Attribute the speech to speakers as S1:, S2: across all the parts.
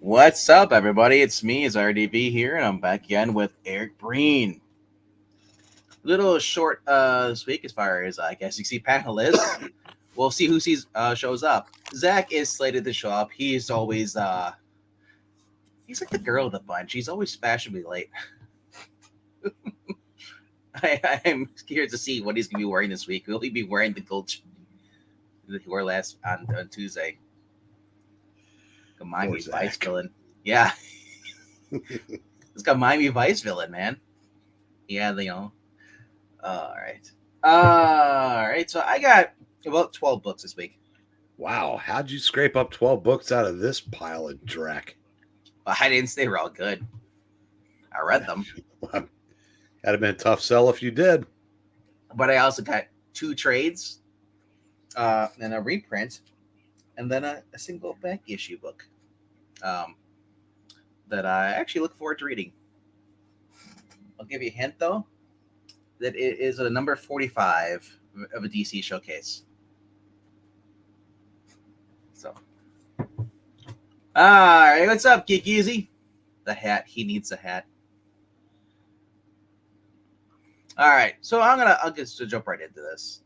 S1: What's up, everybody? It's me, it's RDB here, and I'm back again with Eric Breen. Little short this week as far as I guess you see panelists. We'll see who shows up. Zach is slated to show up. He's like the girl of the bunch. He's always fashionably late. I'm curious to see what he's gonna be wearing this week. Will he be wearing the gold that he wore last on Tuesday? The Miami Vice villain. Yeah. It's got Miami Vice villain, man. Yeah, All right. All right. So I got about 12 books this week.
S2: Wow. How'd you scrape up 12 books out of this pile of dreck?
S1: Well, I didn't say they were all good. I read them.
S2: That'd have been a tough sell if you did.
S1: But I also got 2 trades, and a reprint, and then a single back issue book that I actually look forward to reading. I'll give you a hint, though, that it is a number 45 of a DC showcase. So, all right, what's up, Geek Easy? The hat. He needs a hat. All right, so I'll just jump right into this.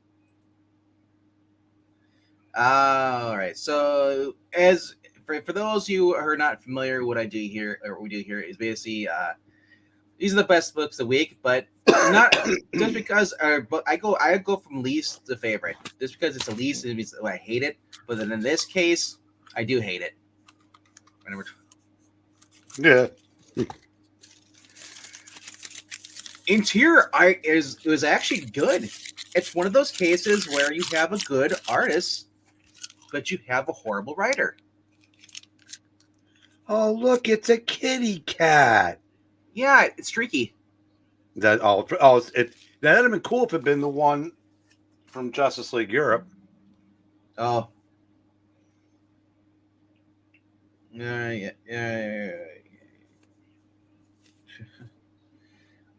S1: All right, so as for those of you who are not familiar, what we do here is basically these are the best books of the week, but not just because I go from least to favorite. Just because it's the least, it means I hate it. But then in this case, I do hate it.
S2: Yeah.
S1: Interior art was actually good. It's one of those cases where you have a good artist, but you have a horrible writer.
S2: Oh, look, it's a kitty cat.
S1: Yeah, it's streaky.
S2: That'd have been cool if it had been the one from Justice League Europe.
S1: Oh. Yeah.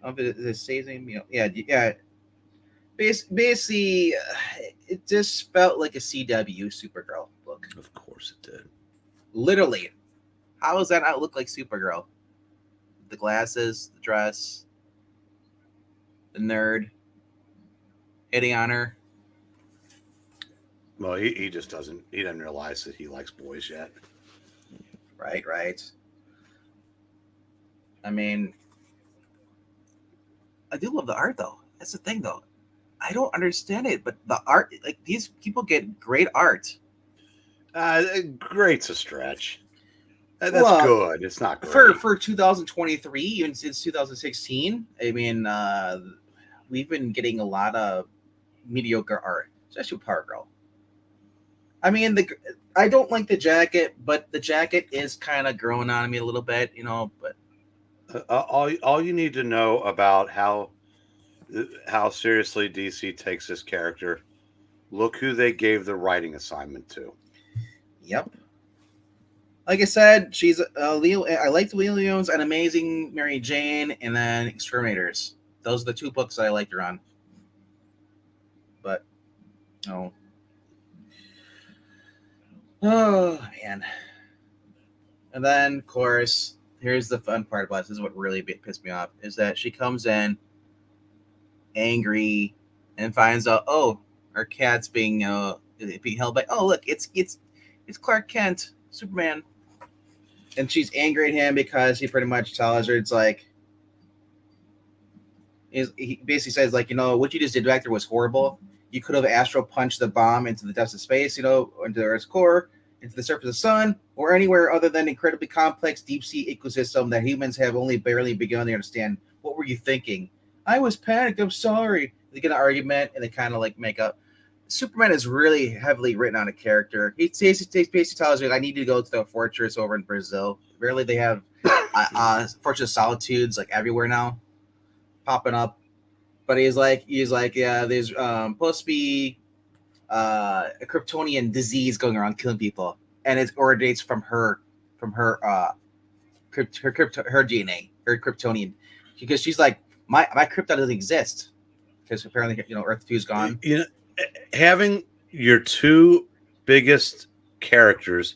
S1: The season, yeah. Basically, it just felt like a CW Supergirl book.
S2: Of course it did.
S1: Literally, how does that not look like Supergirl? The glasses, the dress, the nerd hitting on her.
S2: Well, he just doesn't. He doesn't realize that he likes boys yet.
S1: Right. I mean, I do love the art, though. That's the thing, though. I don't understand it, but the art, like these people get great art.
S2: Great's a stretch. That's good. It's not great.
S1: For 2023, even since 2016. I mean, we've been getting a lot of mediocre art, especially Power Girl. I mean, I don't like the jacket, but the jacket is kind of growing on me a little bit, But
S2: all you need to know about how seriously DC takes this character, look who they gave the writing assignment to.
S1: Yep. Like I said, she's Leo. I liked Leo's An Amazing Mary Jane, and then Exterminators. Those are the 2 books that I liked her on. But oh man. And then, of course, here's the fun part about this. This is what really pissed me off, is that she comes in angry and finds out, her cat's being held by, look, it's Clark Kent, Superman. And she's angry at him because he pretty much tells her, it's like, he basically says, like, what you just did back there was horrible. You could have astral punched the bomb into the depths of space, into Earth's core, into the surface of the sun, or anywhere other than incredibly complex deep sea ecosystem that humans have only barely begun to understand. What were you thinking? I was panicked. I'm sorry. They get an argument and they kind of like make up. Superman is really heavily written on a character. He basically tells you, I need to go to the fortress over in Brazil. Really, they have Fortress of Solitudes like everywhere now, popping up. But he's like, yeah, there's supposed to be a Kryptonian disease going around killing people, and it originates from her DNA, her Kryptonian, because she's like, my Krypton doesn't exist because apparently Earth 2 is gone.
S2: Having your 2 biggest characters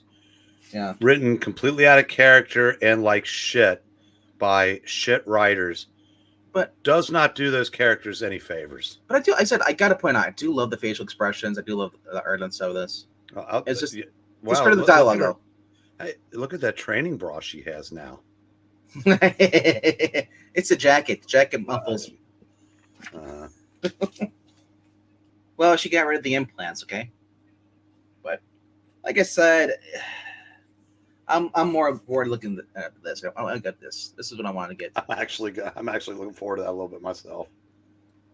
S1: Yeah.
S2: written completely out of character and like shit by shit writers,
S1: But
S2: does not do those characters any favors.
S1: I said I gotta point out, I do love the facial expressions. I do love the art and stuff of this. It's just
S2: Wow,
S1: credit the dialogue though.
S2: Hey, look at that training bra she has now.
S1: It's a jacket. The jacket muffles. Well, she got rid of the implants, okay? But like I said, I'm more bored looking at this. I got this. This is what I want to get.
S2: I'm actually looking forward to that a little bit myself.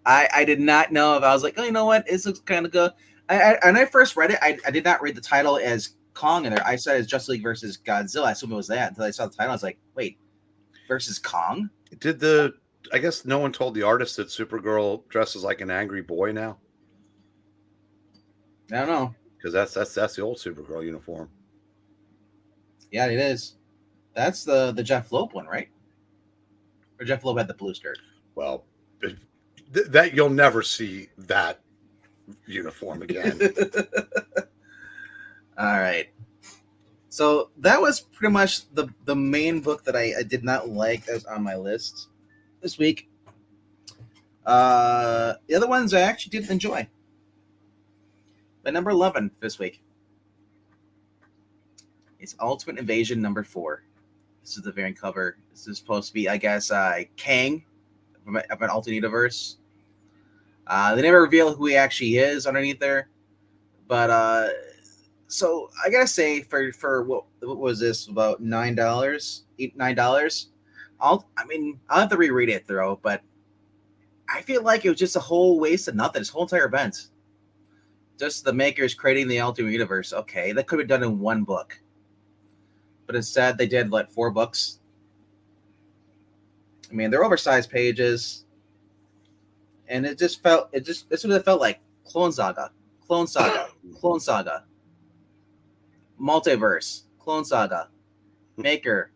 S1: I did not know if I was like, oh, you know what? This looks kind of good. When I first read it, I did not read the title as Kong in there. I said it's Justice League versus Godzilla. I assumed it was that until I saw the title. I was like, wait, versus Kong?
S2: I guess no one told the artist that Supergirl dresses like an angry boy now?
S1: I don't know.
S2: Because that's the old Supergirl uniform.
S1: Yeah, it is. That's the Jeff Loeb one, right? Or Jeff Loeb had the blue skirt.
S2: Well, that you'll never see that uniform again.
S1: All right. So that was pretty much the main book that I did not like that was on my list this week. The other ones I actually did enjoy. But number 11 this week is Ultimate Invasion number 4. This is the variant cover. This is supposed to be, I guess, Kang of an alternate universe. They never reveal who he actually is underneath there. But so I gotta say, for what was this, about $9, $9? I'll have to reread it through, but I feel like it was just a whole waste of nothing. This whole entire event, just the makers creating the alternate universe. Okay, that could have been done in one book, but instead they did 4 books. I mean, they're oversized pages, and this is what it felt like: Clone Saga, Clone Saga, Clone Saga, Multiverse, Clone Saga, Maker,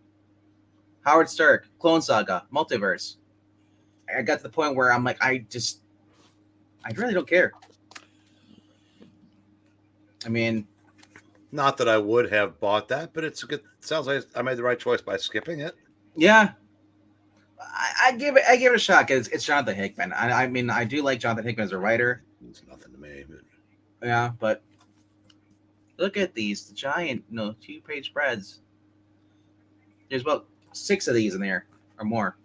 S1: Howard Stark, Clone Saga, Multiverse. I got to the point where I'm like, I really don't care. I mean,
S2: not that I would have bought that, but it's a good. Sounds like I made the right choice by skipping it.
S1: Yeah, I give it a shot. It's Jonathan Hickman. I mean, I do like Jonathan Hickman as a writer.
S2: It's nothing to me. But...
S1: yeah, but look at these giant, 2-page spreads. There's about 6 of these in there or more.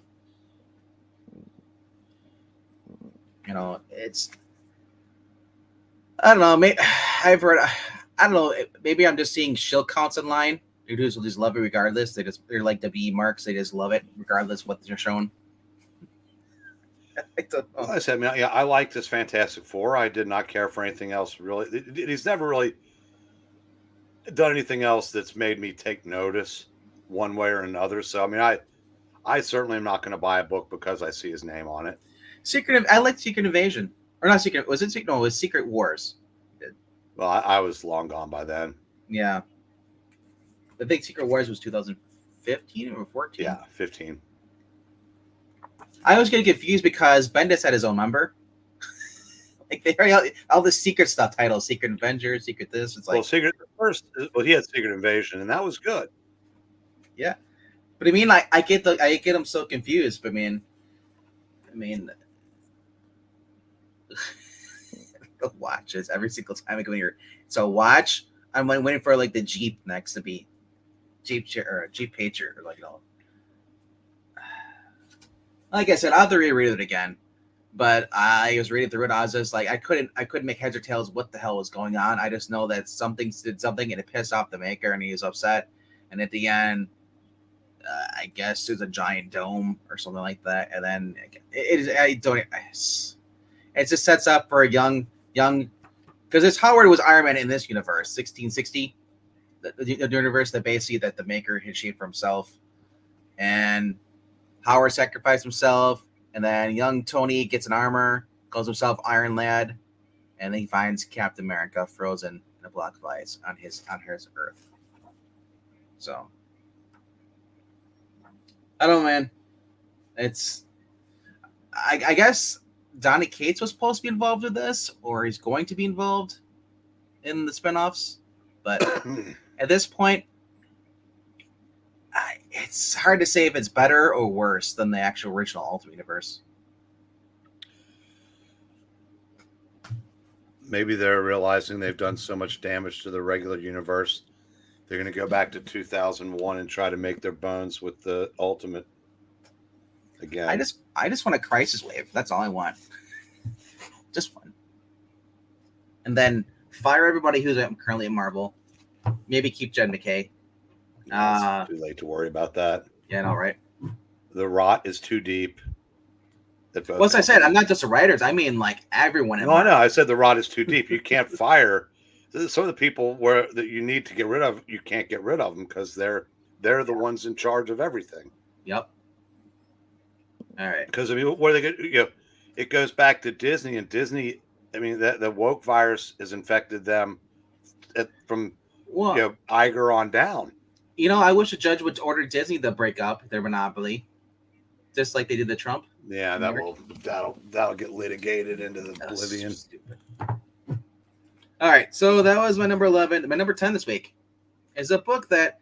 S1: It's, I don't know. Maybe I've heard. I don't know. Maybe I'm just seeing shill counts online. Dudes will just love it regardless. They're like the B marks. They just love it regardless of what they're showing. I don't know.
S2: Well, I said, I like this Fantastic Four. I did not care for anything else really. He's never really done anything else that's made me take notice one way or another. So I certainly am not going to buy a book because I see his name on it.
S1: I like Secret Invasion, or not Secret. Was it Secret? No, it was Secret Wars.
S2: Well, I was long gone by then.
S1: Yeah, I think Secret Wars was 2015 or 14.
S2: Yeah, 15.
S1: I was getting confused because Bendis had his own number. Like they already all the secret stuff titles: Secret Avengers, Secret this. It's like
S2: he had Secret Invasion, and that was good.
S1: Yeah, but I mean, I get them so confused. But I mean. The watches every single time I go in here. So watch. I'm waiting for the Jeep next to be Jeep chair or a Jeep Patriot or Like I said, I'll have to reread it again. But I was reading through it. I was just like, I couldn't make heads or tails what the hell was going on. I just know that something did something and it pissed off the maker and he was upset. And at the end, I guess there's a giant dome or something like that. And then it just sets up for a young, because it's Howard was Iron Man in this universe, 1660, the universe that basically that the maker had shaped for himself. And Howard sacrificed himself. And then young Tony gets an armor, calls himself Iron Lad. And then he finds Captain America frozen in a block of ice on his Earth. So. I don't know, man. It's, I guess Donny Cates was supposed to be involved with this, or he's going to be involved in the spinoffs. But at this point, it's hard to say if it's better or worse than the actual original Ultimate Universe.
S2: Maybe they're realizing they've done so much damage to the regular universe. They're going to go back to 2001 and try to make their bones with the Ultimate again.
S1: I just want a Crisis Wave. That's all I want. Just one. And then fire everybody who's currently at Marvel. Maybe keep Jed McKay.
S2: It's too late to worry about that.
S1: Yeah, no, right?
S2: The rot is too deep.
S1: Well, as I said, I'm not just the writers. I mean, like everyone.
S2: No, I know. I said the rot is too deep. You can't fire some of the people that you need to get rid of. You can't get rid of them because they're the ones in charge of everything.
S1: Yep. All right.
S2: Because I mean, where they get it goes back to Disney, and Disney. I mean, the woke virus has infected them from Iger on down.
S1: I wish a judge would order Disney to break up their monopoly, just like they did to Trump.
S2: Yeah, that'll get litigated into the oblivion.
S1: All right, so that was my number 11. My number 10 this week is a book that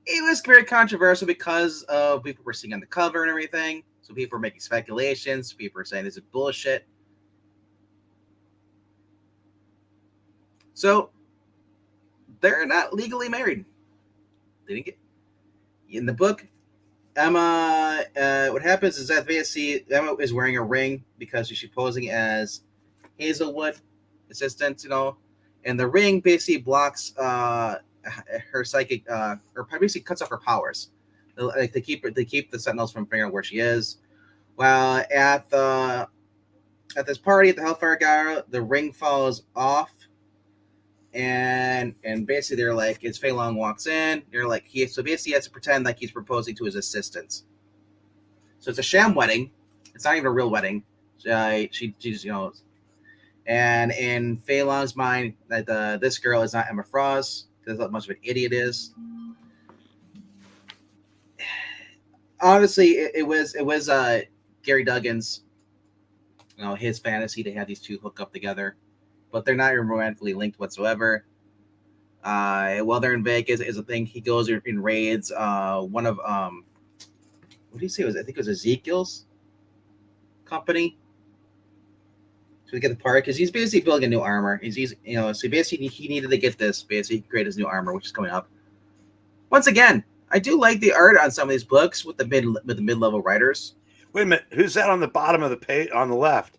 S1: it was very controversial because of people were seeing on the cover and everything. So people were making speculations. People were saying this is bullshit. So they're not legally married. They didn't get in the book. Emma, what happens is that basically Emma is wearing a ring because she's posing as Hazelwood assistant, and the ring basically blocks her psychic, or basically cuts off her powers, like to keep the Sentinels from figuring out where she is. Well, at this party at the Hellfire Gala, the ring falls off. And basically they're like, it's Fei Long walks in. They're like, he has to pretend like he's proposing to his assistants. So it's a sham wedding. It's not even a real wedding. She's and in Fei Long's mind, that this girl is not Emma Frost because how much of an idiot is. Honestly, it was Gary Duggan's, his fantasy to have these two hook up together. But they're not even romantically linked whatsoever. While they're in Vegas, is a thing. He goes in raids. One of what do you say? I think it was Ezekiel's company to get the part because he's basically building a new armor. So basically he needed to get this basically create his new armor, which is coming up. Once again, I do like the art on some of these books with the mid-level writers.
S2: Wait a minute, who's that on the bottom of the page on the left?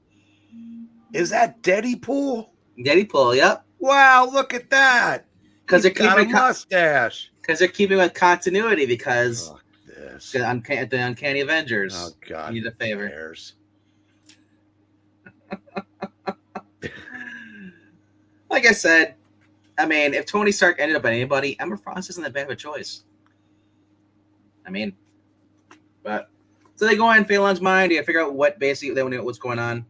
S2: Is that Deadpool?
S1: Deadpool, yep.
S2: Wow, look at that.
S1: Because they're keeping
S2: a mustache.
S1: Because they're keeping with continuity. Because the Uncanny Avengers.
S2: Oh God,
S1: need a favor. Like I said, I mean, if Tony Stark ended up on anybody, Emma Frost isn't that bad of a choice. I mean, but so they go in Fei Long's mind. They figure out what's going on.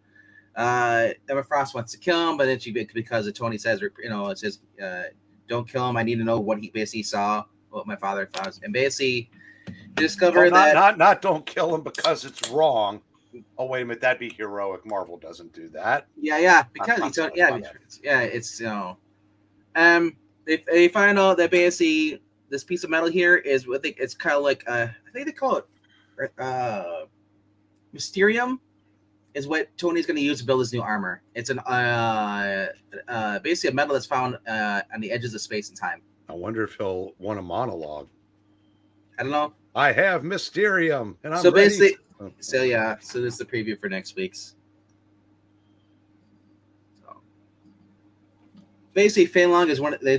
S1: Emma Frost wants to kill him, but then because Tony says, it says, don't kill him. I need to know what he basically saw, what my father found, and basically discover that
S2: not don't kill him because it's wrong. Oh wait a minute, that'd be heroic. Marvel doesn't do that.
S1: Yeah, because it's they find out that basically this piece of metal here is what it's kind of like I think they call it Mysterium. Is what Tony's going to use to build his new armor. It's an basically a metal that's found on the edges of space and time.
S2: I wonder if he'll want a monologue.
S1: I don't know.
S2: I have Mysterium, and I'm
S1: so
S2: ready.
S1: Basically, so this is the preview for next week's. So basically, Fei Long is one. They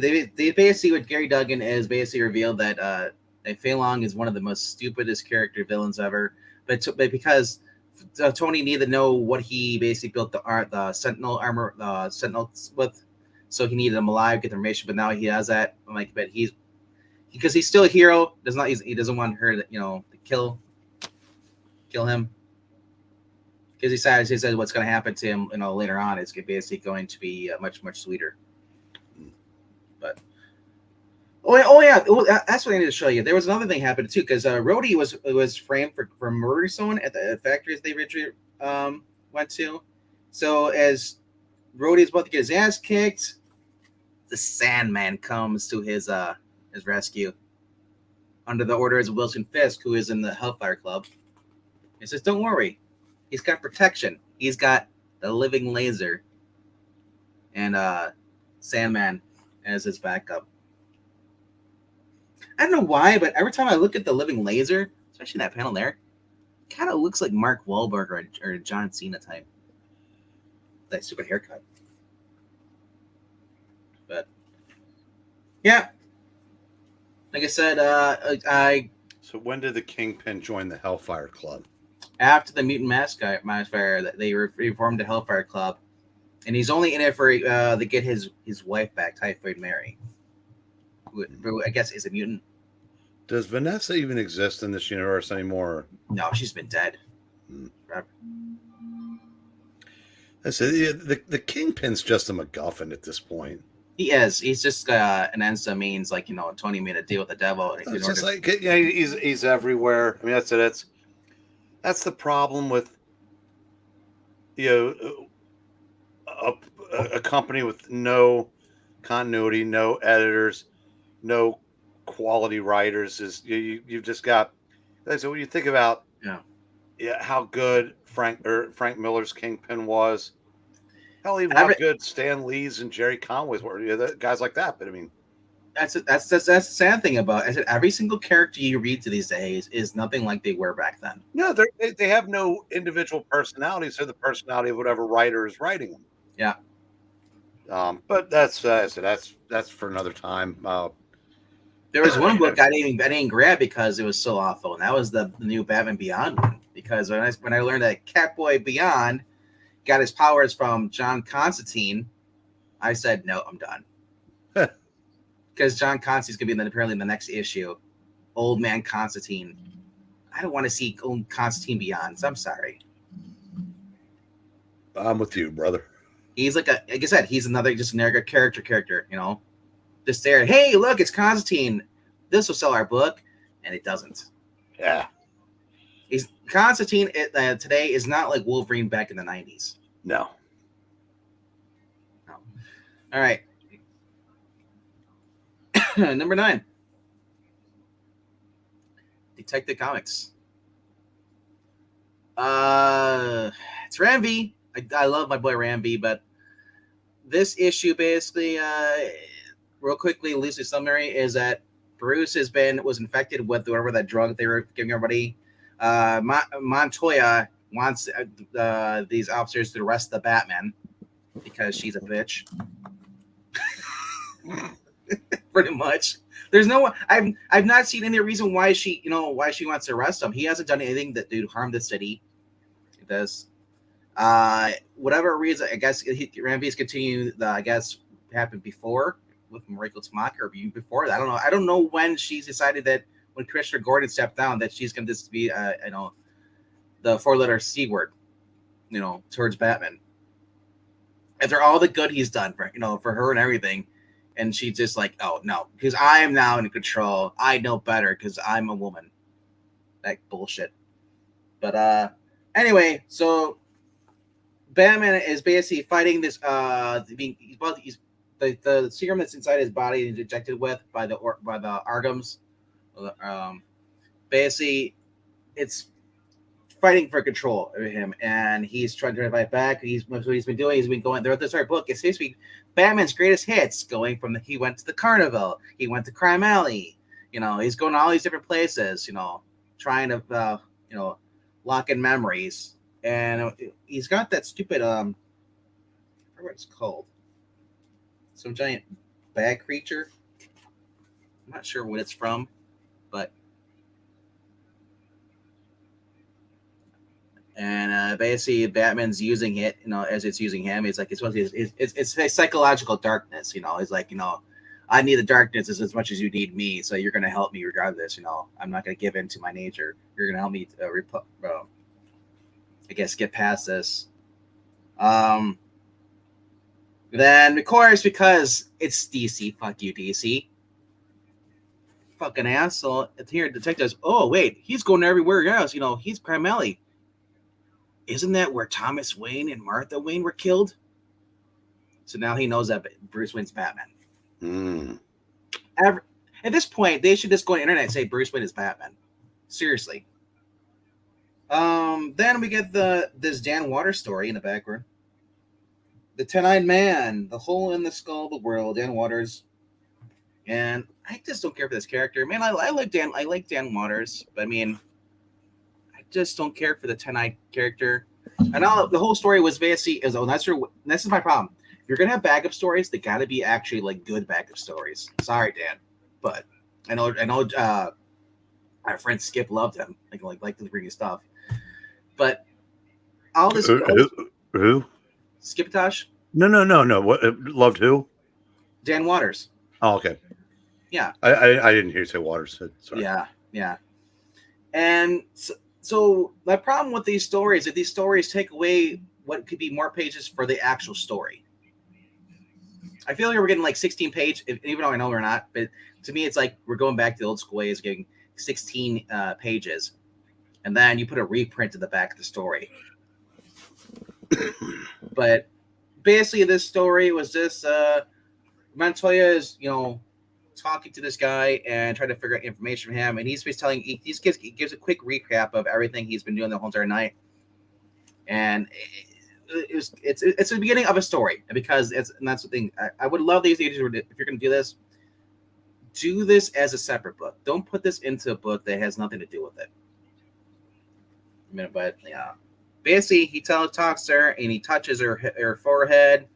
S1: basically what Gary Duggan is basically revealed that Fei Long is one of the most stupidest character villains ever, but because. Tony needed to know what he basically built the Sentinel armor, Sentinels with, so he needed them alive, get the information. But now he has that. I'm like, but because he's still a hero. He doesn't want her to kill him because he says what's going to happen to him later on is basically going to be much sweeter. But that's what I need to show you. There was another thing happened too, because Rhodey was framed for murdering someone at the factories they originally went to. So as Rhodey is about to get his ass kicked, the Sandman comes to his rescue. under the orders of Wilson Fisk, who is in the Hellfire Club. He says, "Don't worry, he's got protection. He's got the living laser and Sandman as his backup." I don't know why, but every time I look at the living laser, especially that panel there, it kind of looks like Mark Wahlberg or John Cena type. That stupid haircut. But yeah, like I said,
S2: So when did the Kingpin join the Hellfire Club?
S1: After the Mutant Massacre, they reformed the Hellfire Club, and he's only in it for to get his wife back, Typhoid Mary, who I guess is a mutant.
S2: Does Vanessa even exist in this universe anymore?
S1: No, she's been dead forever.
S2: I said the Kingpin's just a MacGuffin at this point.
S1: He is. He's just an ends to means, like, Tony made a deal with the devil.
S2: It's just like, yeah, he's everywhere. I mean, that's the problem with a company with no continuity, no editors, no quality writers. Is you've just got. So when you think about how good Frank Miller's Kingpin was, hell, even how good Stan Lee's and Jerry Conway's were, guys like that. But I mean,
S1: that's the sad thing about it. I said every single character you read to these days is nothing like they were back then.
S2: No, they have no individual personalities. They're the personality of whatever writer is writing them.
S1: Yeah.
S2: But that's for another time.
S1: There was one book I didn't grab because it was so awful, and that was the new Batman Beyond one. Because when I learned that Catboy Beyond got his powers from John Constantine, I said, no, I'm done. Because John Constantine's going to be apparently in the next issue. Old man Constantine. I don't want to see old Constantine Beyond, so I'm sorry.
S2: I'm with you, brother.
S1: He's like I said, he's another just generic character, Just there, hey, look, it's Constantine. This will sell our book, and it doesn't.
S2: Yeah.
S1: Constantine today is not like Wolverine back in the 90s.
S2: No.
S1: All right. Number 9. Detective Comics. It's Ramvi. I love my boy Ramvi, but this issue basically, real quickly, loosely summary, is that Bruce was infected with whatever that drug they were giving everybody. Montoya wants these officers to arrest the Batman because she's a bitch. Pretty much. There's no. I've not seen any reason why she wants to arrest him. He hasn't done anything that would harm the city. It does. Whatever reason, I guess Ramvi's continuing. I guess happened before with Mariko Tamaki, or even before that. I don't know. I don't know when she's decided that when Commissioner Gordon stepped down that she's going to just be the 4-letter C word, towards Batman. After all the good he's done for her and everything. And she's just like, oh, no, because I am now in control. I know better because I'm a woman. That bullshit. But anyway, so Batman is basically fighting this. The serum that's inside his body is injected with by the Argums. Basically, it's fighting for control of him, and he's trying to fight back. What he's been doing. He's been going throughout this book. It's basically Batman's greatest hits. Going from he went to the Carnival, he went to Crime Alley. He's going to all these different places. Trying to lock in memories, and he's got that stupid I forget what it's called. Some giant bag creature. I'm not sure what it's from, but. And basically, Batman's using it, as it's using him. It's like it's a psychological darkness, It's like, I need the darkness as much as you need me, so you're going to help me regardless. I'm not going to give in to my nature. You're going to help me, I guess, get past this. Then, of course, because it's DC, fuck you, DC. Fucking asshole. Here, detectives. Oh wait, he's going everywhere else. He's Crime Alley. Isn't that where Thomas Wayne and Martha Wayne were killed? So now he knows that Bruce Wayne's Batman. At this point, they should just go on the internet and say Bruce Wayne is Batman. Seriously. Then we get this Dan Water story in the background. The 10-eyed man, the hole in the skull of the world, Dan Waters. And I just don't care for this character. Man, I like Dan Waters, but I mean, I just don't care for the 10-eyed character. And the whole story was basically this is my problem. If you're gonna have backup stories, they gotta be actually like good backup stories. Sorry, Dan, but I know our friend Skip loved him, like the previous stuff. But all this
S2: who?
S1: Skipitosh?
S2: No. What loved who?
S1: Dan Waters.
S2: Oh, okay.
S1: Yeah.
S2: I didn't hear you say Waters. Sorry.
S1: Yeah. And so my problem with these stories is these stories take away what could be more pages for the actual story. I feel like we're getting like 16 pages, even though I know we're not. But to me, it's like we're going back to the old school ways, getting 16 pages, and then you put a reprint in the back of the story. But basically, this story was this: Montoya is, talking to this guy and trying to figure out information from him, and he gives a quick recap of everything he's been doing the whole entire night, and it's the beginning of a story, because that's the thing. I would love these days, if you're going to do this as a separate book. Don't put this into a book that has nothing to do with it. But yeah, basically he talks to her and he touches her forehead,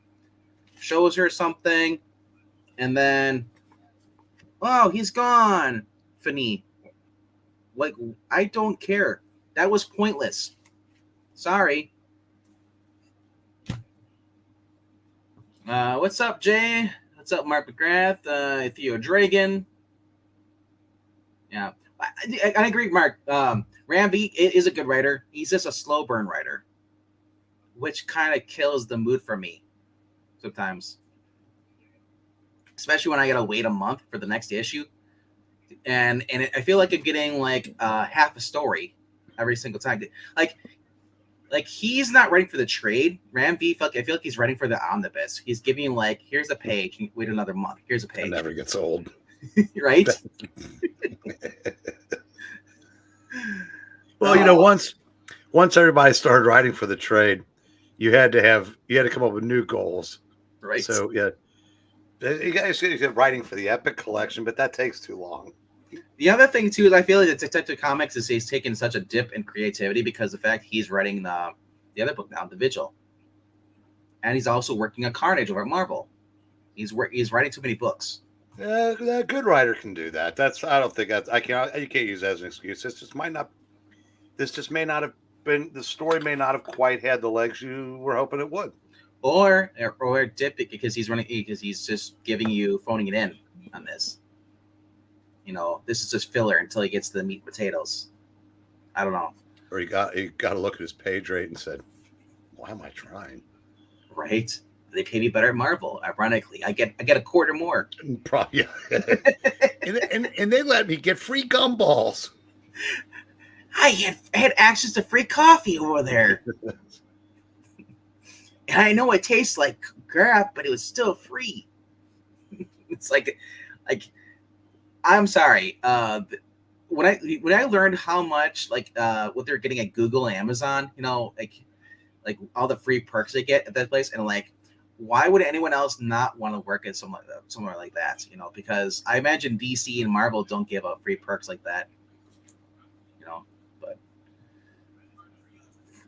S1: shows her something, and then, oh, he's gone. Fini. Like, I don't care. That was pointless. Sorry. What's up, Jay? What's up, Mark McGrath? Theo Dragon. Yeah. I agree, Mark. Ramby is a good writer. He's just a slow burn writer, which kind of kills the mood for me sometimes. Especially when I gotta wait a month for the next issue, and I feel like I'm getting like half a story every single time. Like he's not writing for the trade. Ramby, I feel like he's writing for the omnibus. He's giving you like, here's a page, wait another month. Here's a page.
S2: It never gets old,
S1: right?
S2: Well, once everybody started writing for the trade, you had to come up with new goals.
S1: Right.
S2: So yeah. You guys get writing for the Epic collection, but that takes too long.
S1: The other thing too is I feel like the Detective Comics he's taken such a dip in creativity because of the fact he's writing the other book now, The Vigil, and he's also working on Carnage over at Marvel. He's writing too many books.
S2: A good writer can do that. You can't use that as an excuse. The story may not have quite had the legs you were hoping it would.
S1: Or dip it because he's just phoning it in on this. This is just filler until he gets to the meat and potatoes. I don't know.
S2: Or he got to look at his page rate and said, "Why am I trying?"
S1: Right? They pay me better at Marvel. Ironically, I get a quarter more.
S2: Probably. and they let me get free gumballs.
S1: I had access to free coffee over there. And I know it tastes like crap, but it was still free. It's like I'm sorry. When I learned how much what they're getting at Google and Amazon, like all the free perks they get at that place, and why would anyone else not want to work at somewhere like that? Because I imagine DC and Marvel don't give out free perks like that. But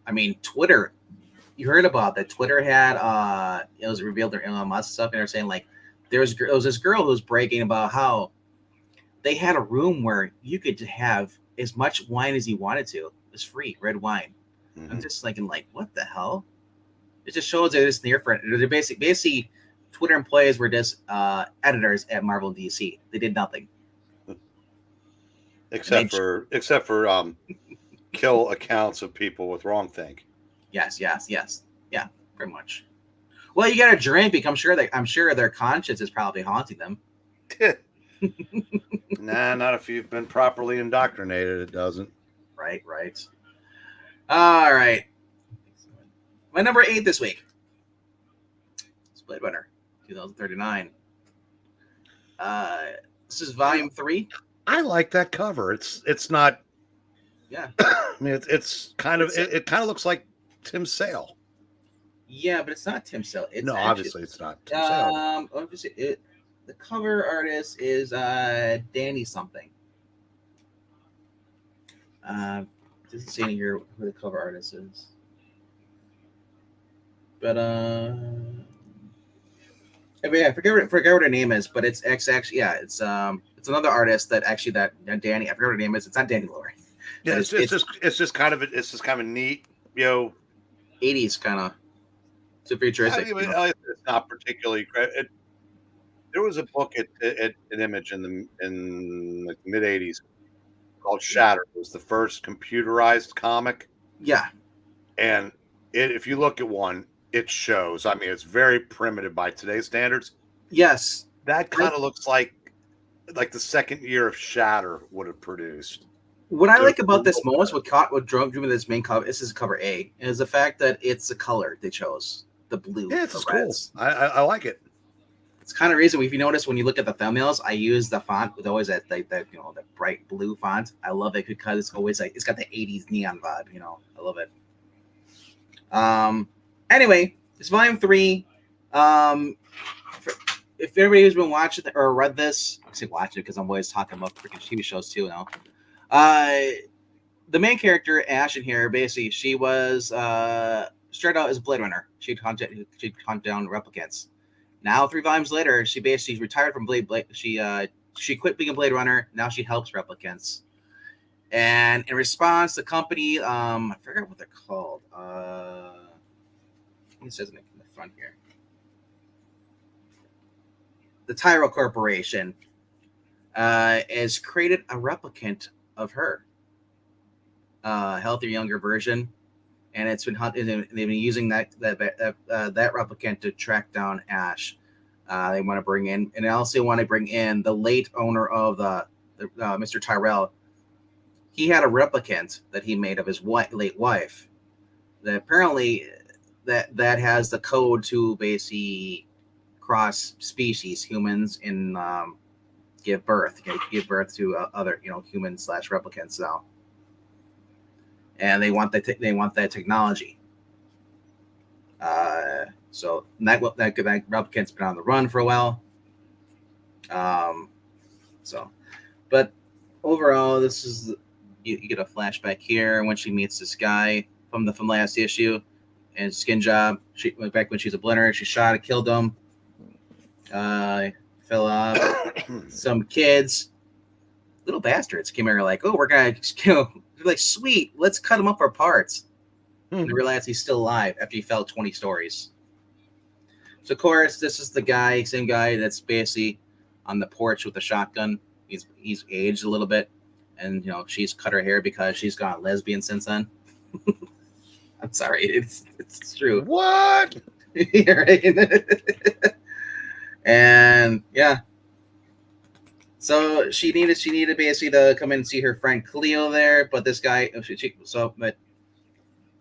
S1: I mean, Twitter. You heard about that? Twitter had it was revealed their Elon Musk stuff, and they're saying there was this girl who was bragging about how they had a room where you could have as much wine as you wanted to. It's free, red wine. Mm-hmm. I'm just thinking, what the hell? It just shows they're just near for it. They're basically Twitter employees were just editors at Marvel and DC. They did nothing.
S2: Except for kill accounts of people with wrongthink.
S1: Yes. Yeah, pretty much. Well, you got to drink because I'm sure their conscience is probably haunting them.
S2: Nah, not if you've been properly indoctrinated. It doesn't.
S1: Right. All right. My number 8 this week is Blade Runner 2039. This is volume 3.
S2: I like that cover. It's not.
S1: Yeah.
S2: I mean, it's kind of it kind of looks like Tim Sale.
S1: Yeah, but it's not Tim Sale. It's
S2: No,
S1: actually
S2: obviously it's not Tim Sale.
S1: obviously the cover artist is Danny something. Doesn't say here who the cover artist is. But yeah, I forget what her name is, but it's actually yeah, it's another artist that actually that Danny, I forget what her name is. It's not Danny Lauren.
S2: Yeah, it's just kind of a neat,
S1: 80s kind of. It's a futuristic.
S2: It's not particularly. There was a book at an Image in the mid '80s called Shatter. It was the first computerized comic.
S1: Yeah,
S2: and if you look at one, it shows. I mean, it's very primitive by today's standards.
S1: Yes,
S2: that kind of looks like the second year of Shatter would have produced.
S1: What I like about this most, what drove me to this main cover, this is cover A, is the fact that it's the color they chose, the blue.
S2: Yeah, it's cool. I like it.
S1: It's kind of reason if you notice when you look at the thumbnails, I use the font with always that the bright blue font. I love it because it's always it's got the 80s neon vibe. I love it. Anyway, it's volume 3. If everybody who's been watching or read this, I say watch it because I'm always talking about freaking TV shows too now. The main character Ash in here, basically, she was started out as a Blade Runner. She'd hunt down replicants. Now 3 volumes later, she basically retired from Blade. She quit being a Blade Runner. Now she helps replicants. And in response, the company, I forgot what they're called. It says in the front here. The Tyrell Corporation has created a replicant of her, a healthier, younger version, and it's been hunted. They've been using that replicant to track down Ash. They want to bring in, and also want to bring in the late owner of the Mr. Tyrell. He had a replicant that he made of his late wife. That apparently that has the code to basically cross species, humans, and give birth to other humans / replicants now. And they want that technology. So that replicant's been on the run for a while. But overall, this is you get a flashback here when she meets this guy from last issue, and skin job. She went back when she's a blender. She shot and killed him. Fell off. Some kids, little bastards, came here like, oh, we're gonna kill. They're like, sweet, let's cut him up for parts. And they realize he's still alive after he fell 20 stories. So, of course, this is the same guy that's basically on the porch with the shotgun. He's aged a little bit, and she's cut her hair because she's gone lesbian since then. I'm sorry, it's true.
S2: What?
S1: And yeah. So she needed basically to come in and see her friend Cleo there, but this guy, but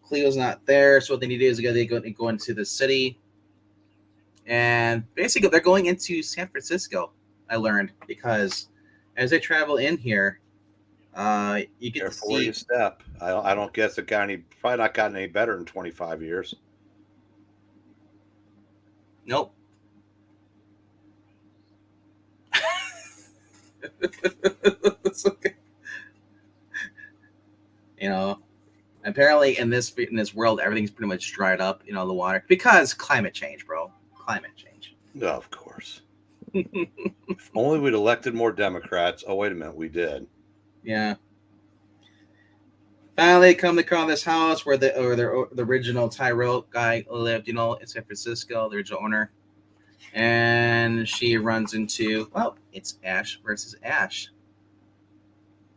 S1: Cleo's not there. So what they need to do is they go into the city, and basically they're going into San Francisco. I learned because as they travel in here, you get to see.
S2: Step. I don't guess it got probably not gotten any better in 25 years.
S1: Nope. It's okay. Apparently in this world, everything's pretty much dried up. The water because climate change, bro. Climate change.
S2: No, of course. If only we'd elected more Democrats. Oh, wait a minute, we did.
S1: Yeah. Finally, come to call this house where the original Tyrell guy lived. In San Francisco, the original owner. And she runs into, it's Ash versus Ash.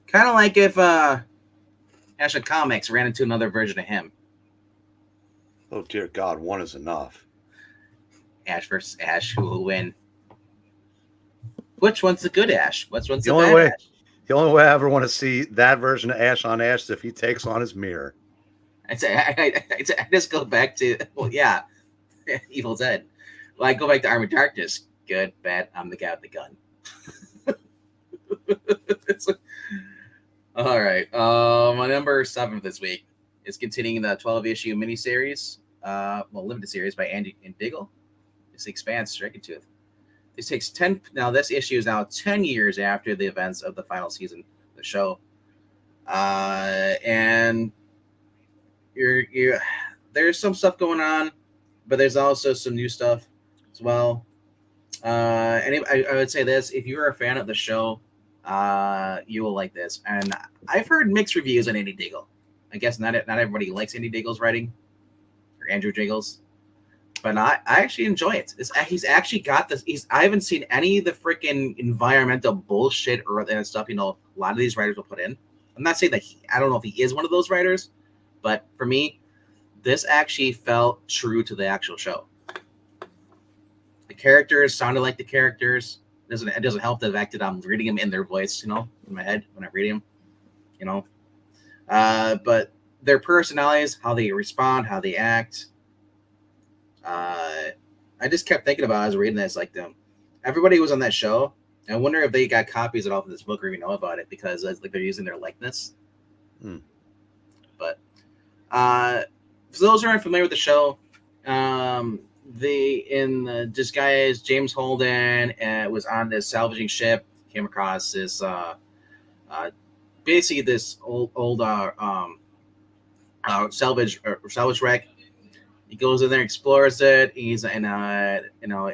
S1: Kind of like if Ash in comics ran into another version of him.
S2: Oh, dear God, one is enough.
S1: Ash versus Ash, who will win? Which one's the good Ash? Which one's the
S2: only
S1: bad
S2: way?
S1: Ash?
S2: The only way I ever want to see that version of Ash on Ash is if he takes on his mirror.
S1: I just go back to, Evil Dead. Well, I go back to Army of Darkness. Good, bad, I'm the guy with the gun. All right. My number 7 this week is continuing the 12-issue miniseries, limited series by Andy and Diggle. This expands Stricken Tooth. This takes 10. Now, this issue is now 10 years after the events of the final season of the show. And you're there's some stuff going on, but there's also some new stuff as well. And I would say this: if you're a fan of the show, you will like this. And I've heard mixed reviews on Andy Diggle. I guess not everybody likes Andy Diggle's writing or Andrew Diggle's, but I actually enjoy it. He's actually got this. I haven't seen any of the freaking environmental bullshit or that stuff. A lot of these writers will put in. I'm not saying that I don't know if he is one of those writers, but for me, this actually felt true to the actual show. The characters sounded like the characters. It doesn't help the fact that I'm reading them in their voice, in my head when I read them, But their personalities, how they respond, how they act. I just kept thinking about it as I was reading this, like everybody who was on that show. I wonder if they got copies at all of this book or even know about it because like they're using their likeness. But for those who aren't familiar with the show, in disguise, James Holden was on this salvaging ship. Came across this basically this old salvage wreck. He goes in there, explores it. He's it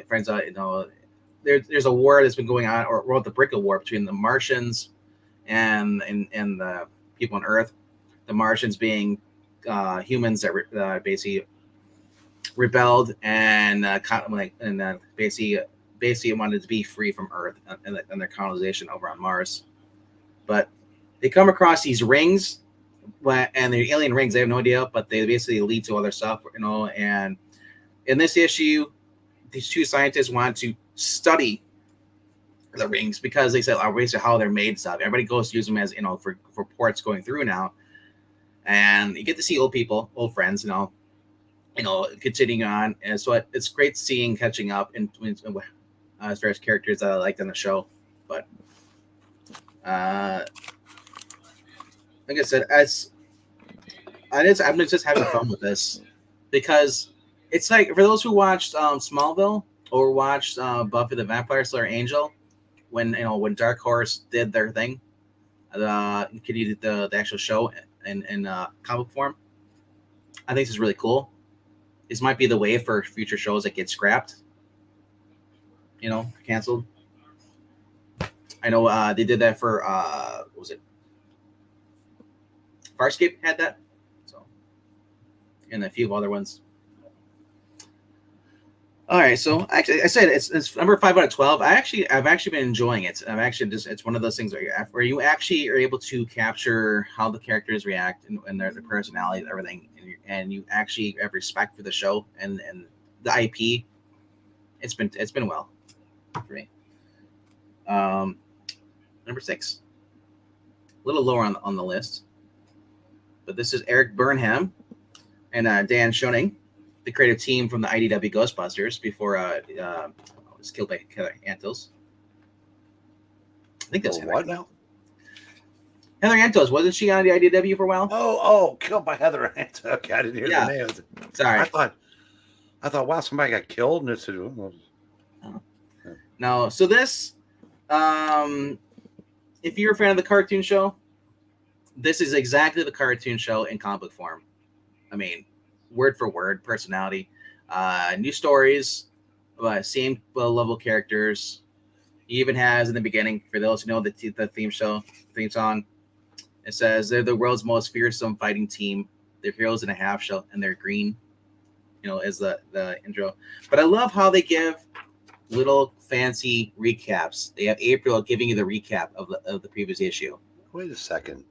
S1: finds out there's a war that's been going on, or the brick of war between the Martians and the people on Earth. The Martians being humans that basically rebelled and basically wanted to be free from Earth and their colonization over on Mars. But they come across these rings, and they're alien rings. They have no idea, but they basically lead to other stuff, And in this issue, these two scientists want to study the rings because they said, basically how they're made and stuff. Everybody goes to use them as for ports going through now, and you get to see old people, old friends, continuing on. And so it's great seeing catching up as far as characters that I liked on the show. But like I said, I'm just having fun with this because it's like for those who watched Smallville or watched Buffy the Vampire Slayer Angel, when Dark Horse did their thing, continued the actual show in comic form. I think this is really cool. This might be the way for future shows that get scrapped, canceled. I know they did that for what was it? Farscape had that, and a few other ones. All right, so actually, I said it's number 5 out of 12. I've actually been enjoying it. It's one of those things where you actually are able to capture how the characters react and their personality and everything, and you actually have respect for the show and the IP. It's been well for me. Number 6, a little lower on the list, but this is Eric Burnham and Dan Schoening, the creative team from the IDW Ghostbusters before was killed by Heather Antos. I think that's
S2: what now?
S1: Heather Antos, wasn't she on the IDW for a while?
S2: Oh, killed by Heather Antos. Okay, I didn't hear the name.
S1: Sorry,
S2: I thought, wow, somebody got killed, and it's
S1: no. So this, if you're a fan of the cartoon show, this is exactly the cartoon show in comic form. I mean, word for word, personality, new stories, same level characters. He even has in the beginning, for those who know the theme song, it says they're the world's most fearsome fighting team. They're heroes in a half shell, and they're green. As the intro. But I love how they give little fancy recaps. They have April giving you the recap of the previous issue.
S2: Wait a second.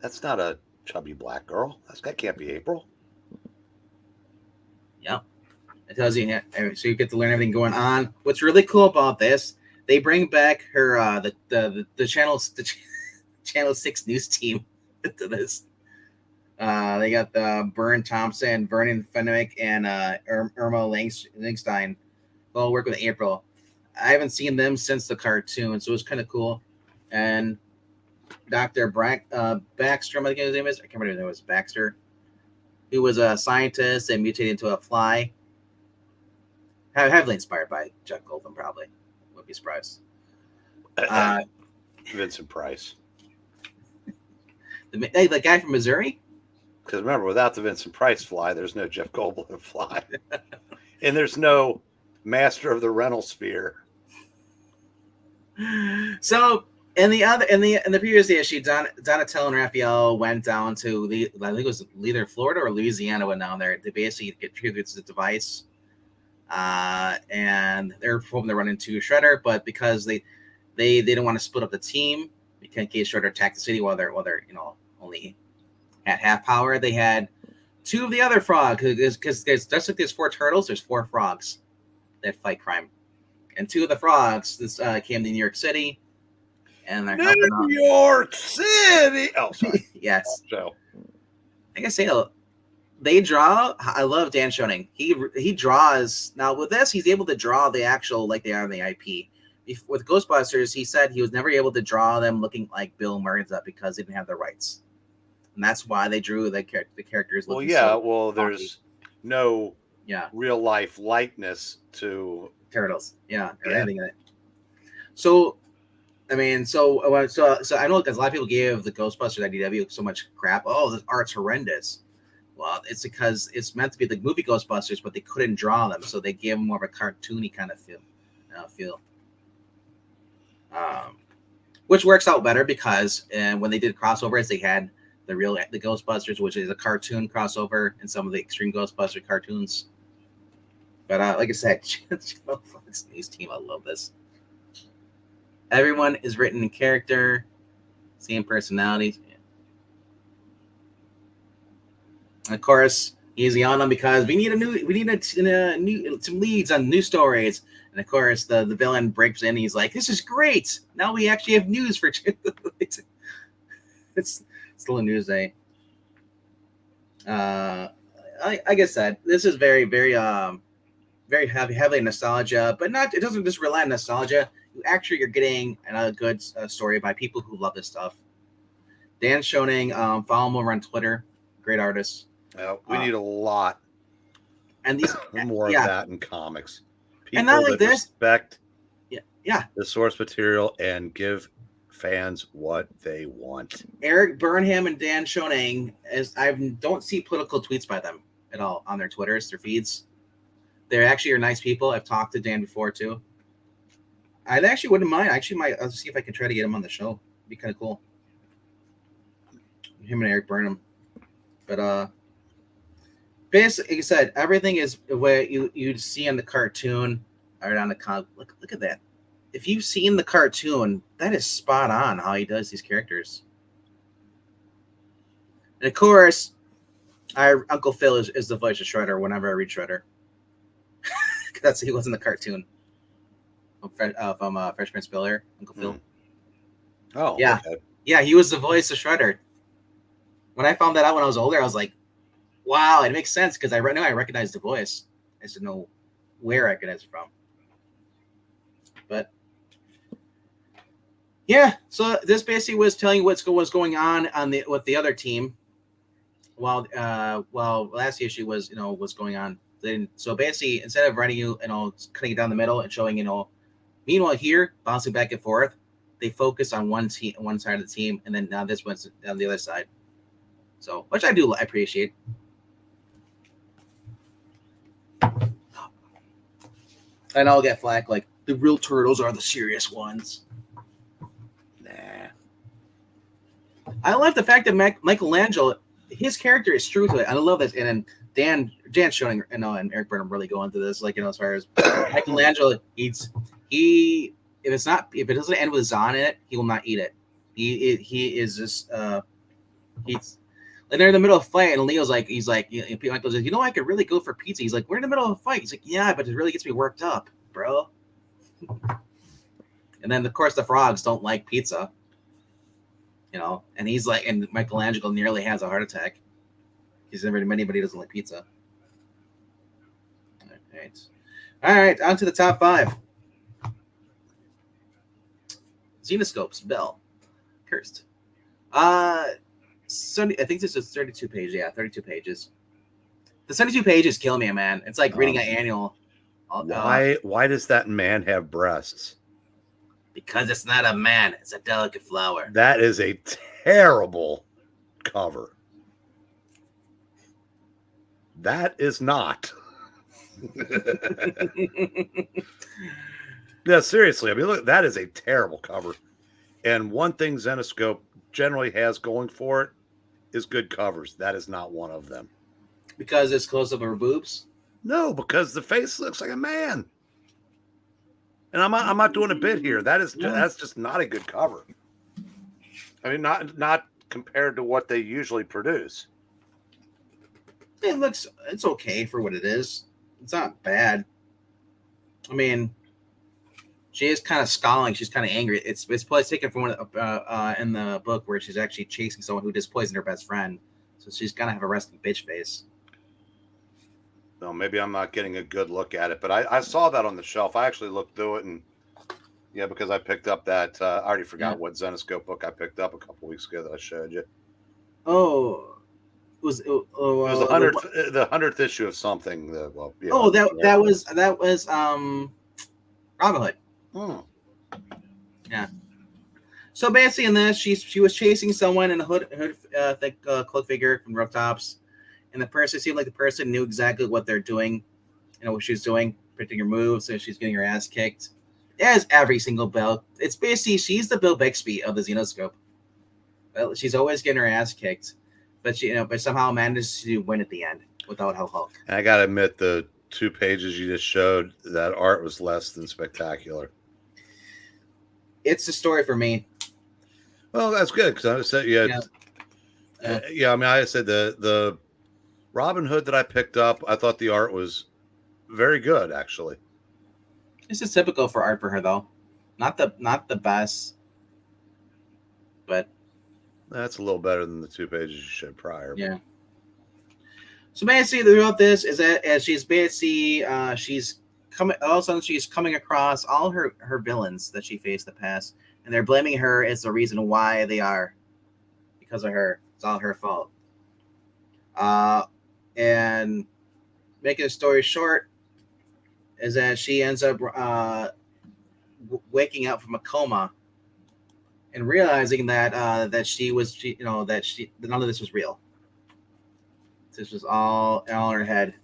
S2: That's not a chubby black girl. That can't be April.
S1: Yeah. It tells you, so you get to learn everything going on. What's really cool about this, they bring back her the Channel 6 news team to this. They got Bern Thompson, Vernon Fenwick, and Irma Langstein. They all work with April. I haven't seen them since the cartoon, so it was kind of cool. And Dr. Backstrom, I think his name is. I can't remember his name was Baxter. He was a scientist and mutated into a fly. Heavily inspired by Jeff Goldblum, probably. Wouldn't be surprised.
S2: Vincent Price.
S1: The guy from Missouri?
S2: Because remember, without the Vincent Price fly, there's no Jeff Goldblum fly. And there's no Master of the Rental Sphere.
S1: So in the previous issue, Donatello and Raphael went down to I think it was either Florida or Louisiana, went down there to basically get treated with the device. And they're hoping to run into Shredder, but because they didn't want to split up the team in case Shredder attacked the city while they're only at half power, they had two of the other frogs, because there's just like there's 4 turtles, there's 4 frogs that fight crime, and 2 of the frogs came to New York City, and they're helping out.
S2: New York City. Oh, sorry.
S1: Yes.
S2: So
S1: I guess they draw. I love Dan Schoening. He draws now with this. He's able to draw the actual like they are in the IP. With Ghostbusters, he said he was never able to draw them looking like Bill Murray's up because they didn't have the rights, and that's why they drew the characters.
S2: Well, yeah. So there's no real life likeness to
S1: turtles. Yeah, or anything in it. So, I mean, so I know because a lot of people gave the Ghostbusters IDW so much crap. Oh, the art's horrendous. Well, it's because it's meant to be the movie Ghostbusters, but they couldn't draw them, so they gave them more of a cartoony kind of feel. Which works out better because when they did crossovers, they had the Ghostbusters, which is a cartoon crossover, and some of the Extreme Ghostbuster cartoons. But like I said, Joe Fox's news team, I love this. Everyone is written in character, same personalities. And of course, easy on them because we need some leads on new stories. And of course, the villain breaks in. And he's like, "This is great! Now we actually have news for." It's still a news day. Like I said, this is very, very, very heavily nostalgia, but not. It doesn't just rely on nostalgia. You're getting a good story by people who love this stuff. Dan Schoening, follow him over on Twitter. Great artist.
S2: We need a lot,
S1: and these
S2: more of that in comics. People
S1: and not like
S2: that
S1: this.
S2: Respect
S1: yeah,
S2: the source material and give fans what they want.
S1: Eric Burnham and Dan Schoening, I don't see political tweets by them at all on their Twitters, their feeds. They actually are nice people. I've talked to Dan before too. I actually wouldn't mind. I'll see if I can try to get him on the show. It'd be kind of cool. Him and Eric Burnham. But basically, like I said, everything is what you'd see on the cartoon or on the comic. Look at that. If you've seen the cartoon, that is spot on how he does these characters. And of course, our Uncle Phil is the voice of Shredder whenever I read Shredder. That's he was in the cartoon from Fresh Prince of Bel-Air, Uncle Phil.
S2: Oh,
S1: yeah,
S2: okay.
S1: Yeah, he was the voice of Shredder. When I found that out when I was older, I was like, "Wow, it makes sense," because I knew I recognized the voice. I just didn't know where I recognized it from. But yeah, so this basically was telling you what's going on with the other team, while last issue was what's going on. Then so basically instead of writing cutting it down the middle and showing meanwhile here bouncing back and forth, they focus on one side of the team, and then now this one's on the other side. So which I appreciate. And I'll get flack like the real turtles are the serious ones. Nah. I like the fact that Michelangelo, his character is true to it. I love this. And then Dan Schoening and Eric Burnham really go into this, as far as Michelangelo, if it doesn't end with Zahn in it, he will not eat it. He is just and they're in the middle of a fight, and Leo's like, Michael says, I could really go for pizza. He's like, we're in the middle of a fight. He's like, yeah, but it really gets me worked up, bro. And then, of course, the frogs don't like pizza, and he's like, and Michelangelo nearly has a heart attack. He's never met anybody who doesn't like pizza. All right, on to the top 5. Xenoscope's Bell. Cursed. So I think this is 32 pages. Yeah, 32 pages. The 72 pages kill me, man. It's like reading an annual.
S2: Why does that man have breasts?
S1: Because it's not a man; it's a delicate flower.
S2: That is a terrible cover. That is not. Yeah, seriously. I mean, look, that is a terrible cover. And one thing Zenoscope generally has going for it is good covers. That is not one of them.
S1: Because it's close up of her boobs?
S2: No, because the face looks like a man. And I'm not doing a bit here. That's just not a good cover. I mean, not compared to what they usually produce.
S1: It's okay for what it is. It's not bad. I mean, she is kind of scowling. She's kind of angry. It's probably taken from one in the book where she's actually chasing someone who just poisoned her best friend. So she's gonna have a resting bitch face.
S2: No, maybe I'm not getting a good look at it, but I saw that on the shelf. I actually looked through it, and yeah, because I picked up that I already forgot what Zenoscope book I picked up a couple weeks ago that I showed you.
S1: Oh, it was
S2: the 100th issue of something. That
S1: was Robin Hood.
S2: Hmm.
S1: Yeah. So basically, in this, she was chasing someone in a hood thick cloak figure from rooftops, and the person seemed like the person knew exactly what they're doing, what she was doing, predicting her moves, so she's getting her ass kicked. As every single Bell, it's basically she's the Bill Bixby of the Xenoscope. She's always getting her ass kicked, but but somehow manages to win at the end without Hulk.
S2: And I gotta admit, the 2 pages you just showed, that art was less than spectacular.
S1: It's the story for me.
S2: Well, that's good because I said I mean, I said the Robin Hood that I picked up, I thought the art was very good, actually.
S1: This is typical for art for her, though. Not the best, but
S2: that's a little better than the 2 pages you showed prior.
S1: Yeah. So basically, throughout this is that as she's basically she's coming, all of a sudden she's coming across all her villains that she faced in the past, and they're blaming her as the reason why they are, because of her. It's all her fault. And making a story short, is that she ends up waking up from a coma and realizing that none of this was real. This was all in her head,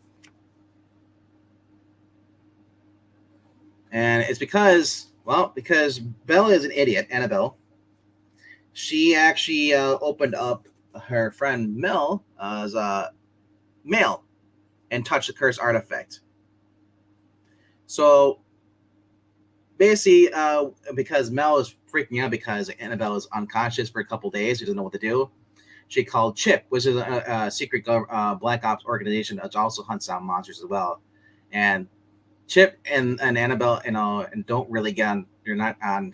S1: and it's because Bella is an idiot. Annabelle. She actually opened up her friend Mel as a mail and touched the cursed artifact. So basically, because Mel is freaking out because Annabelle is unconscious for a couple days, she doesn't know what to do. She called CHIP, which is a secret black ops organization that also hunts down monsters as well. And CHIP and Annabelle, and don't really they're not on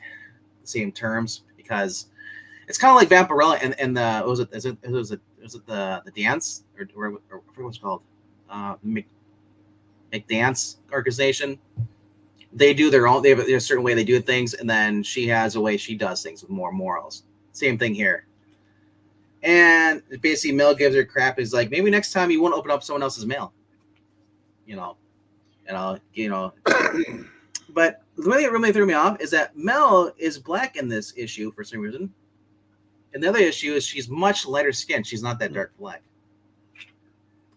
S1: the same terms because it's kind of like Vampirella and the was it the dance or I forget what it's called, McDance organization. They do their own. They have a certain way they do things, and then she has a way she does things with more morals. Same thing here. And basically, Mel gives her crap. Is like, maybe next time you won't open up someone else's mail. But the thing that really threw me off is that Mel is black in this issue for some reason. And the other issue is she's much lighter skinned. She's not that dark black.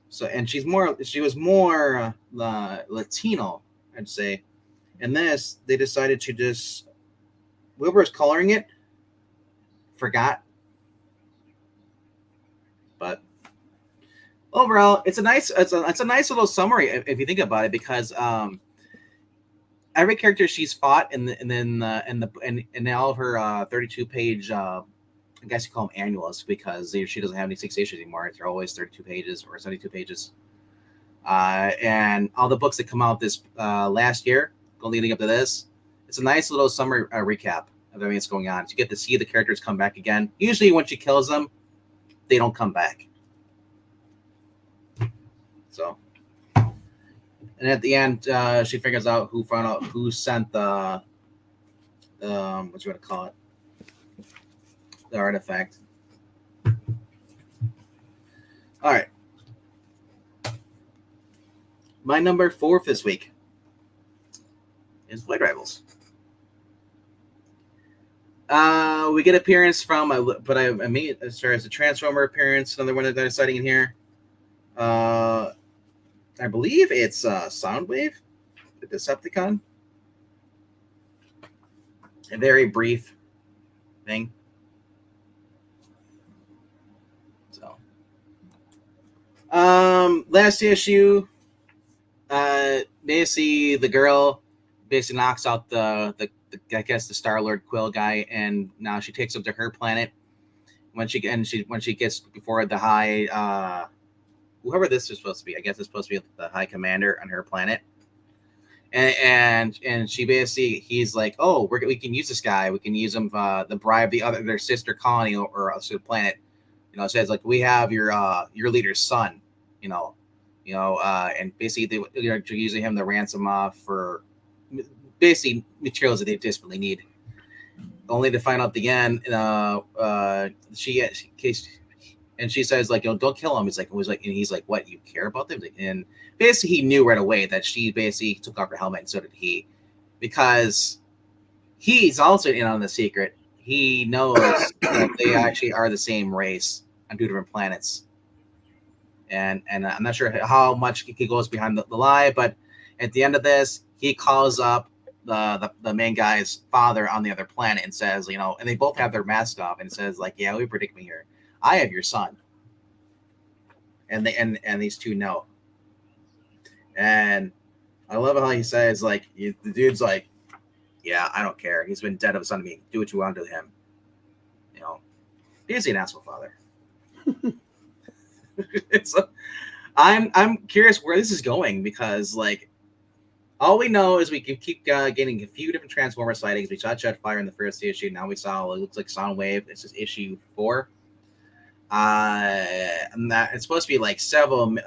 S1: So, and she was more Latino, I'd say. And this, they decided to just, whoever's coloring it, forgot. But overall, it's a nice little summary if you think about it, because every character she's fought in all of her 32-page, I guess you call them annuals, because she doesn't have any 6 issues anymore. They're always 32 pages or 72 pages. And all the books that come out this last year, leading up to this, it's a nice little summary recap of everything that's going on. So you get to see the characters come back again. Usually when she kills them, they don't come back. So, and at the end, she figures out who sent the what you want to call it, The artifact. All right. My number 4 this week is Void Rivals. We get appearance from, but I mean, as far as the Transformer appearance, another one that I'm citing in here. I believe it's Soundwave, the Decepticon. A very brief thing. So, last issue, basically the girl basically knocks out the I guess the Star-Lord Quill guy, and now she takes him to her planet. When she gets before the high whoever this is supposed to be, I guess it's supposed to be the high commander on her planet. And she basically, he's like, oh, we can use this guy. We can use him to bribe their sister colony or the planet. You know, it says like, we have your leader's son. And basically they're using him to ransom off for basically materials that they desperately need. Only to find out at the end, she says like, don't kill him. And he's like, what, you care about them? And basically he knew right away that she basically took off her helmet, and so did he, because he's also in on the secret. He knows that they actually are the same race on 2 different planets. And I'm not sure how much he goes behind the lie, but at the end of this, he calls up the main guy's father on the other planet and says, and they both have their mask off, and says like, yeah, we predict me here. I have your son. And these two know. And I love how he says like, the dude's like, yeah, I don't care. He's been dead of a son to me. Do what you want to him. He's an asshole father. I'm curious where this is going, because like, all we know is we can keep getting a few different Transformer sightings. We saw Jetfire in the first issue. Now we saw, it looks like Soundwave. This is issue 4. And that it's supposed to be like several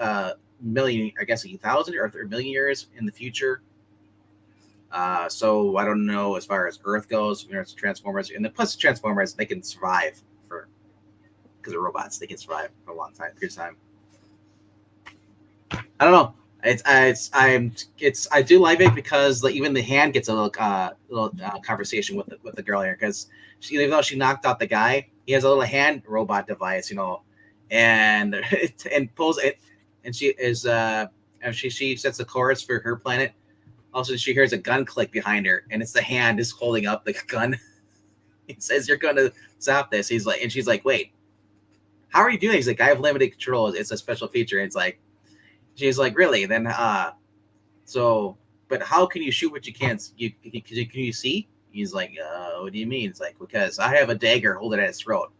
S1: million, I guess 1,000 or 1,000,000 years in the future. So I don't know as far as Earth goes. It's Transformers, and plus Transformers, they can survive because they're robots. They can survive for a long period of time. I don't know. I do like it because like, even the hand gets a little conversation with the girl here, because even though she knocked out the guy, he has a little hand robot device, and pulls it, and she is she sets the course for her planet. Also, she hears a gun click behind her, and it's the hand just holding up the gun. He says, "You're going to stop this." He's like, and she's like, "Wait, how are you doing?" He's like, "I have limited control. It's a special feature." And it's like, she's like, "Really? Then, but how can you shoot what you can't? Can you see?" He's like, "What do you mean?" It's like, because I have a dagger holding at his throat.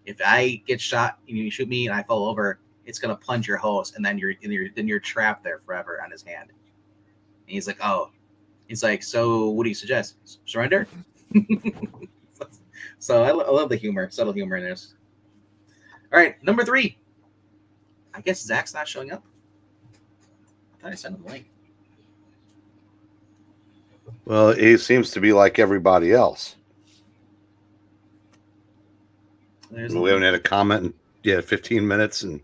S1: If I get shot and you shoot me and I fall over, it's gonna plunge your hose, and then you're trapped there forever on his hand. And he's like, "Oh," he's like, "So what do you suggest? Surrender?" So I love the humor, subtle humor in this. All right, number 3. I guess Zach's not showing up. I thought I sent him the link.
S2: Well, he seems to be like everybody else. We haven't had a comment in 15 minutes, and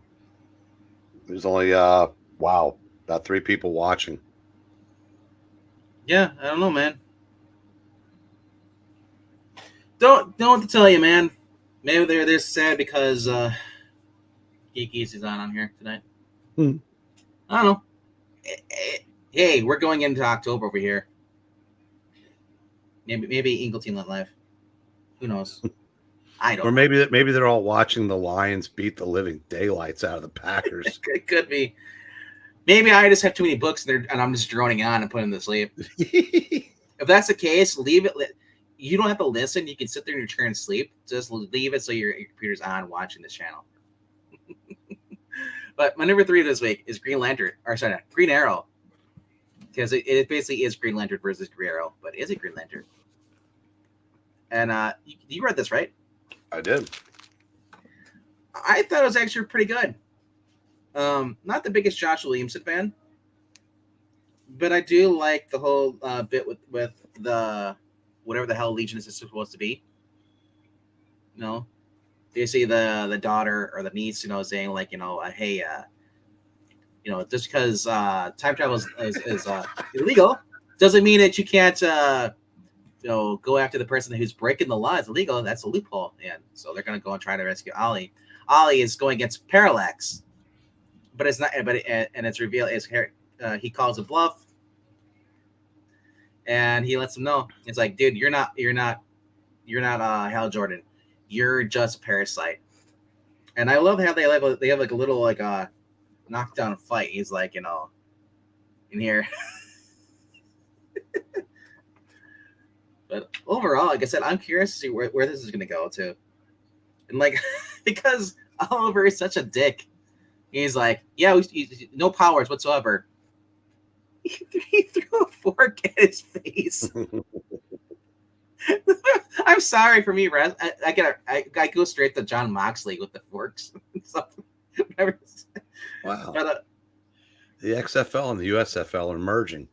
S2: there's only about 3 people watching.
S1: Yeah, I don't know, man. Don't know what to tell you, man. Maybe they're sad because Geekies is on here tonight. I don't know. Hey, we're going into October over here. Maybe Eagle Team went live. Who knows? I don't.
S2: Or maybe they're all watching the Lions beat the living daylights out of the Packers.
S1: It could be. Maybe I just have too many books and I'm just droning on and putting them to sleep. If that's the case, leave it. You don't have to listen. You can sit there in your chair and sleep. Just leave it so your computer's on watching this channel. But my number 3 this week is Green Arrow. Because it basically is Green Lantern versus Green Arrow. But is it Green Lantern? And you read this, right?
S2: I did.
S1: I thought it was actually pretty good. Not the biggest Josh Williamson fan, but I do like the whole bit with the whatever the hell Legion is supposed to be. you know, they see the daughter or the niece, you know, saying like, you know, hey, you know, just because time travel is illegal doesn't mean that you can't, you know, go after the person who's breaking the law. It's illegal. That's a loophole. And so they're going to go and try to rescue Ollie. Ollie is going against Parallax, but it's not. But and it's revealed he calls a bluff, and he lets him know. It's like, dude, you're not Hal Jordan. You're just a parasite. And I love how they have like a little like knockdown fight. He's like, you know, in here. But overall, like I said, I'm curious to see where this is going to go to. And like, because Oliver is such a dick. He's like, yeah, no powers whatsoever. He threw a fork at his face. I'm sorry for me, Raz. I go straight to John Moxley with the forks.
S2: Wow.
S1: But,
S2: the XFL and the USFL are merging.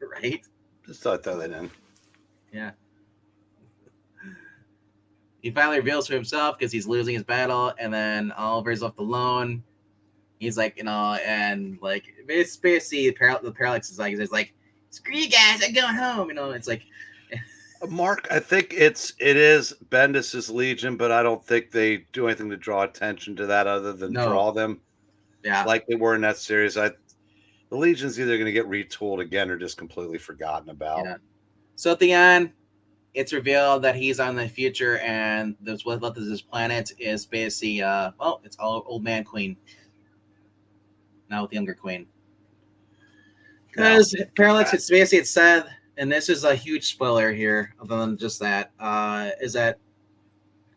S1: Right?
S2: Just thought I'd throw that in.
S1: Yeah. He finally reveals for himself because he's losing his battle, and then Oliver's left alone. He's like, you know, and like it's basically the Parallax is like, screw you guys, I'm going home. You know, it's like
S2: Mark, I think it is Bendis's Legion, but I don't think they do anything to draw attention to that other than draw them.
S1: Yeah,
S2: like they were in that series. The Legion's either going to get retooled again or just completely forgotten about.
S1: Yeah. So at the end, it's revealed that he's on the future, and what's left of this planet is basically, it's all old man Queen. Now with the younger Queen. Because Parallax, it's said, and this is a huge spoiler here, other than just that, is that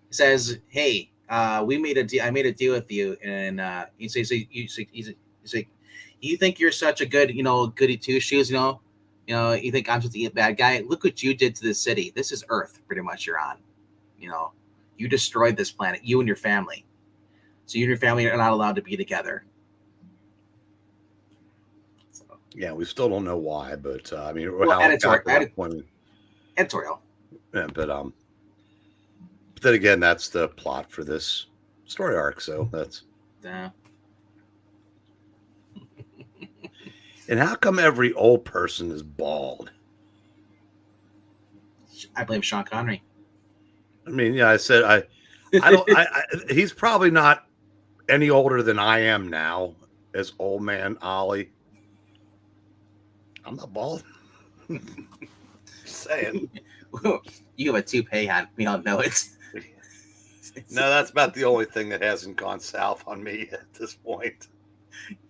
S1: it says, hey, we made a deal. I made a deal with you, and you say, you think you're such a good, you know, goody two shoes, you know, you think I'm just a bad guy. Look what you did to this city. This is Earth, pretty much. You're on, you know, you destroyed this planet, you and your family. So you and your family are not allowed to be together. So,
S2: yeah, we still don't know why, but I mean,
S1: editorial.
S2: Yeah, but then again, that's the plot for this story arc. So that's.
S1: Yeah.
S2: And how come every old person is bald?
S1: I blame Sean Connery.
S2: I mean, yeah, I said I don't. He's probably not any older than I am now as old man Ollie. I'm not bald. Just saying.
S1: You have a toupee on. We all know it.
S2: No, that's about the only thing that hasn't gone south on me at this point.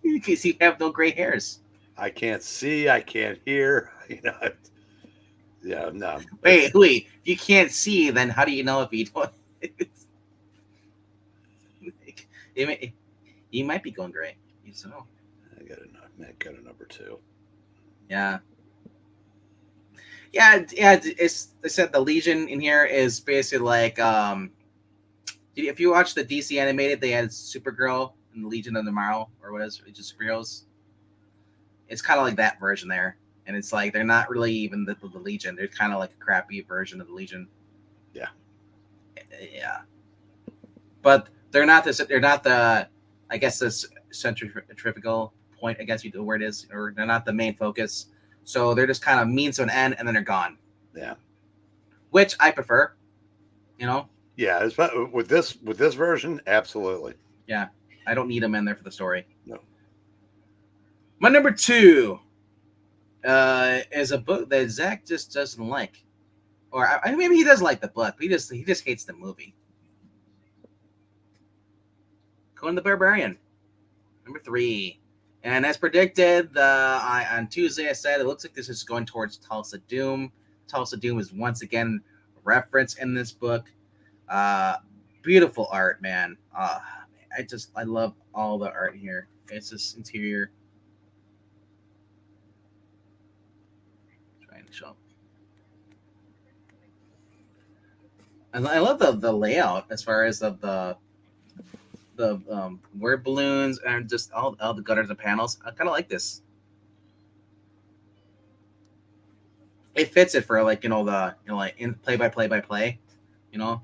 S1: Because you have no gray hairs.
S2: I can't see. I can't hear. You know. Yeah, no.
S1: Wait. You can't see. Then how do you know if you don't? He might be going gray. You just know.
S2: I got a number 2.
S1: Yeah. It's they said the Legion in here is basically like if you watch the DC animated, they had Supergirl and the Legion of Tomorrow, or what is it, just superheroes. It's kind of like that version there, and it's like they're not really even the Legion. They're kind of like a crappy version of the Legion.
S2: Yeah.
S1: But they're not this. They're not the. I guess this centrifugal point. I guess the word is, or they're not the main focus. So they're just kind of means to an end, and then they're gone.
S2: Yeah.
S1: Which I prefer. You know.
S2: Yeah, with this version, absolutely.
S1: Yeah, I don't need them in there for the story.
S2: No.
S1: My number 2 is a book that Zach just doesn't like, or maybe he does like the book, but he just hates the movie. Conan the Barbarian, number 3, and as predicted, on Tuesday I said it looks like this is going towards Tulsa Doom. Tulsa Doom is once again referenced in this book. Beautiful art, man. I love all the art here. It's just interior. Trying to show up. And I love the layout as far as the word balloons and just all the gutters and panels. I kind of like this. It fits it for like like in play by play, you know.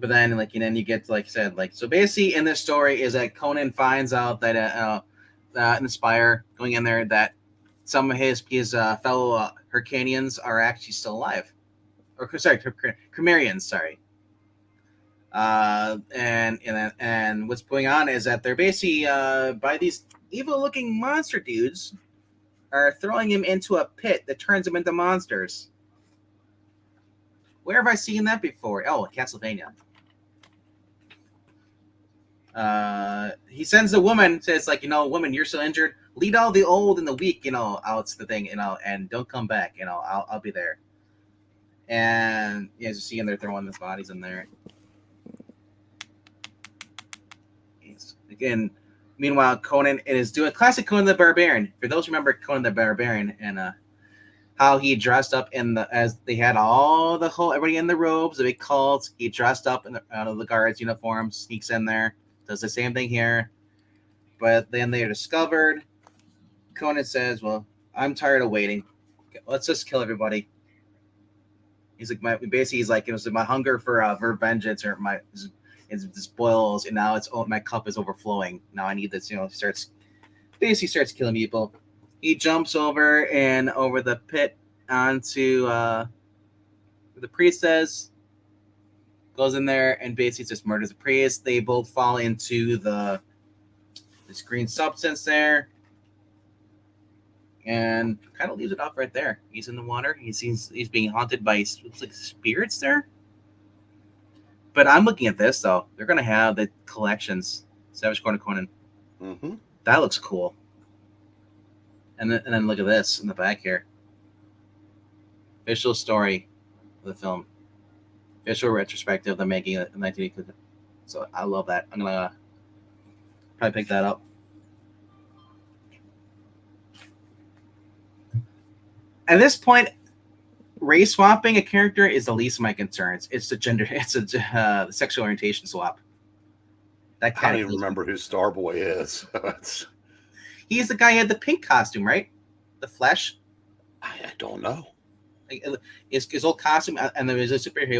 S1: But then, like, and then you get, like I said, like, so basically in this story is that Conan finds out that in the Spire, going in there, that some of his fellow Hyrcanians are actually still alive, or sorry, Cremarians, sorry. And what's going on is that they're basically by these evil-looking monster dudes are throwing him into a pit that turns him into monsters. Where have I seen that before? Oh, Castlevania. He sends the woman, says, like, woman, you're so injured. Lead all the old and the weak, out to the thing, and don't come back. I'll be there. And as you see, they're throwing the bodies in there. Again, meanwhile, Conan is doing classic Conan the Barbarian. For those who remember Conan the Barbarian and how he dressed up as they had everybody in the robes, the big cults. He dressed up out of the guards' uniform, sneaks in there, does the same thing here. But then they are discovered. Conan says, "Well, I'm tired of waiting. Let's just kill everybody." He's like, he's like, it was my hunger for vengeance, or it boils, and now my cup is overflowing. Now I need this. Starts killing people. He jumps over the pit onto where the priest is. Goes in there and basically just murders the priest. They both fall into this green substance there, and kind of leaves it off right there. He's in the water. He's being haunted by, looks like, spirits there. But I'm looking at this, though. They're going to have the collections. Savage Corner Conan.
S2: Mm-hmm.
S1: That looks cool. And then look at this in the back here. Official story of the film. Official retrospective of the making of 1980. So I love that. I'm going to probably pick that up. At this point, race swapping a character is the least of my concerns. It's the gender. It's the sexual orientation swap.
S2: That I don't even remember who Starboy is.
S1: He's the guy who had the pink costume, right? The Flesh.
S2: I don't know.
S1: His old costume, and there was a superhero.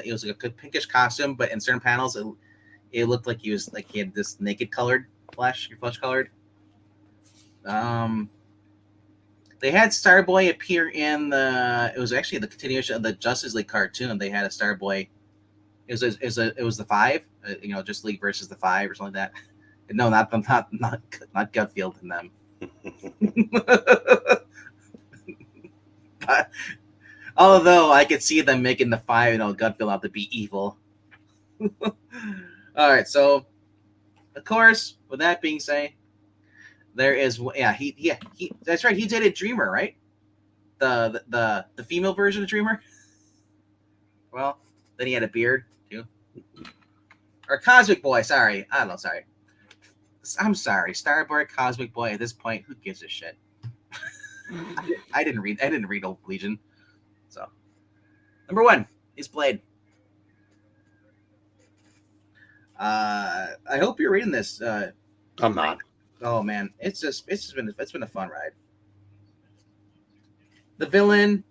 S1: It was like a pinkish costume, but in certain panels, it looked like he had this naked colored flesh colored. They had Starboy appear in it was actually the continuation of the Justice League cartoon. They had a Starboy. It was the Five, just League versus the Five or something like that. No, not Gutfield and them. But, although I could see them making the Five, Gutfield out to be evil. All right, so of course, with that being said, there is he that's right. He dated Dreamer, right? The female version of Dreamer. Well, then he had a beard too. Or Cosmic Boy. Sorry, I don't know. Sorry, I'm sorry. Starboy, Cosmic Boy. At this point, who gives a shit? I didn't read Old Legion. So, number 1 is Blade. I hope you're reading this.
S2: I'm not.
S1: Oh man, it's been a fun ride. The villain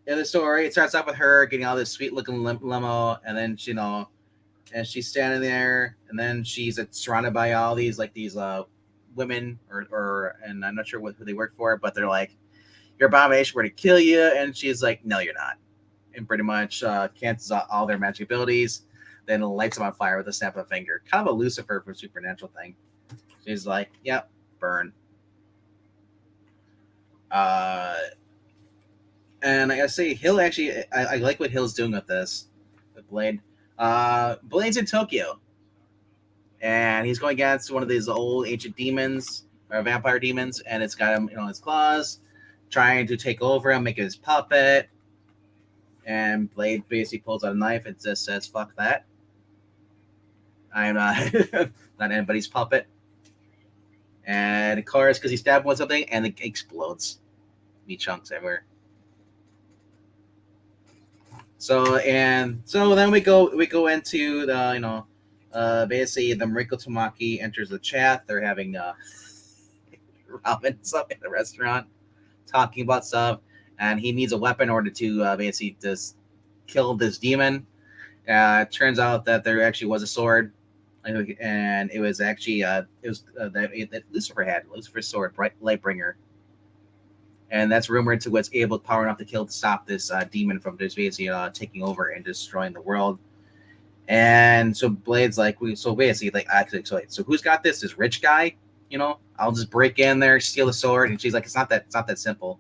S1: in the story, it starts off with her getting all this sweet looking limo, and then and she's standing there, and then she's surrounded by all these women and I'm not sure who they work for, but they're like, "You're abomination, we're to kill you," and she's like, "No, you're not," and pretty much cancels out all their magic abilities, then lights them on fire with a snap of a finger. Kind of a Lucifer for Supernatural thing. She's like, "Yep, burn." And I gotta say, Hill actually, I like what Hill's doing with this, with Blade. Blade's in Tokyo, and he's going against one of these old ancient demons, or vampire demons, and it's got him, his claws, trying to take over him, make him his puppet. And Blade basically pulls out a knife and just says, "Fuck that. I'm not not anybody's puppet." And of course, because he stabbed him with something, and it explodes. Meat chunks everywhere. So then we go into the basically the Mariko Tamaki enters the chat. They're having ramen stuff in the restaurant, talking about stuff, and he needs a weapon in order to basically just kill this demon. It turns out that there actually was a sword, and it was actually that Lucifer had Lucifer's sword, Lightbringer, and that's rumored to what's able power enough to stop this demon from just basically taking over and destroying the world. And so Blade's like, so basically, like, actually, so who's got this? This rich guy, I'll just break in there, steal the sword, and she's like, it's not that simple.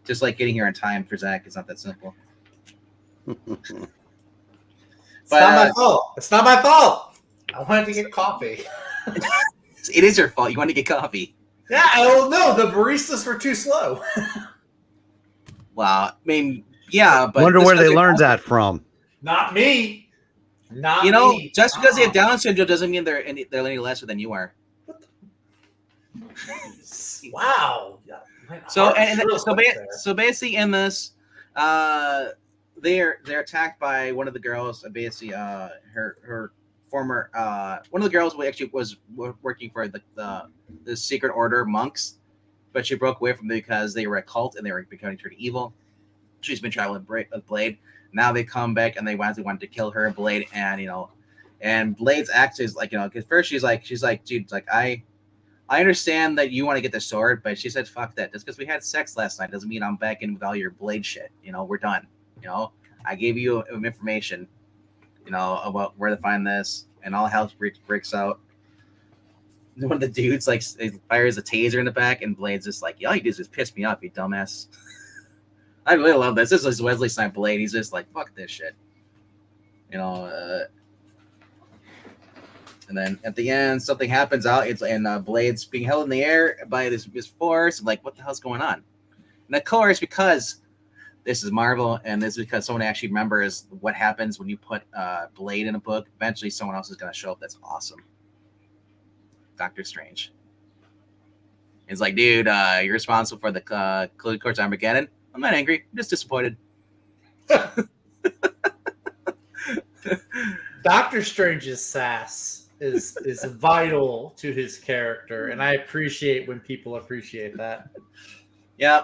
S1: Just like getting here on time for Zach, it's not that simple.
S3: It's not my fault. It's not my fault. I wanted to get coffee.
S1: It is your fault. You wanted to get coffee.
S3: Yeah, oh no, the baristas were too slow.
S1: Well, I mean, yeah, but
S2: wonder where they learned that from.
S3: Not me. Not me.
S1: Just because they have Down syndrome doesn't mean they're any lesser than you are.
S3: Wow.
S1: So basically in this, they're attacked by one of the girls. Basically, her former one of the girls who actually was working for the secret order monks, but she broke away from them because they were a cult and they were becoming turned evil. She's been traveling with Blade. Now they come back and they wanted to kill her, Blade, and Blade's act is like, because first she's like, dude, like I understand that you want to get the sword, but she said, fuck that. Just because we had sex last night doesn't mean I'm back in with all your Blade shit. We're done. I gave you information, about where to find this, and all hell breaks out. One of the dudes like fires a taser in the back, and Blade's just like, all you do is just piss me off, you dumbass. I really love this. This is Wesley Snipes Blade. He's just like, fuck this shit. And then at the end, something happens out. And Blade's being held in the air by this force. I'm like, what the hell's going on? And of course, because this is Marvel, and this is because someone actually remembers what happens when you put Blade in a book. Eventually, someone else is going to show up. That's awesome. Doctor Strange. He's like, dude, you're responsible for the Clone Courts Armageddon. I'm not angry. I'm just disappointed.
S3: Doctor Strange's sass is vital to his character, and I appreciate when people appreciate that.
S1: Yeah.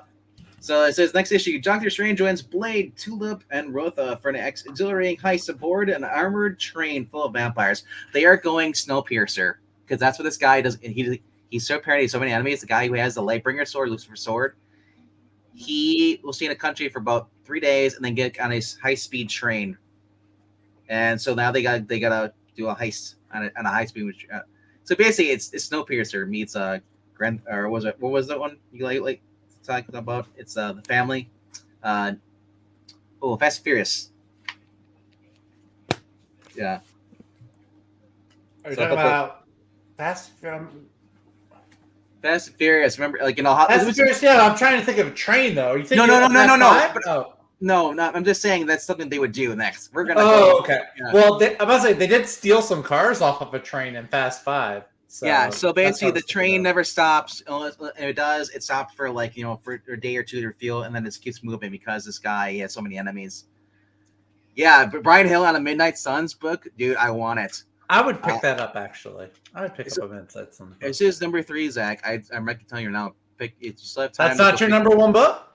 S1: So it says next issue, Doctor Strange joins Blade, Tulip, and Rotha for an exhilarating heist aboard an armored train full of vampires. They are going Snowpiercer because that's what this guy does. He's so paranoid. So many enemies. The guy who has the Lightbringer sword, Lucifer's sword. He will stay in a country for about 3 days and then get on a high-speed train. And so now they gotta do a heist on a high-speed. So basically, it's Snowpiercer meets what was that one you like talking about? It's the family. Fast and Furious. Yeah.
S3: Are you talking about Fast
S1: and Furious? Remember,
S3: Fast and Furious? Yeah, I'm trying to think of a train though. You think
S1: no. No, I'm just saying that's something they would do next. We're gonna.
S3: Okay. Yeah. Well, I'm about to say they did steal some cars off of a train in Fast 5. So
S1: yeah. So basically, the train never stops. It does. It stops for for a day or two to refuel, and then it keeps moving because this guy has so many enemies. Yeah, but Brian Hill on a Midnight Suns book, dude, I want it.
S3: I would pick that up actually. I would pick up a Midnight Suns.
S1: This is number 3, Zach. I'm ready to tell you now. Pick it. You still have time.
S3: That's not your number 1 book.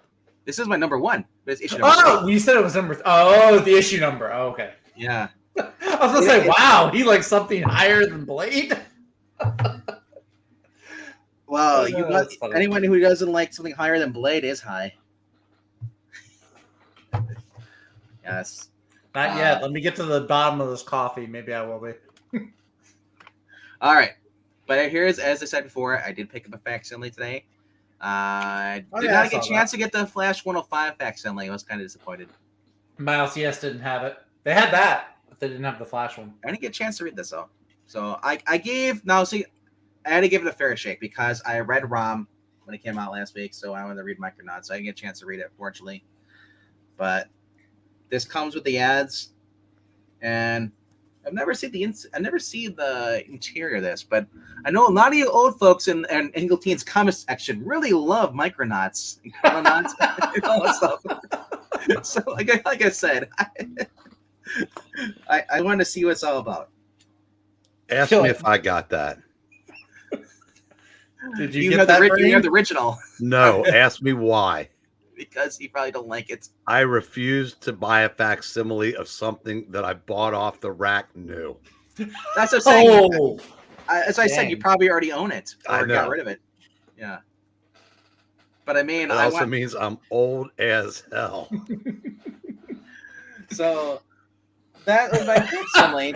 S1: This is my number 1. But it's issue number 3.
S3: You said it was number. Oh, the issue number. Oh, okay.
S1: Yeah.
S3: I was gonna say, wow, he likes something higher than Blade.
S1: Well, anyone who doesn't like something higher than Blade is high. Yes.
S3: Not yet. Let me get to the bottom of this coffee. Maybe I will be.
S1: All right. But here's, as I said before, I did pick up a facsimile today. Did not get a chance to get the Flash 105 facsimile. I was kind of disappointed.
S3: Miles, yes, didn't have it. They had that, but they didn't have the Flash one.
S1: I didn't get a chance to read this, though. So I had to give it a fair shake because I read ROM when it came out last week, so I wanted to read Micronauts. So I didn't get a chance to read it, fortunately. But this comes with the ads, and I've never seen the interior of this, but I know a lot of you old folks in Eagle Teens comment section really love Micronauts and Chrononauts and all that stuff. So, like I said, I want to see what it's all about.
S2: Ask me if I got that.
S3: Did you get that?
S1: You have the original.
S2: No, ask me why.
S1: because you probably don't like it.
S2: I refuse to buy a facsimile of something that I bought off the rack new.
S1: That's what I'm saying.
S3: Oh,
S1: As I said, you
S3: dang.
S1: probably already own it
S2: I
S1: or got
S2: know.
S1: rid of it. Yeah. But I mean,
S2: It also means I'm old as hell.
S1: So that was my facsimile.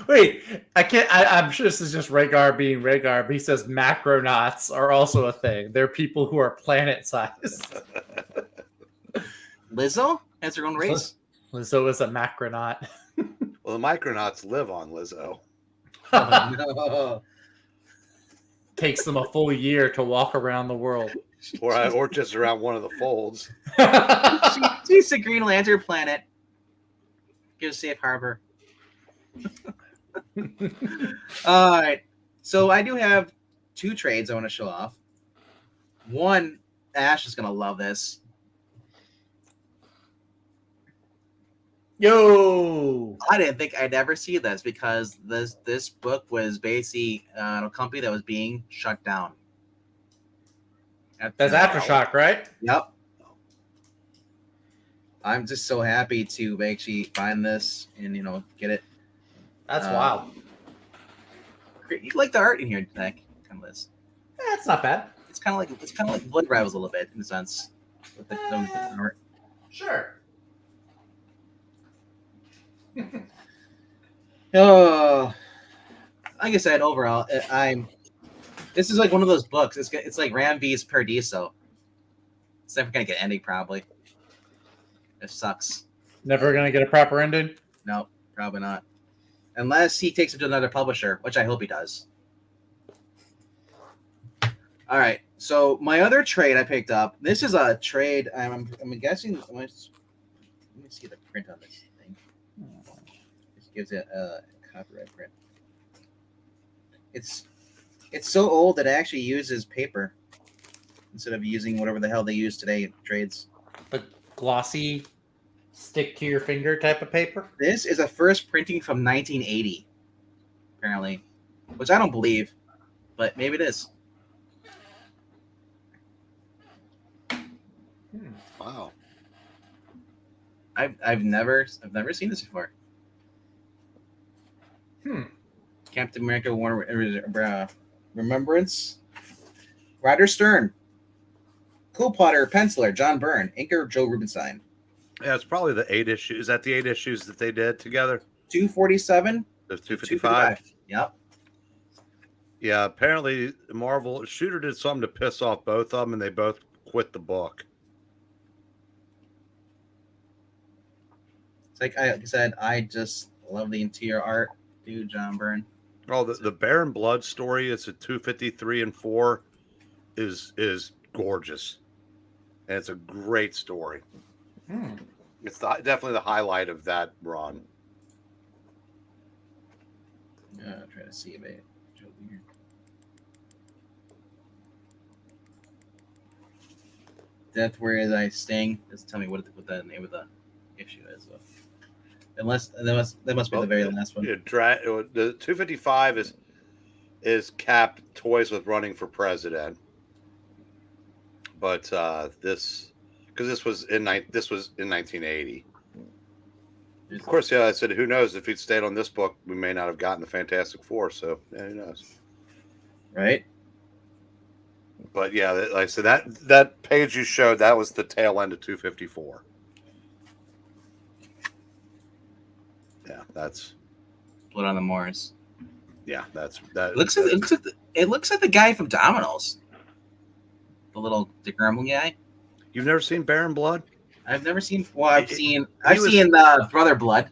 S3: Wait, I can't. I'm sure this is just Rhaegar being Rhaegar, but he says macronauts are also a thing. They're people who are planet-sized.
S1: Lizzo has her own race.
S3: Lizzo is a macronaut.
S2: Well, the Micronauts live on Lizzo.
S1: Oh, no.
S3: Takes them a full year to walk around the world.
S2: Or just around one of the folds.
S1: She's the Green Lantern planet. Give a safe harbor. All right. So I do have 2 trades I want to show off. One, Ash is gonna love this.
S3: Yo,
S1: I didn't think I'd ever see this because this book was basically a company that was being shut down.
S3: that's Aftershock, right?
S1: Yep. I'm just so happy to actually find this and get it.
S3: That's wild.
S1: You like the art in here, Nick? Kind of Liz.
S3: That's not bad.
S1: It's kind of like Blood Rivals a little bit in a sense. With the art.
S3: Sure.
S1: Oh, like I said, overall, this is like one of those books. It's like Ram vs. Paradiso. It's never gonna get an ending, probably. It sucks.
S3: Never gonna get a proper ending.
S1: No, probably not. Unless he takes it to another publisher, which I hope he does. All right. So my other trade I picked up. This is a trade. I'm guessing. Let me see the print on this thing. This gives it a copyright print. It's so old that it actually uses paper instead of using whatever the hell they use today in trades.
S3: The glossy, stick to your finger type of paper.
S1: This is a first printing from 1980, apparently, which I don't believe, but maybe it is.
S2: Wow.
S1: I've never seen this before. Captain America Remembrance. Ryder Stern. Cool plotter, penciler, John Byrne. Inker, Joe Rubenstein.
S2: Yeah, it's probably the 8 issues. Is that the 8 issues that they did together?
S1: 247.
S2: There's 255.
S1: Yep.
S2: Yeah, apparently Marvel Shooter did something to piss off both of them, and they both quit the book.
S1: It's like I said, I just love the interior art. Dude, John Byrne.
S2: Oh, the Baron Blood story. It's a 253 and 4. Is gorgeous, and it's a great story. It's definitely the highlight of that run.
S1: I'm trying to see if I Death Where Is I Sting. Just tell me what the name of the issue is. Unless that must be the very last one.
S2: The 255 is Cap toys with running for president, but this was in 1980. Of course, yeah. I said, who knows if he'd stayed on this book, we may not have gotten the Fantastic Four. So yeah, who knows,
S1: right?
S2: But yeah, like I said, that page you showed, that was the tail end of 254. Yeah, that's
S1: Blood on the Moors.
S2: Yeah, that.
S1: It looks like the guy from Domino's. The little Gremlin guy.
S2: You've never seen Baron Blood?
S1: I've never seen. Well, I've seen Brother Blood.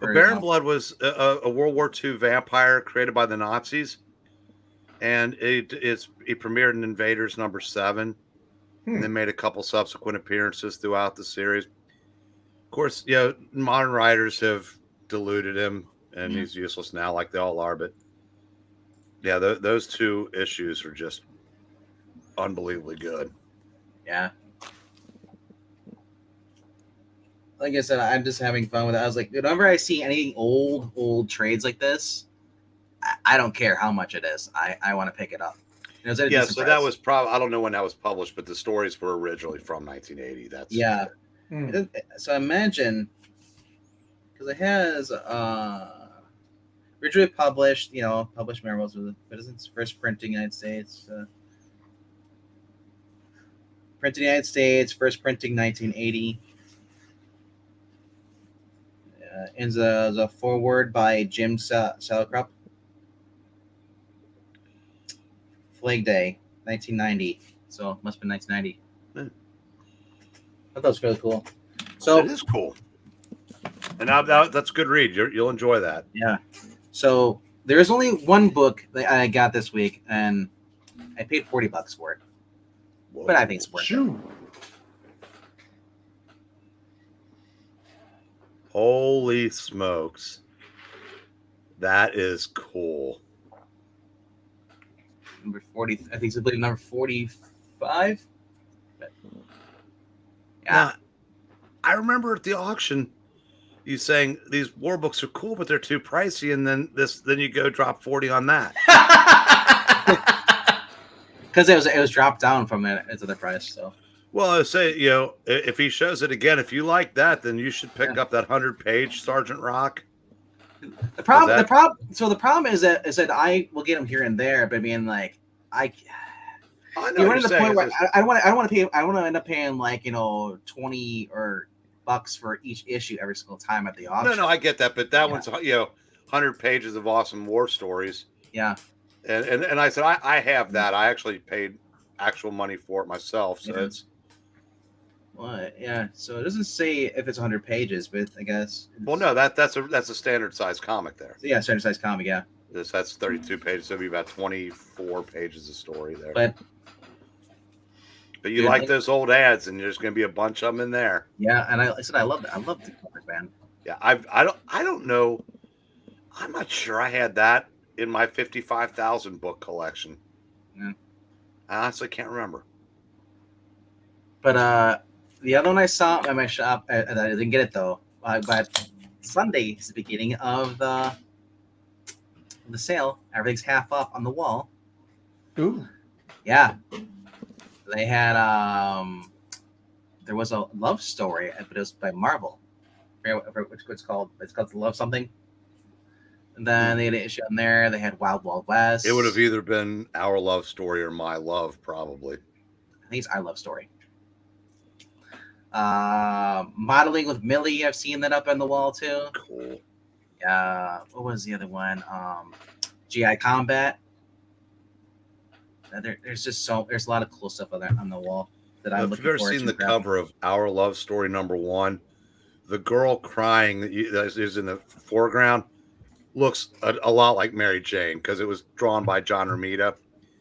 S2: Baron Blood was a World War II vampire created by the Nazis, and it premiered in Invaders #7, and then made a couple subsequent appearances throughout the series. Of course, modern writers have diluted him, and he's useless now, like they all are. But yeah, those 2 issues are just unbelievably good.
S1: Yeah. Like I said, I'm just having fun with it. I was like, whenever I see any old trades like this, I don't care how much it is. I want to pick it up. It was at a
S2: Yeah,
S1: decent
S2: so
S1: price.
S2: that was probably, I don't know when that was published, but the stories were originally from 1980. That's
S1: yeah.
S3: Hmm.
S1: So imagine, because it has originally published, published Marvels, but isn't its first printing United States. Printed United States, first printing 1980. Ends a foreword by Jim Salicrup. Flag Day, 1990. So it must have been 1990.
S2: Yeah.
S1: I thought that was really cool.
S2: It
S1: So
S2: is cool. And that's a good read. You'll enjoy that.
S1: yeah. So there's only one book that I got this week, and I paid $40 for it.
S2: Whoa.
S1: But I think it's worth it.
S3: Shoo.
S2: Holy smokes. That is cool.
S1: Number 40, I think it's I believe number 45. But, yeah.
S2: Now, I remember at the auction you saying these war books are cool, but they're too pricey, and then you go drop 40 on that.
S1: Because it was dropped down from its other price. So
S2: Well, I say, if he shows it again, if you like that, then you should pick up that 100-page Sergeant Rock.
S1: the problem is that I will get them here and there, but being like
S2: I
S1: you're
S2: know what
S1: to the
S2: you're saying.
S1: point where I want to end up paying like $20 or bucks for each issue every single time at the auction.
S2: No, I get that, but that one's 100 pages of awesome war stories.
S1: Yeah,
S2: and I said I have that. I actually paid actual money for it myself, so it's.
S1: What? Yeah. So it doesn't say if it's 100 pages, but I guess.
S2: Well, no, that's a standard size comic there.
S1: Yeah, standard size comic. Yeah.
S2: That's 32 pages, so it'll be about 24 pages of story there.
S1: But
S2: you like those old ads, and there's going to be a bunch of them in there.
S1: Yeah, and I said I love that. I love the covers, man.
S2: Yeah, I don't know. I'm not sure I had that in my 55,000 book collection.
S1: Yeah.
S2: I honestly can't remember.
S1: But the other one I saw at my shop, I didn't get it though. But Sunday is the beginning of the sale. Everything's half up on the wall.
S3: Ooh.
S1: Yeah, they had there was a love story, but it was by Marvel. Which it's called? It's called Love Something. And then they had an issue on there. They had Wild Wild West.
S2: It would have either been Our Love Story or My Love, probably.
S1: I think it's Our Love Story. Modeling with Millie, I've seen that up on the wall too.
S2: Cool.
S1: What was the other one? GI Combat. There's a lot of cool stuff on the wall that I'm looking
S2: forward to. If you've ever seen the cover of Our Love Story #1, the girl crying that is in the foreground looks a lot like Mary Jane because it was drawn by John Romita.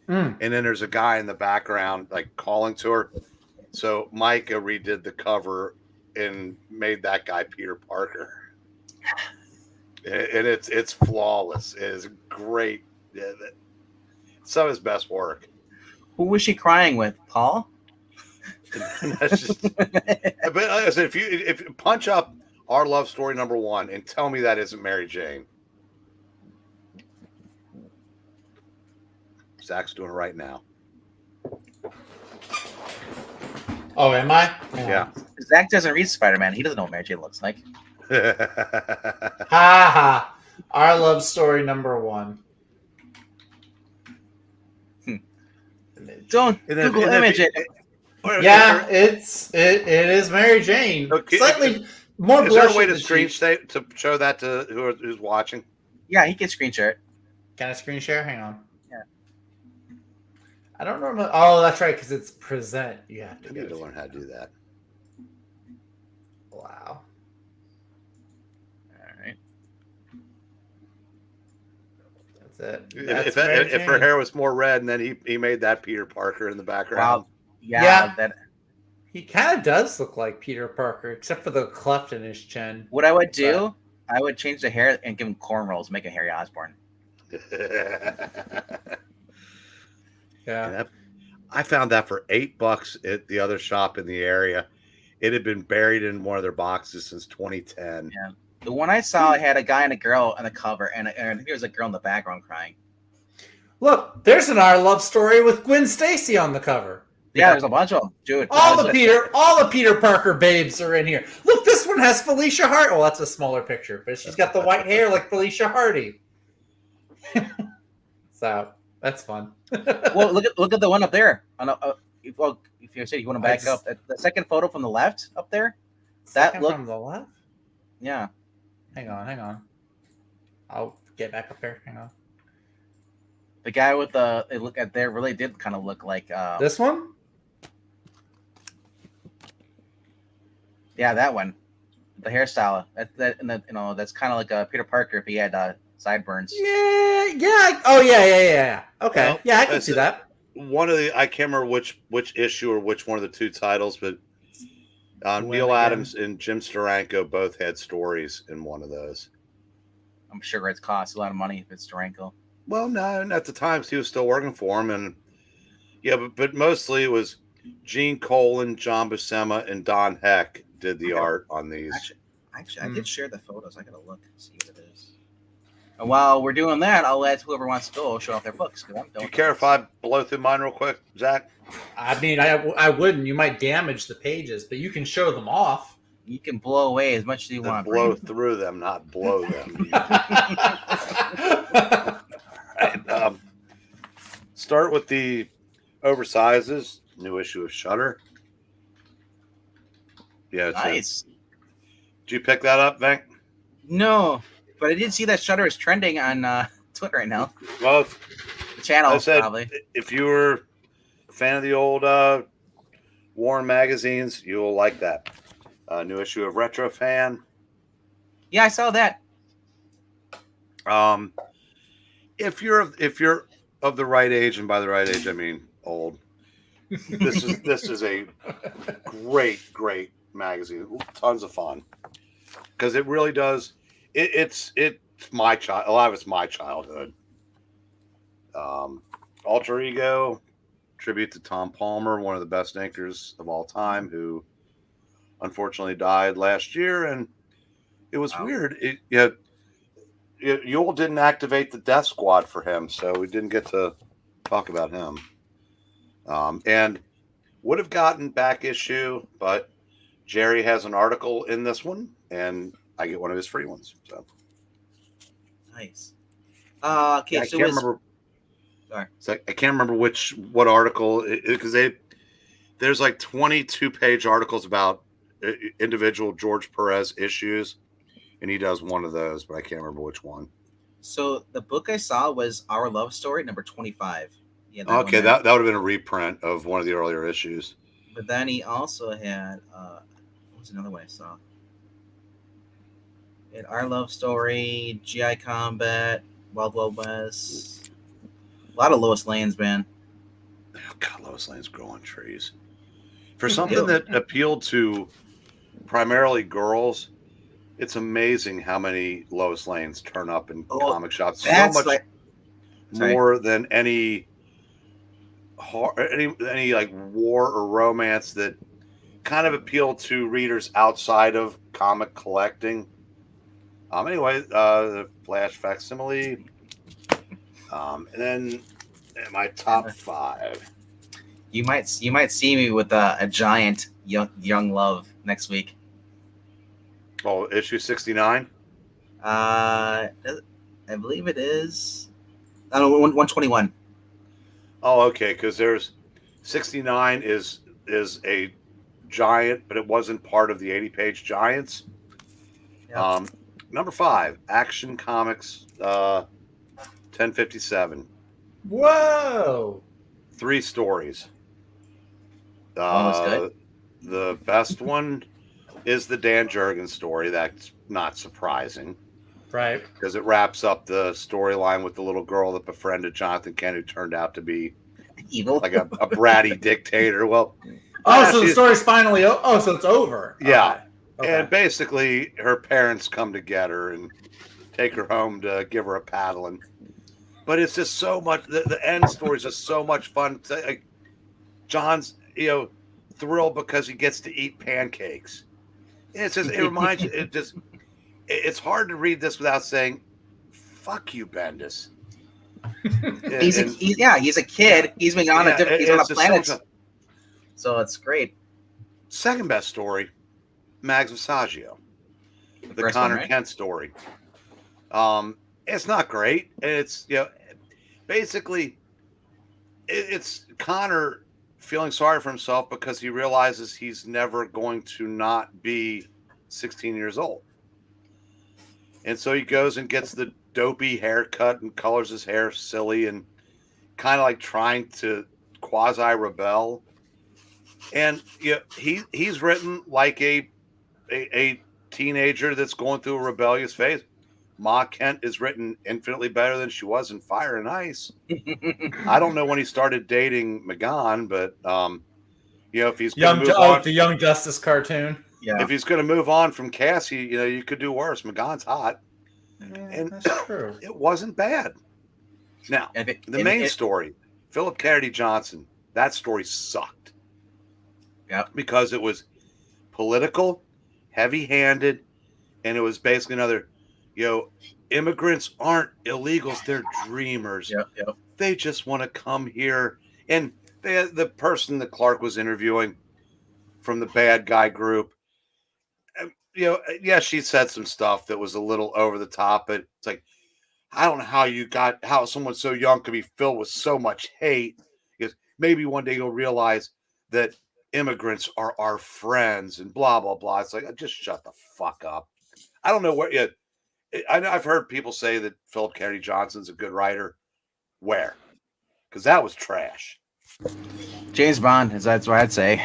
S2: And then there's a guy in the background like calling to her. So Micah redid the cover and made that guy Peter Parker. And it's flawless. It is great. Some of his best work.
S1: Who was she crying with? Paul?
S2: That's just, but like I said, if you punch up Our Love Story #1 and tell me that isn't Mary Jane. Zach's doing it right now.
S3: Oh, am I?
S2: Yeah.
S1: Zach doesn't read Spider-Man. He doesn't know what Mary Jane looks like.
S3: Ha ha. Our Love Story #1.
S1: Don't Google image it.
S3: Yeah, it is Mary Jane.
S2: Okay,
S3: Slightly more.
S2: Is there a way to to show that to who's watching?
S1: Yeah, he can screen share it.
S3: Can I screen share? Hang on.
S1: Yeah.
S3: I don't know. Oh, that's right, because it's present. You have to
S2: I need to learn how to do that.
S3: Wow.
S1: All right.
S3: That's it.
S2: If her hair was more red, and then he made that Peter Parker in the background.
S1: Wow. Yeah. That
S3: he kind of does look like Peter Parker, except for the cleft in his chin.
S1: what I would do, I would change the hair and give him cornrows, make a Harry Osborn.
S3: Yeah.
S2: I found that for $8 at the other shop in the area. It had been buried in one of their boxes since 2010.
S1: Yeah. The one I saw had a guy and a girl on the cover, and I think there was a girl in the background crying.
S3: Look, there's an Our Love Story with Gwen Stacy on the cover.
S1: Yeah, there's a bunch of them, dude.
S3: All the Peter Parker babes are in here. Look, this one has Felicia Hart. Well, that's a smaller picture, but she's got the white hair like Felicia Hardy. So that's fun.
S1: Well, look at the one up there. If you said you want to back up, the second photo from the left up there.
S3: That look from the left.
S1: Yeah.
S3: Hang on. I'll get back up there. Hang on.
S1: The guy with the look at there really did kind of look like
S3: this one.
S1: Yeah, that one. The hairstyle. That's kind of like a Peter Parker if he had sideburns.
S3: Yeah. Oh yeah. Okay. Well, yeah, I can see that.
S2: One of the I can't remember which issue or which one of the two titles, but Neil Adams and Jim Steranko both had stories in one of those.
S1: I'm sure it's cost a lot of money if it's Steranko.
S2: Well, no, at the time he was still working for him, and yeah, but mostly it was Gene Colan, John Buscema, and Don Heck did the art on these.
S1: Actually, I did share the photos. I gotta look and see what it is. And while we're doing that, I'll let whoever wants to go show off their books.
S2: Do you care if I blow through mine real quick, Zach?
S3: I mean, I wouldn't. You might damage the pages, but you can show them off.
S1: You can blow away as much as you want.
S2: Blow through them, not blow them. Right, start with the oversizes. New issue of Shudder. Yeah,
S1: nice.
S2: Did you pick that up, Venk?
S1: No, but I did see that Shudder is trending on Twitter right now.
S2: Well,
S1: the channel probably.
S2: If you were a fan of the old Warren magazines, you'll like that. New issue of Retro Fan.
S1: Yeah, I saw that.
S2: If you're of the right age, and by the right age I mean old, this is a great magazine. Tons of fun because it really does. It's my child. A lot of it's my childhood. Alter Ego, tribute to Tom Palmer, one of the best inkers of all time, who unfortunately died last year, and it was weird. Yule didn't activate the Death Squad for him, so we didn't get to talk about him. And would have gotten back issue, but Jerry has an article in this one, and I get one of his free ones. So
S1: nice. Okay,
S2: yeah, I can't remember. Sorry, so I can't remember what article because there's like 22-page articles about individual George Perez issues, and he does one of those, but I can't remember which one.
S1: So the book I saw was Our Love Story, number 25. Yeah,
S2: okay, that would have been a reprint of one of the earlier issues.
S1: But then he also had what was another one I saw? He had Our Love Story, GI Combat, Wild Wild West. A lot of Lois Lane's, man.
S2: Oh, God, Lois Lane's grow on trees. For something that appealed to primarily girls, it's amazing how many Lois Lanes turn up in comic shops. So much more than any like war or romance that kind of appeal to readers outside of comic collecting. Anyway, the Flash facsimile, and then my top 5.
S1: You might see me with a giant young love next week.
S2: Oh, issue 69.
S1: I believe it is. I don't know, 121.
S2: Oh, okay. Because there's 69 is a giant, but it wasn't part of the 80-page giants. Yep. Number 5, Action Comics, 1057.
S3: Whoa!
S2: 3 stories.
S1: Was good.
S2: The best one is the Dan Jurgens story. That's not surprising.
S3: Right.
S2: Because it wraps up the storyline with the little girl that befriended Jonathan Kent, who turned out to be
S1: evil,
S2: like a bratty dictator. Well,
S3: so the story's finally so it's over.
S2: Yeah. Okay. And basically her parents come to get her and take her home to give her a paddling. But it's just so much, the end story is just so much fun. Like, John's, thrilled because he gets to eat pancakes. It's just, it reminds you, it's hard to read this without saying, fuck you, Bendis.
S1: He's a kid. He's been on he's on a planet. So it's great.
S2: Second best story, Mags Visaggio, the Connor Kent story. It's not great. It's basically it's Connor feeling sorry for himself because he realizes he's never going to not be 16 years old. And so he goes and gets the dopey haircut and colors his hair silly and kind of like trying to quasi rebel. And he's written like a teenager that's going through a rebellious phase. Ma Kent is written infinitely better than she was in Fire and Ice. I don't know when he started dating McGon, but if he's going to move on,
S3: the Young Justice cartoon.
S2: Yeah. If he's going to move on from Cassie, you could do worse. McGon's hot. And
S3: that's true.
S2: It wasn't bad. Now, the main story, Philip Kennedy Johnson, that story sucked.
S1: Yeah.
S2: Because it was political, heavy-handed, and it was basically another, immigrants aren't illegals, they're dreamers.
S1: Yep.
S2: They just want to come here. And the person that Clark was interviewing from the bad guy group, she said some stuff that was a little over the top, but it's like, I don't know how someone so young could be filled with so much hate. Because maybe one day you'll realize that immigrants are our friends and blah, blah, blah. It's like, just shut the fuck up. I don't know what I've heard people say that Philip Kennedy Johnson's a good writer. Where? Because that was trash.
S1: James Bond, that's what I'd say.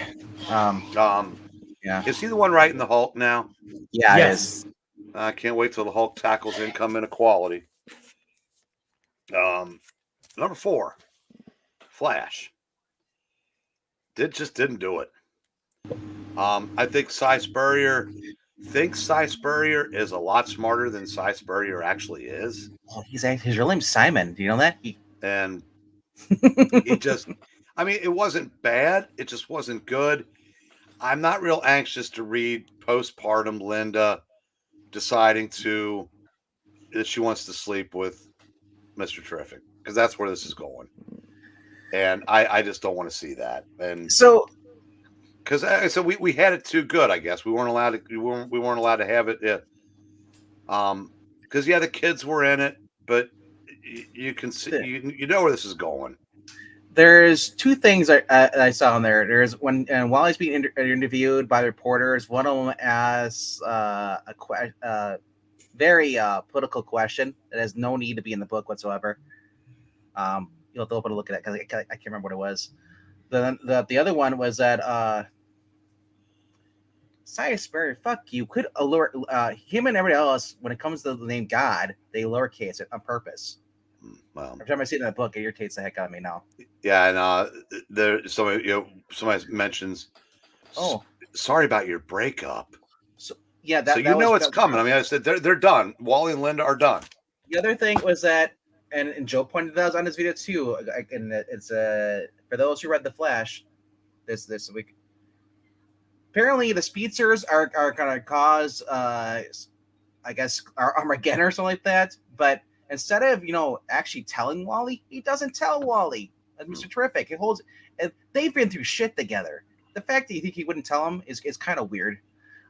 S2: Yeah. Is he the one writing the Hulk now?
S1: Yeah, yes.
S2: I can't wait till the Hulk tackles income inequality. Number 4, Flash. Didn't do it. I think Cy Spurrier thinks Cy Spurrier is a lot smarter than Cy Spurrier actually is.
S1: Well, his real name's Simon. Do you know that?
S2: And it just, it wasn't bad. It just wasn't good. I'm not real anxious to read postpartum Linda deciding that she wants to sleep with Mr. Terrific, because that's where this is going. And I just don't want to see that. And
S1: so,
S2: because we had it too good, I guess we weren't allowed to have it. Because the kids were in it, but you can see you know where this is going.
S1: There's 2 things I saw in there. There's when Wally's being interviewed by the reporters. One of them asks a very political question that has no need to be in the book whatsoever. You'll have to open a look at it because I can't remember what it was. The other one was that Cy Spurrier, fuck you, could allure him and everybody else when it comes to the name God, they lowercase it on purpose.
S2: Well,
S1: every time I see it in the book, it irritates the heck out of me now.
S2: Yeah, and somebody mentions, sorry about your breakup.
S1: So yeah,
S2: it's coming. I said they're done. Wally and Linda are done.
S1: The other thing was that, and Joe pointed that out on his video too. And it's for those who read The Flash this week. Apparently, the speedsters are going to cause, I guess, Armageddon or something like that. But instead of actually telling Wally, he doesn't tell Wally. Mr. Terrific. It holds. They've been through shit together. The fact that you think he wouldn't tell him is kind of weird.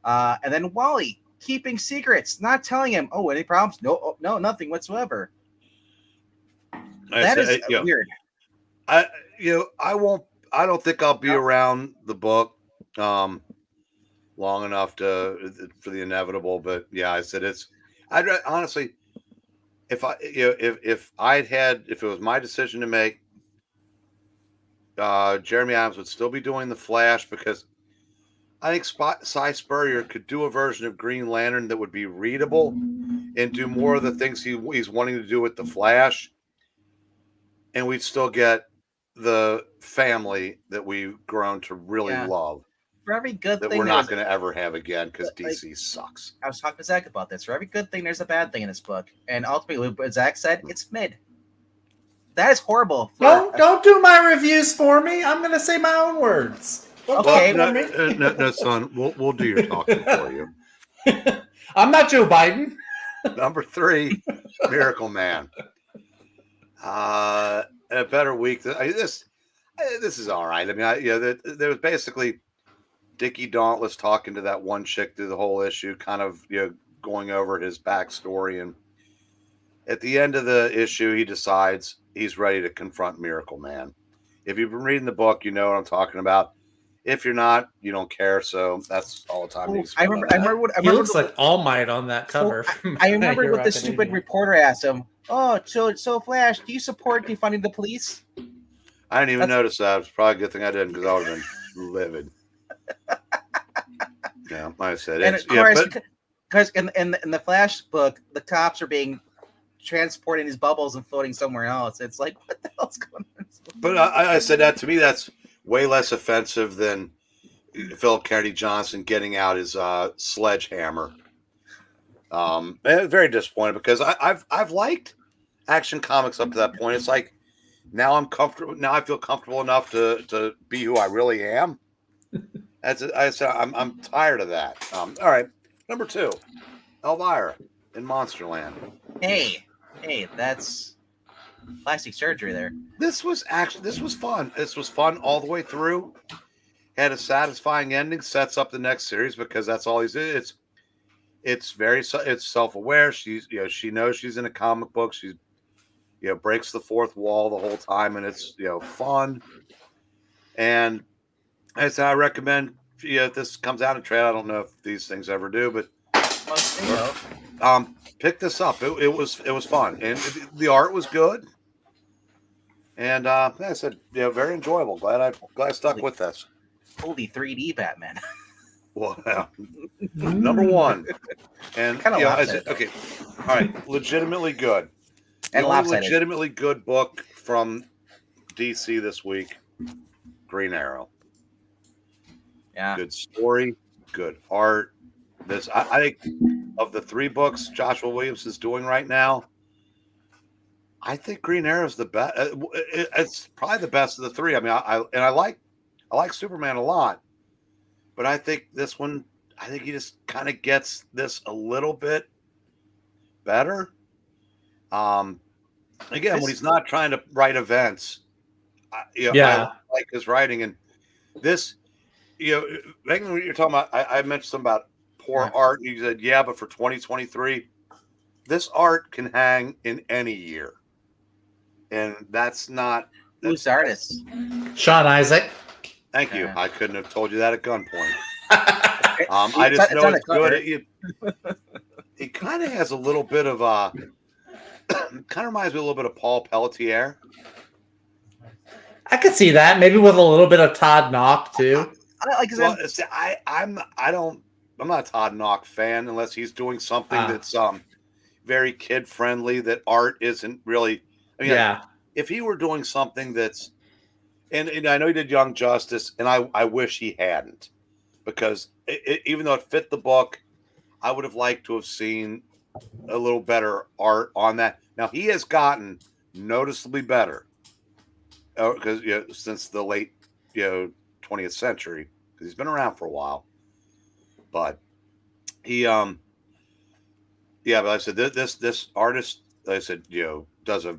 S1: And then Wally keeping secrets, not telling him. Oh, any problems? No, nothing whatsoever. That is weird.
S2: I don't think I'll be around the book long enough for the inevitable. But yeah, I said I'd honestly, if it was my decision to make, Jeremy Adams would still be doing the Flash, because I think Cy Spurrier could do a version of Green Lantern that would be readable and do more of the things he's wanting to do with the Flash, and we'd still get the family that we've grown to really love.
S1: For every good
S2: that
S1: thing
S2: we're not going to ever have again, because DC sucks.
S1: I was talking to Zach about this. For every good thing, there's a bad thing in this book, and ultimately, what Zach said, it's mid. That is horrible.
S3: Don't do my reviews for me. I'm going to say my own words.
S1: Okay,
S2: no, son. We'll do your talking for you.
S3: I'm not Joe Biden.
S2: Number 3, Miracle Man. A better week. This is all right. I mean, there was basically Dickie Dauntless talking to that one chick through the whole issue, kind of going over his backstory, and at the end of the issue, he decides he's ready to confront Miracle Man. If you've been reading the book, you know what I'm talking about. If you're not, you don't care. So that's all the time.
S1: I remember.
S3: He looks like All Might on that cover.
S1: I remember what the stupid reporter asked him. Oh, so Flash, do you support defunding the police?
S2: I didn't even notice that. It's probably a good thing I didn't, because I would have been livid. Yeah, like I said,
S1: and of course, because in the Flash book, the cops are being transported in these bubbles and floating somewhere else. It's like, what the hell's going on?
S2: But I said that, to me, that's way less offensive than Philip Kennedy Johnson getting out his sledgehammer. Very disappointed, because I've liked Action Comics up to that point. It's like, now I'm comfortable. Now I feel comfortable enough to be who I really am. I said, I'm tired of that. All right, number 2, Elvira in Monsterland.
S1: Hey, that's plastic surgery there.
S2: This was fun. This was fun all the way through. Had a satisfying ending. Sets up the next series, because that's all he's in. It's self-aware. She's she knows she's in a comic book. She's breaks the fourth wall the whole time, and it's fun. And as I recommend, if this comes out in trade, I don't know if these things ever do, but pick this up. It was fun, and the art was good. And like I said, very enjoyable. Glad I stuck with this.
S1: Holy 3D Batman.
S2: Well, number 1, and okay, all right, legitimately good.
S1: And
S2: legitimately good book from DC this week, Green Arrow.
S1: Yeah,
S2: good story, good art. I think of the 3 books Joshua Williams is doing right now, I think Green Arrow is the best. It's probably the best of the 3. I mean, I like Superman a lot, but I think this one, I think he just kind of gets this a little bit better. Again, when he's not trying to write events, I like his writing. And this, Megan, when you're talking about, I mentioned something about poor art. You said, yeah, but for 2023, this art can hang in any year. And that's not...
S1: Who's the artist?
S3: Sean Isaac.
S2: Thank you. I couldn't have told you that at gunpoint. I just know it's good. It kind of has a little bit of kind of reminds me a little bit of Paul Pelletier.
S3: I could see that, maybe with a little bit of Todd Knock too.
S2: I'm not a Todd Knock fan unless he's doing something that's very kid friendly. That art isn't really. I mean, if he were doing something that's, and I know he did Young Justice, and I wish he hadn't, because even though it fit the book, I would have liked to have seen a little better art on that. Now he has gotten noticeably better, because since the late 20th century, because he's been around for a while. But he but I said this artist, like I said, does a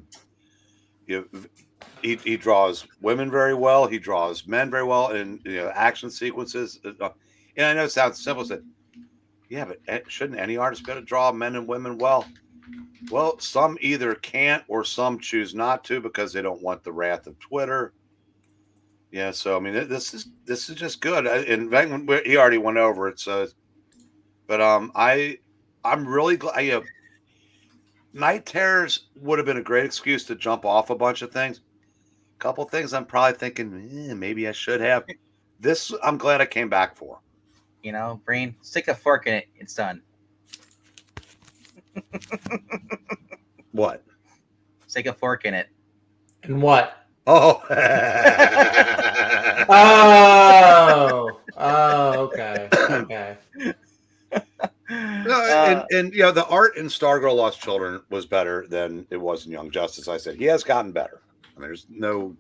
S2: he draws women very well, he draws men very well, and action sequences. And I know it sounds simple, said, yeah, but shouldn't any artist be able to draw men and women well? Well, some either can't or some choose not to because they don't want the wrath of Twitter. Yeah, so I mean, this is just good. And he already went over it, so. But I'm really glad. Night Terrors would have been a great excuse to jump off a bunch of things. A couple things I'm probably thinking maybe I should have. This I'm glad I came back for.
S1: Breen, stick a fork in it. It's done.
S2: What?
S1: Stick a fork in it.
S3: And what?
S2: Oh.
S3: Okay.
S2: No, and the art in Stargirl Lost Children was better than it was in Young Justice. I said he has gotten better. I mean, there's no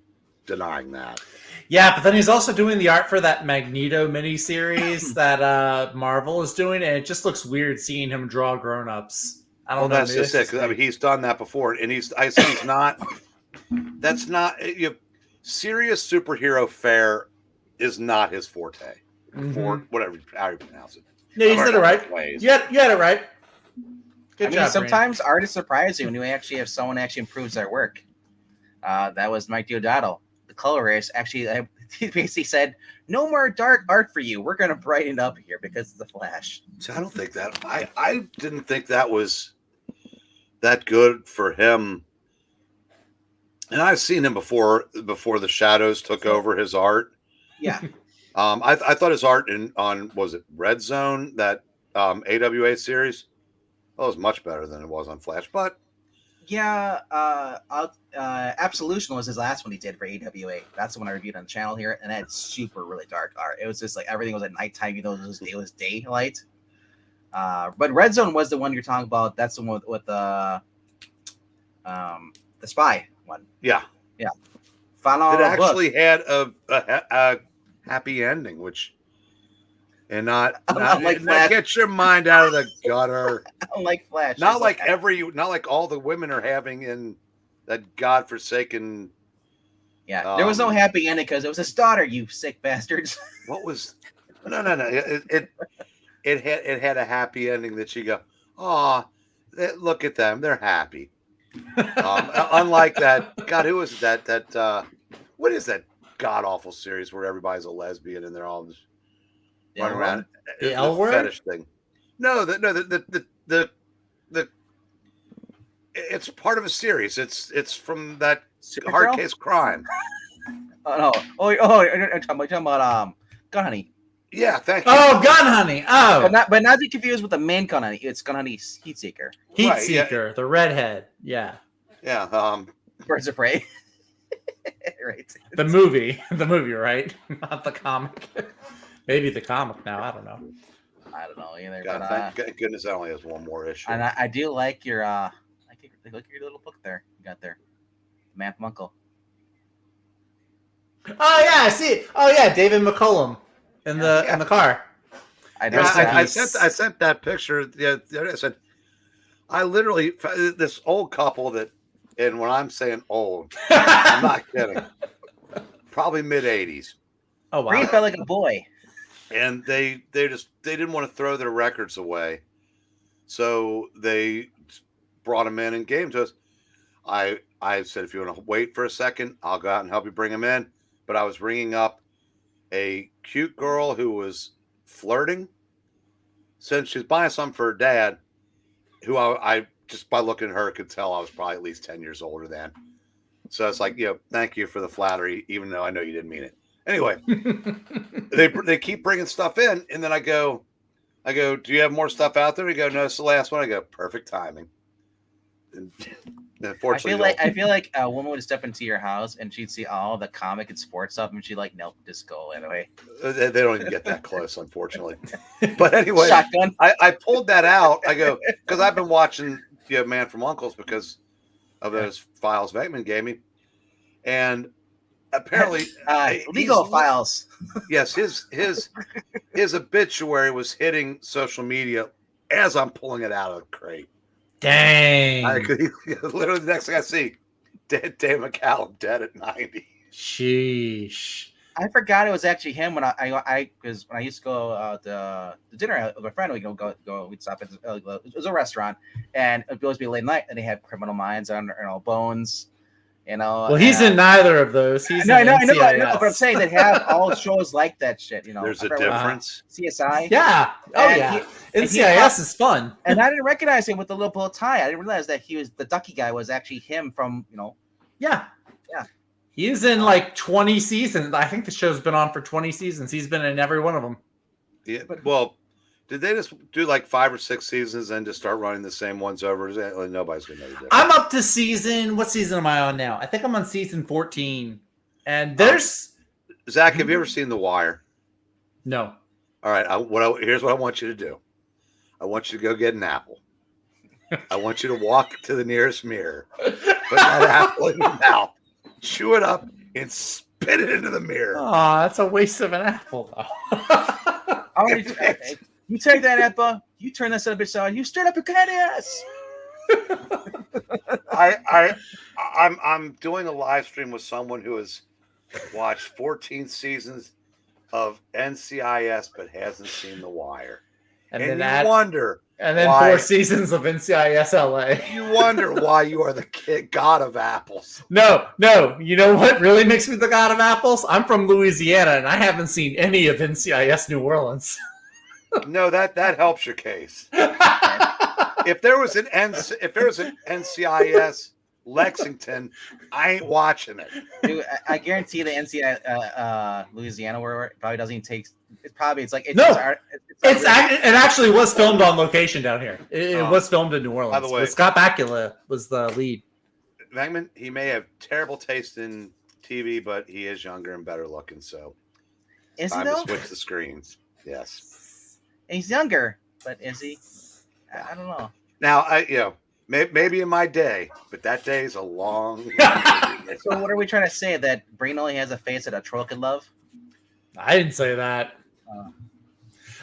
S2: denying that.
S3: Yeah, but then he's also doing the art for that Magneto miniseries that Marvel is doing, and it just looks weird seeing him draw grown-ups. I don't know.
S2: That's just it. I mean, he's done that before, and I say he's not that's not serious superhero fare is not his forte. For whatever how you pronounce it.
S3: Yeah, you said it right. You had it right. Good job,
S1: sometimes artists surprise you when you actually have someone actually improves their work. That was Mike Deodato, the colorist. Actually, he basically said, "No more dark art for you. We're going to brighten up here because of the Flash."
S2: So I don't think that I didn't think that was that good for him. And I've seen him before the shadows took over his art.
S1: Yeah.
S2: I thought his art on was it Red Zone, that AWA series? That was much better than it was on Flash. But
S1: yeah, Absolution was his last one he did for AWA. That's the one I reviewed on the channel here, and that's super really dark art. It was just like everything was at nighttime, even though it was daylight. But Red Zone was the one you're talking about. That's the one with the spy one.
S2: Yeah.
S1: Final
S2: it actually
S1: book.
S2: had a happy ending, which not get your mind out of the gutter.
S1: Unlike Flash,
S2: not like all the women are having in that godforsaken.
S1: Yeah, there was no happy ending because it was his daughter. You sick bastards.
S2: What was? No. It had a happy ending that you go, oh, look at them, they're happy. Unlike that, God, who was that? What is that god awful series where everybody's a lesbian and they're all just running around?
S3: The L word
S2: fetish thing. No, the it's part of a series. It's from that Hard Case Crime.
S1: Oh no! I'm talking about Gun Honey.
S2: Yeah, thank you.
S3: Oh, Gun Honey. Oh,
S1: but not be confused with the main Gun Honey. It's Gun Honey Heat Seeker.
S3: Heat Seeker, the redhead. Yeah.
S2: Yeah.
S1: Birds of Prey. Right.
S3: The movie, right? Not the comic. Maybe the comic now. I don't know.
S1: I don't know either.
S2: God, thank goodness that only has one more issue.
S1: And I do like your look at your little book there. You got there, Man from Uncle.
S3: Oh yeah, I see it. Oh yeah, David McCullum in the car.
S2: I sent that picture. Yeah, I said I literally this old couple that, and when I'm saying old, I'm not kidding. Probably mid-80s.
S3: Oh wow.
S1: Breen felt like a boy.
S2: And they didn't want to throw their records away, so they brought them in and gave them to us. I said, if you want to wait for a second, I'll go out and help you bring them in. But I was ringing up a cute girl who was flirting, since she's buying something for her dad, who I just by looking at her could tell I was probably at least 10 years older than. So it's like, thank you for the flattery, even though I know you didn't mean it. Anyway, they keep bringing stuff in, and then I go, do you have more stuff out there? We go, no, it's the last one. I go, perfect timing. And unfortunately,
S1: I feel like a woman would step into your house and she'd see all the comic and sports stuff, and she'd like, nope, just go anyway.
S2: They don't even get that close, unfortunately. But anyway,
S1: Shotgun.
S2: I pulled that out. I go, because I've been watching Man from Uncle's because of those files Venkman gave me, and apparently
S1: legal files.
S2: Yes, his obituary was hitting social media as I'm pulling it out of the crate.
S3: Dang!
S2: Literally, the next thing I see, Dave McCallum dead at 90.
S3: Sheesh!
S1: I forgot it was actually him when I because when I used to go to dinner with my friend, we'd stop at it was a restaurant, and it would always be late night, and they had Criminal Minds on Bones.
S3: Well, he's in neither of those. He's
S1: I know, but I'm saying they have all shows like that shit.
S2: There's a difference.
S1: CSI.
S3: Yeah. Oh yeah. NCIS is fun.
S1: And I didn't recognize him with the little bow tie. I didn't realize that he was the Ducky guy was actually him from
S3: Yeah. He's in like 20 seasons. I think the show's been on for 20 seasons. He's been in every one of them.
S2: Yeah. Well, did they just do like 5 or 6 seasons and just start running the same ones over? Nobody's going to know the difference.
S3: I'm up to what season am I on now? I think I'm on season 14. And there's...
S2: Zach, have you ever seen The Wire?
S3: No.
S2: All right. Here's what I want you to do. I want you to go get an apple. I want you to walk to the nearest mirror. Put that apple in your mouth. Chew it up and spit it into the mirror.
S3: Oh, that's a waste of an apple, though.
S1: You take that apple, you turn that son of a bitch on, you stir it up your cat ass.
S2: I'm doing a live stream with someone who has watched 14 seasons of NCIS but hasn't seen The Wire.
S3: And
S2: you
S3: then
S2: wonder
S3: why, 4 seasons of NCIS LA.
S2: You wonder why you are the god of apples.
S3: No. You know what really makes me the god of apples? I'm from Louisiana, and I haven't seen any of NCIS New Orleans.
S2: No, that helps your case. If there was an NCIS Lexington, I ain't watching it.
S1: Dude, I guarantee the NCIS Louisiana where it probably doesn't even take. It
S3: actually was filmed on location down here. It was filmed in New Orleans.
S2: By the way,
S3: Scott Bakula was the lead.
S2: Vangman, he may have terrible taste in TV, but he is younger and better looking. So,
S1: is
S2: time
S1: he
S2: to
S1: though?
S2: switch the screens. Yes,
S1: he's younger, but is he? I don't know.
S2: Now, maybe in my day, but that day is a long.
S1: So, what are we trying to say? That Breen only has a face that a troll could love?
S3: I didn't say that.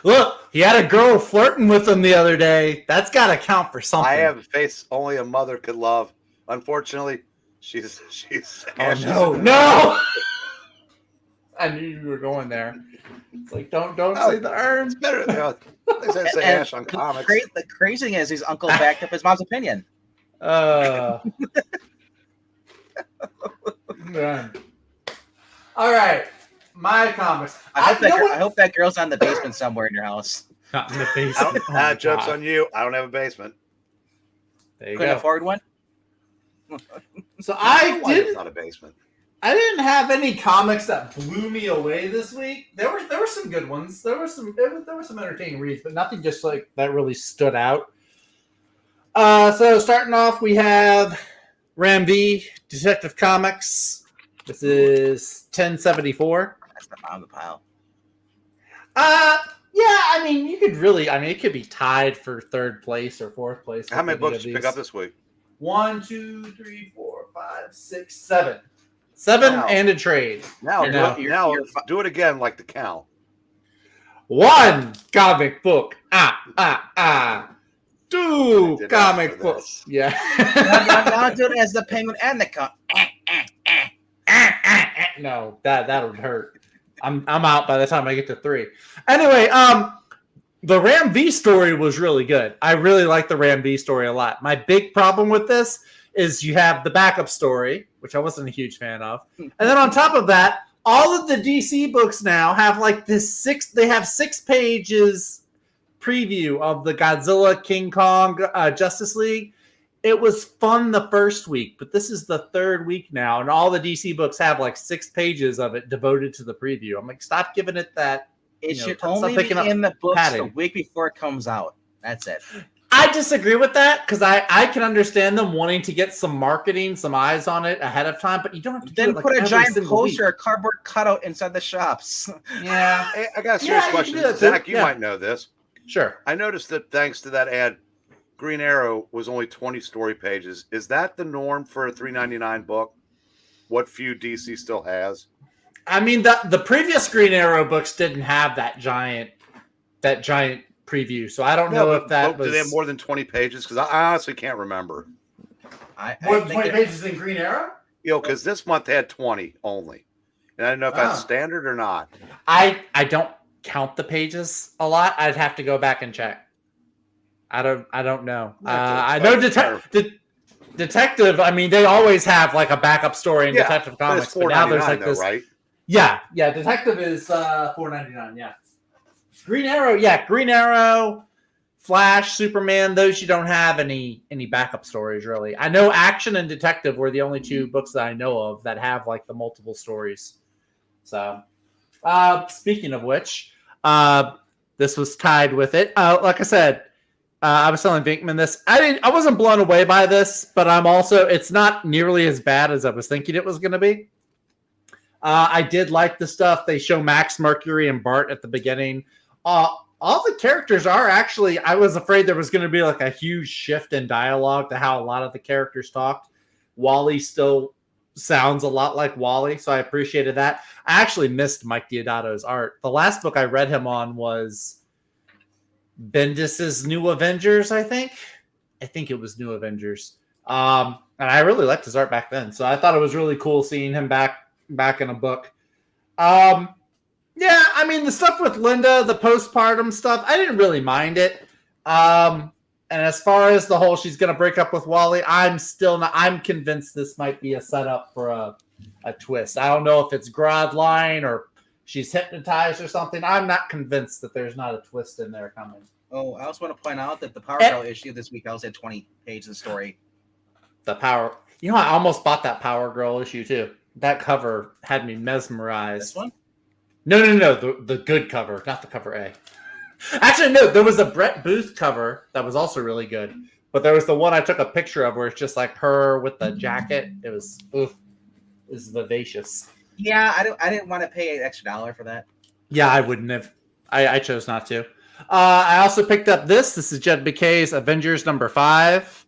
S3: Look, he had a girl flirting with him the other day. That's got to count for something.
S2: I have a face only a mother could love. Unfortunately, she's.
S3: Oh, no! I knew you were going there. It's like don't say the urn.
S2: It's better. They say Ash on comics.
S1: The crazy thing is his uncle backed up his mom's opinion.
S3: Yeah. All right. My comics.
S1: I hope that girl's on the basement somewhere in your house.
S3: Not in the basement.
S2: Joke's on you. I don't have a basement.
S3: There you
S1: Couldn't
S3: go.
S1: afford one.
S3: So I
S2: did not a basement.
S3: I didn't have any comics that blew me away this week. There were some good ones. There were some entertaining reads, but nothing just like that really stood out. So starting off, we have Ram V Detective Comics. This is 1074.
S1: That's the bottom of the pile.
S3: Yeah, I mean, it could be tied for third place or fourth place.
S2: How many books did you pick up this week?
S3: 1, 2, 3, 4, 5, 6, 7. 7 and a trade.
S2: Now do it again like the count.
S3: 1 comic book. 2 comic books. Yeah.
S1: now do it as the penguin and the cup.
S3: No, that would hurt. I'm out by the time I get to 3. Anyway, the Ram V story was really good. I really like the Ram V story a lot. My big problem with this is you have the backup story, which I wasn't a huge fan of. And then on top of that, all of the DC books now have like this they have 6 pages preview of the Godzilla, King Kong, Justice League. It was fun the first week, but this is the 3rd week now, and all the DC books have like 6 pages of it devoted to the preview. I'm like, stop giving it that.
S1: It should only be in the books the week before it comes out. That's it.
S3: I disagree with that because I can understand them wanting to get some marketing, some eyes on it ahead of time, but you don't have to
S1: then put a giant poster, a cardboard cutout inside the shops.
S3: Yeah.
S2: Hey, I got a serious question. Zach, you might know this.
S3: Sure.
S2: I noticed that thanks to that ad, Green Arrow was only 20 story pages. Is that the norm for a $3.99 book? What few DC still has?
S3: I mean, the previous Green Arrow books didn't have that giant preview, so I don't know if that was.
S2: Do they have more than 20 pages? Because I honestly can't remember.
S3: More than 20 pages in Green Arrow?
S2: Because this month had 20 only, and I don't know if that's standard or not.
S3: I don't count the pages a lot. I'd have to go back and check. I don't know. I know Detective. I mean, they always have like a backup story in Detective Comics, but now there's like this.
S2: Right?
S3: Yeah. Detective is $4.99. Yeah. Green Arrow, Flash, Superman. Those you don't have any backup stories really. I know Action and Detective were the only 2 books that I know of that have like the multiple stories. So, speaking of which, this was tied with it. Like I said. I was telling Vinkman this. I wasn't blown away by this, but it's not nearly as bad as I was thinking it was going to be. I did like the stuff. They show Max, Mercury, and Bart at the beginning. All the characters are actually, I was afraid there was going to be like a huge shift in dialogue to how a lot of the characters talked. Wally still sounds a lot like Wally, so I appreciated that. I actually missed Mike Deodato's art. The last book I read him on was Bendis's New Avengers, I think. I think it was New Avengers. And I really liked his art back then, so I thought it was really cool seeing him back in a book. Yeah, I mean the stuff with Linda, the postpartum stuff, I didn't really mind it. And as far as the whole she's gonna break up with Wally, I'm still not. I'm convinced this might be a setup for a twist. I don't know if it's Grodd line or she's hypnotized or something. I'm not convinced that there's not a twist in there coming.
S1: Oh, I also want to point out that the Power Girl issue this week, I was at 20 pages of story.
S3: The Power, I almost bought that Power Girl issue too. That cover had me mesmerized.
S1: This one?
S3: No, the good cover, not the cover A. Actually, no, there was a Brett Booth cover that was also really good, but there was the one I took a picture of where it's just like her with the jacket. It was vivacious.
S1: Yeah, I didn't want to pay an extra $1 for that.
S3: Yeah, I wouldn't have. I chose not to. I also picked up this. This is Jed McKay's Avengers number 5.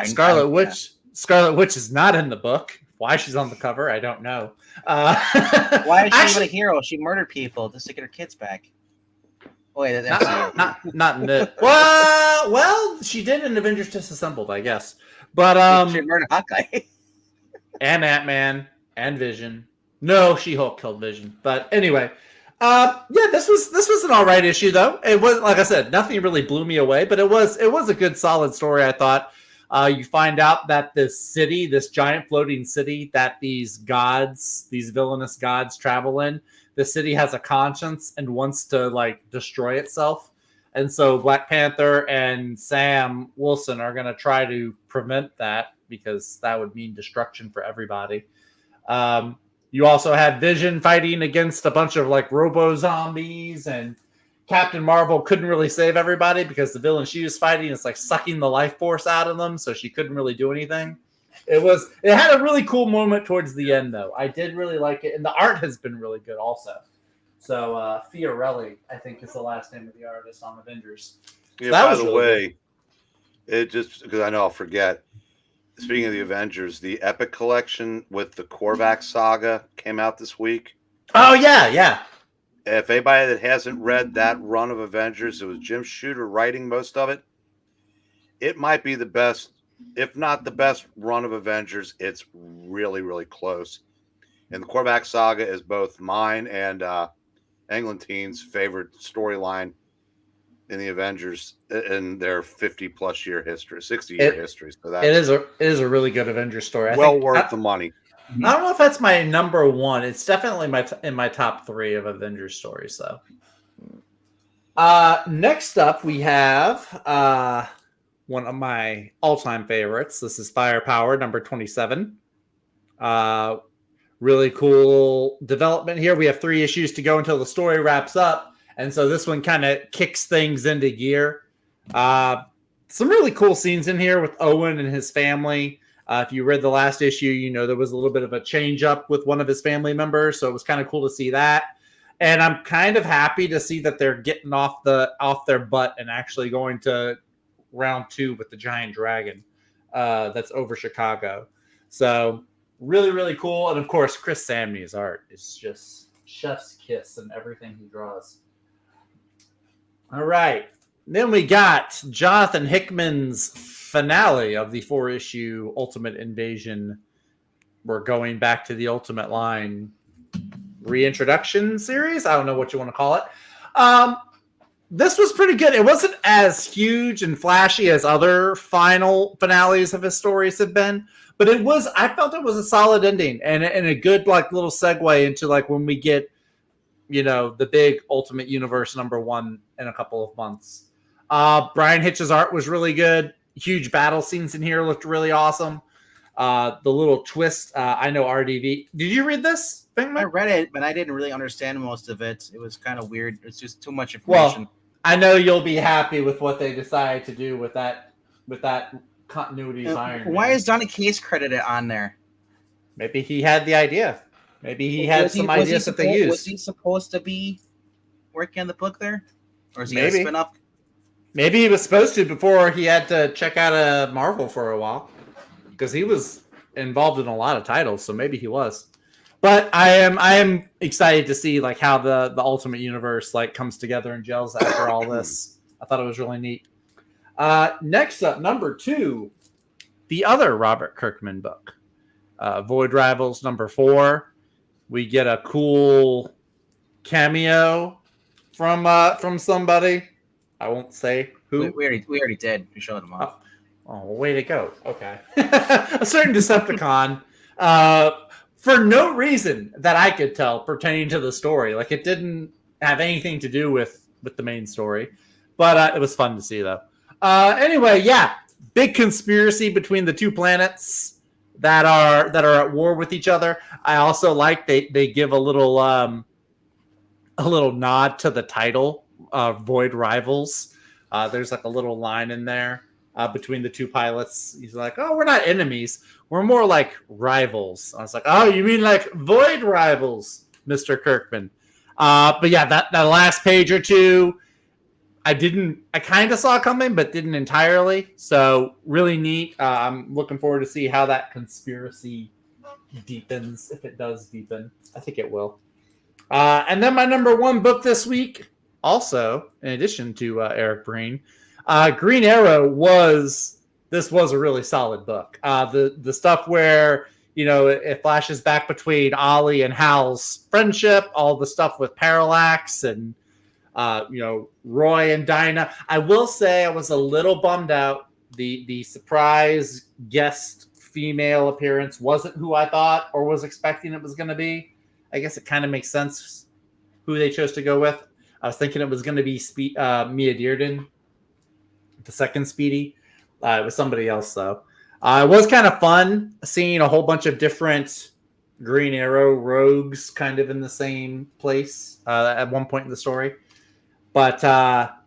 S3: Scarlet Witch. Scarlet Witch is not in the book. Why she's on the cover, I don't know.
S1: Why is she even a hero? She murdered people just to get her kids back. Oh, wait, that's
S3: not in the. Well, she did in Avengers Disassembled, I guess. But
S1: she murdered Hawkeye
S3: and Ant-Man and Vision. No, She-Hulk killed Vision. But anyway, yeah, this was an all right issue though. It was, like I said, nothing really blew me away, but it was a good solid story, I thought. You find out that this giant floating city that these villainous gods travel in, the city has a conscience and wants to like destroy itself. And so Black Panther and Sam Wilson are going to try to prevent that because that would mean destruction for everybody. You also had Vision fighting against a bunch of like robo-zombies, and Captain Marvel couldn't really save everybody because the villain she was fighting is like sucking the life force out of them, so she couldn't really do anything. It had a really cool moment towards the end though. I did really like it, and the art has been really good also. So Fiorelli, I think, is the last name of the artist on Avengers.
S2: Yeah, by the way, it just because I know I'll forget. Speaking of the Avengers, the Epic Collection with the Korvac saga came out this week.
S3: Oh yeah.
S2: If anybody that hasn't read that run of Avengers, it was Jim Shooter writing most of it. It might be the best, if not the best run of Avengers. It's really, really close. And the Korvac saga is both mine and Eglantine's favorite storyline in the Avengers in their 50-plus year history, 60-year history. So that
S3: it is a really good Avengers story.
S2: I think worth the money.
S3: I don't know if that's my number 1. It's definitely in my top 3 of Avengers stories, though. Next up, we have one of my all-time favorites. This is Firepower, number 27. Really cool development here. We have 3 issues to go until the story wraps up, and so this one kind of kicks things into gear. Some really cool scenes in here with Owen and his family. If you read the last issue, you know there was a little bit of a change up with one of his family members, so it was kind of cool to see that. And I'm kind of happy to see that they're getting off their butt and actually going to round 2 with the giant dragon that's over Chicago. So really, really cool. And of course, Chris Samney's art is just chef's kiss in everything he draws. All right. Then we got Jonathan Hickman's finale of the 4-issue Ultimate Invasion. We're going back to the Ultimate Line reintroduction series. I don't know what you want to call it. This was pretty good. It wasn't as huge and flashy as other final finales of his stories have been, but I felt it was a solid ending and a good like little segue into like when we get, the big Ultimate Universe number 1 in a couple of months. Brian Hitch's art was really good. Huge battle scenes in here looked really awesome. The little twist, I know RDV. Did you read this thing, Mike?
S1: I read it, but I didn't really understand most of it. It was kind of weird. It's just too much information.
S3: Well, I know you'll be happy with what they decide to do with that continuity of Iron Man.
S1: Why is Donny Case credited on there?
S3: Maybe he had the idea. Maybe he had some ideas that they used.
S1: Was he supposed to be working on the book there? Or is he
S3: Maybe.
S1: a spin-off?
S3: Maybe he was supposed to before he had to check out a Marvel for a while. Because he was involved in a lot of titles, so maybe he was. But I am excited to see like how the Ultimate Universe like comes together and gels after all this. I thought it was really neat. Next up, number 2, the other Robert Kirkman book, Void Rivals number 4. We get a cool cameo from somebody. I won't say who.
S1: We already did. We showed them off.
S3: Oh, way to go. Okay. A certain Decepticon, for no reason that I could tell pertaining to the story. Like, it didn't have anything to do with the main story. But it was fun to see, though. Anyway, yeah. Big conspiracy between the two planets that are at war with each other. I also like they give a little nod to the title, Void Rivals. There's like a little line in there between the two pilots. He's like, "Oh, we're not enemies. We're more like rivals." I was like, "Oh, you mean like Void Rivals, Mr. Kirkman?" But yeah, that last page or two, I kind of saw coming, but didn't entirely. So really neat. I'm looking forward to see how that conspiracy deepens, if it does deepen. I think it will. And then my number 1 book this week, also in addition to Eric Breen, Green Arrow was a really solid book. The stuff where it flashes back between Ollie and Hal's friendship, all the stuff with Parallax and Roy and Dinah. I will say I was a little bummed out. The surprise guest female appearance wasn't who I thought or was expecting it was going to be. I guess it kind of makes sense who they chose to go with. I was thinking it was going to be Mia Dearden, the second Speedy. It was somebody else, though. It was kind of fun seeing a whole bunch of different Green Arrow rogues kind of in the same place at one point in the story. But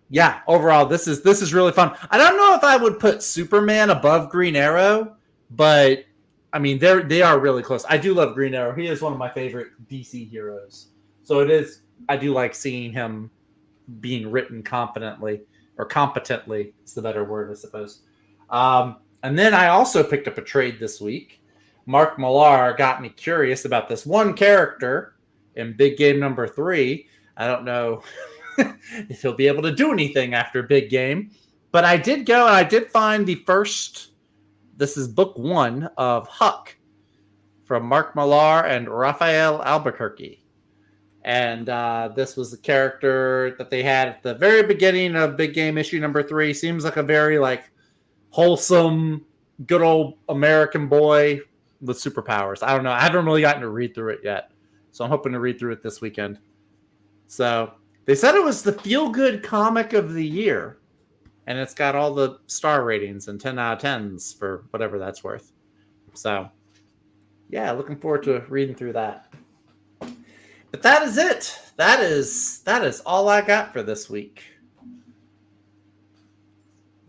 S3: yeah, overall, this is really fun. I don't know if I would put Superman above Green Arrow, but I mean they are really close. I do love Green Arrow. He is one of my favorite DC heroes. So I do like seeing him being written competently is the better word, I suppose. And then I also picked up a trade this week. Mark Millar got me curious about this one character in Big Game number 3. I don't know if he'll be able to do anything after Big Game, but I did go and I did find this is book 1 of Huck from Mark Millar and Raphael Albuquerque. And this was the character that they had at the very beginning of Big Game issue number 3. Seems like a very wholesome, good old American boy with superpowers. I don't know. I haven't really gotten to read through it yet, so I'm hoping to read through it this weekend. So they said it was the feel-good comic of the year, and it's got all the star ratings and 10 out of 10s for whatever that's worth. So yeah, looking forward to reading through that. But that is it. That is all I got for this week.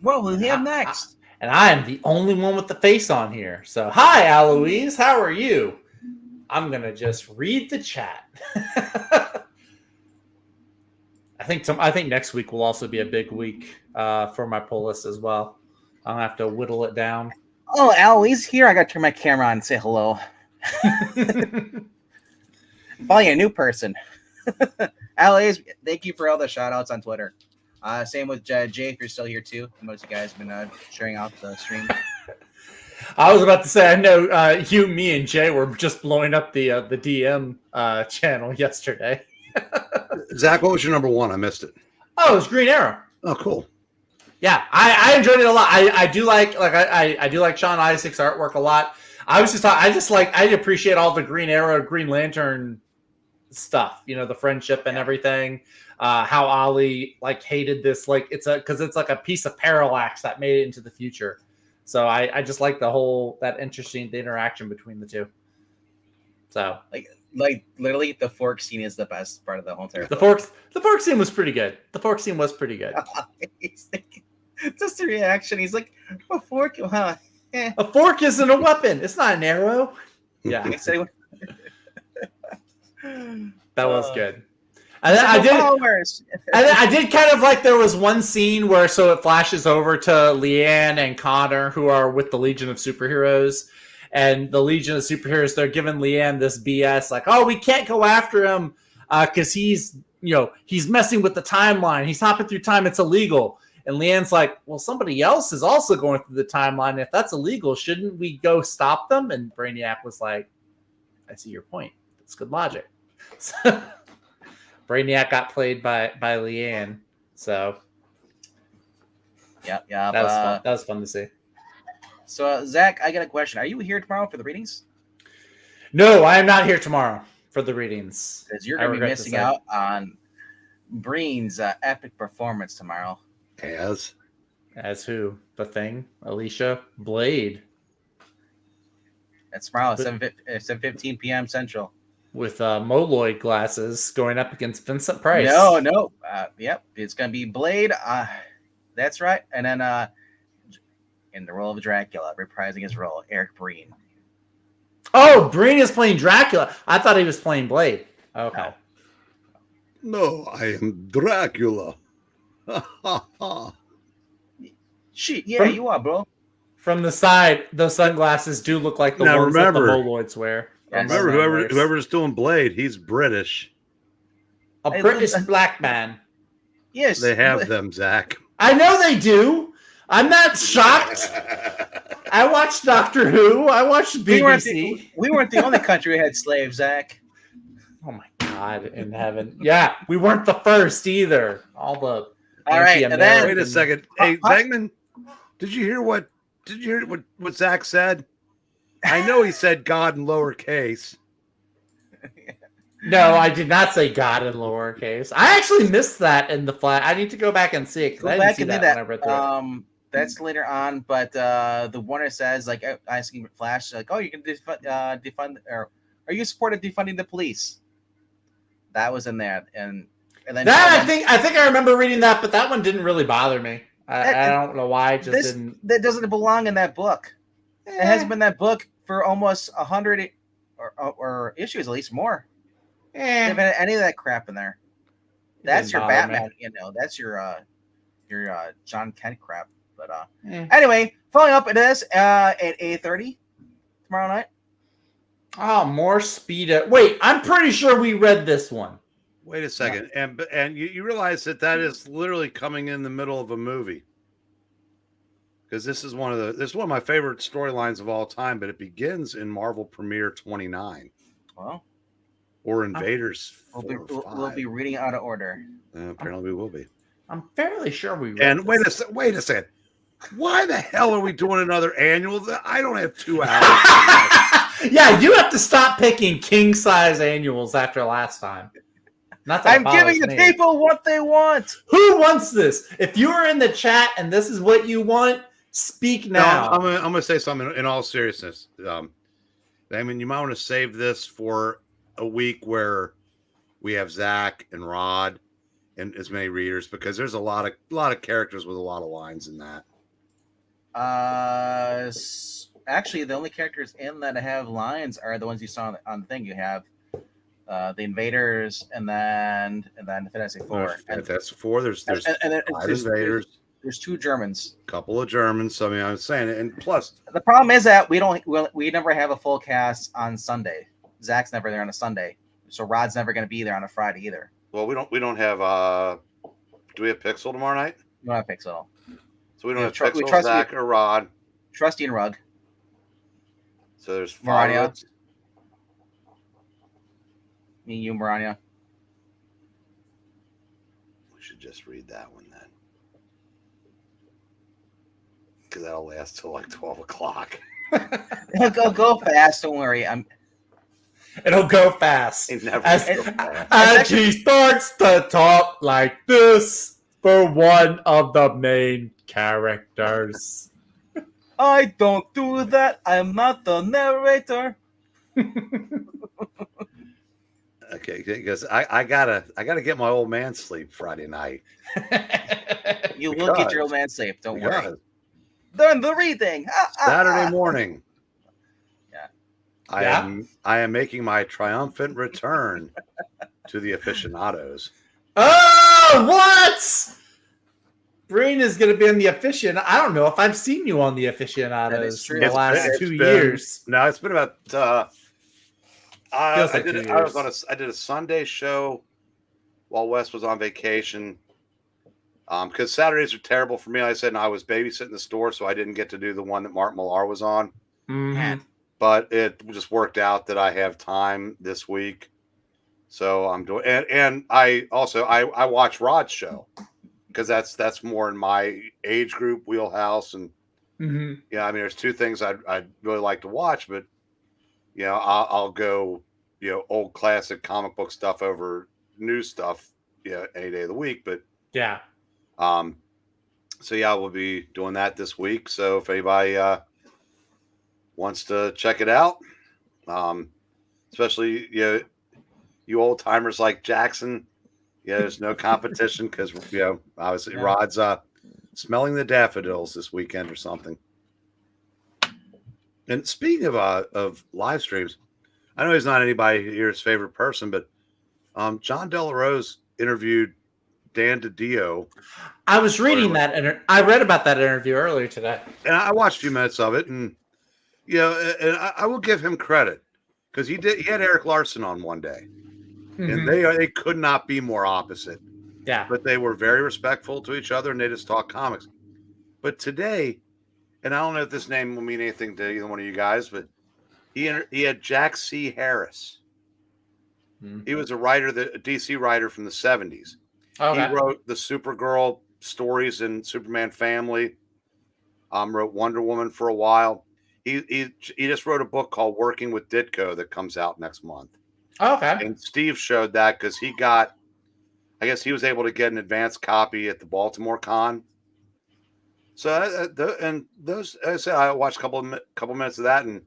S1: What will we have next?
S3: And I am the only one with the face on here. So hi, Aloise. How are you? I'm going to just read the chat. I think next week will also be a big week for my pull list as well. I'll have to whittle it down.
S1: Oh, Aloise here. I got to turn my camera on and say hello. Probably a new person. Aloise, thank you for all the shout outs on Twitter. Same with Jay, if you're still here too. Most of you guys have been sharing out the stream.
S3: I was about to say, I know you, me, and Jay were just blowing up the DM channel yesterday.
S2: Zach, what was your number 1? I missed it.
S3: Oh, it was Green Arrow.
S2: Oh, cool.
S3: Yeah, I enjoyed it a lot. I do like I do like Sean Isaac's artwork a lot. I appreciate all the Green Arrow, Green Lantern stuff. The friendship and everything. How Ollie hated this, because it's like a piece of Parallax that made it into the future. So I just like the interesting interaction between the two. So
S1: literally the fork scene is the best part of the whole entire
S3: the fork scene was pretty good.
S1: Just the reaction. He's like, a fork? Huh?
S3: A fork isn't a weapon. It's not an arrow. Yeah. That was good. And then I did kind of like, there was one scene where it flashes over to Leanne and Connor, who are with the Legion of Superheroes. And the Legion of Superheroes, they're giving Leanne this BS, like, oh, we can't go after him because he's messing with the timeline. He's hopping through time. It's illegal. And Leanne's like, well, somebody else is also going through the timeline. If that's illegal, shouldn't we go stop them? And Brainiac was like, I see your point. That's good logic. So, Brainiac got played by Leanne. So
S1: Yeah.
S3: that was fun. That was fun to see.
S1: So Zach, I got a question. Are you here tomorrow for the readings?
S3: No, I am not here tomorrow for the readings.
S1: Because you're going to be missing out on Breen's epic performance tomorrow.
S2: As
S3: who? The Thing? Alicia? Blade?
S1: That's tomorrow, 7:15 p.m. Central.
S3: With Moloid glasses going up against Vincent Price.
S1: No. Yep, it's going to be Blade. That's right. And then in the role of Dracula, reprising his role, Eric Breen.
S3: Oh, Breen is playing Dracula. I thought he was playing Blade. Okay.
S2: No, I am Dracula.
S1: Shit, yeah, you are, bro.
S3: From the side, those sunglasses do look like the ones that the Moloids wear.
S2: Remember, whoever's doing Blade, he's British.
S3: A British black man.
S1: Yes.
S2: They have them, Zach.
S3: I know they do. I'm not shocked. I watched Doctor Who. I watched BBC.
S1: We weren't the only country who had slaves, Zach.
S3: Oh my God in heaven. Yeah, we weren't the first either. All right,
S1: and then
S2: wait a second. Hey, Bagman, did you hear what Zach said? I know he said God in lowercase.
S3: No, I did not say God in lowercase. I actually missed that in the flat. I need to go back and see it because I didn't see that when I read through it.
S1: That's later on, but the one that says like asking Flash like, "Oh, you can defund or are you supportive defunding the police?" That was in there, and then
S3: I think I remember reading that, but that one didn't really bother me. I don't know why. It just didn't.
S1: That doesn't belong in that book. It hasn't been that book for almost 100 or issues, at least more. If any of that crap in there, that's your Batman. Me. That's your John Kent crap. But anyway, following up into this at 8:30 tomorrow night.
S3: Oh, more speed. Wait, I'm pretty sure we read this one.
S2: Wait a second, and you realize that is literally coming in the middle of a movie, because this is one of my favorite storylines of all time. But it begins in Marvel Premiere 29.
S1: Well,
S2: or Invaders.
S1: We'll be reading out of order.
S2: Apparently, we will be.
S3: I'm fairly sure we read.
S2: And wait a second. Why the hell are we doing another annual? I don't have 2 hours.
S3: Yeah, you have to stop picking king size annuals after last time. Not that
S1: I'm giving the people what they want.
S3: Who wants this? If you are in the chat and this is what you want, speak now.
S2: No, I'm gonna say something in all seriousness. I mean, you might want to save this for a week where we have Zach and Rod and as many readers, because there's a lot of characters with a lot of lines in that.
S1: Actually, the only characters in that have lines are the ones you saw on the thing. You have the Invaders, and then Fantastic Four.
S2: Fantastic Four. There's 5 Invaders.
S1: There's 2 Germans.
S2: A couple of Germans. So, I mean, I'm saying, and plus
S1: the problem is that we never have a full cast on Sunday. Zach's never there on a Sunday, so Rod's never going to be there on a Friday either.
S2: Well, we don't have. Do we have Pixel tomorrow night?
S1: We don't have Pixel.
S2: So we don't have Pixel, Zach, or Rod.
S1: Trusty and Rug.
S2: So there's 5.
S1: Marania. Me, you, Marania.
S2: We should just read that one then, because that'll last till like 12 o'clock.
S1: Go fast. Don't worry.
S3: It'll go fast.
S2: As
S3: he starts to talk like this for one of the main characters.
S1: I don't do that. I'm not the narrator.
S2: Okay, because I gotta get my old man sleep Friday night.
S1: You will get your old man sleep. Don't worry. During the reading.
S2: Saturday morning.
S1: Yeah.
S2: I am making my triumphant return to the aficionados.
S3: Oh, what? Breen is going to be in the aficionados. I don't know if I've seen you on the aficionados in the last 2 years.
S2: No, it's been about. I did a Sunday show while Wes was on vacation, Because Saturdays are terrible for me. Like I said, and I was babysitting the store, so I didn't get to do the one that Mark Millar was on.
S3: Mhm.
S2: But it just worked out that I have time this week, so I'm doing. And I also I watch Rod's show because that's more in my age group wheelhouse. And
S3: Mhm.
S2: yeah, I mean, there's two things I'd really like to watch, but I'll go old classic comic book stuff over new stuff any day of the week. But
S3: Yeah.
S2: So yeah, we'll be doing that this week. So if anybody wants to check it out, especially you old timers like Jackson, there's no competition because obviously
S3: Yeah.
S2: Rod's smelling the daffodils this weekend or something. And speaking of live streams, I know he's not anybody here's favorite person, but John Delarose interviewed Dan DiDio.
S3: I was reading that. I read about that interview earlier today.
S2: And I watched a few minutes of it, and and I will give him credit because he had Eric Larson on one day, and they could not be more opposite.
S3: Yeah,
S2: but they were very respectful to each other, and they just talked comics. But today, and I don't know if this name will mean anything to either one of you guys, but he had Jack C. Harris. He was a DC writer from the 70s.
S3: Okay.
S2: He wrote the Supergirl stories in Superman Family. Wrote Wonder Woman for a while. He just wrote a book called Working with Ditko that comes out next month.
S3: Okay.
S2: And Steve showed that because I guess he was able to get an advanced copy at the Baltimore Con. So those, I said, I watched a couple minutes of that, and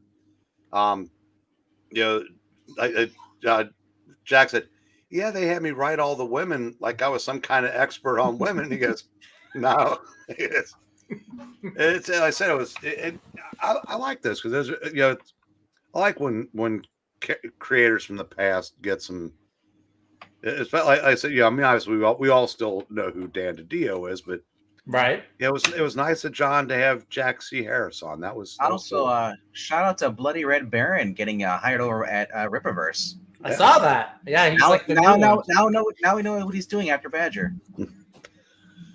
S2: Jack said, "Yeah, they had me write all the women like I was some kind of expert on women." He goes, "No, it's." I said it was. I like this because there's I like when creators from the past get some. It's like I said, I mean, obviously we all still know who Dan DiDio is, but
S3: right.
S2: It was nice of John to have Jack C. Harris on. That was
S1: also
S2: cool.
S1: Shout out to Bloody Red Baron getting hired over at Rippaverse.
S3: I saw that. Yeah, he's
S1: now we know what he's doing after Badger.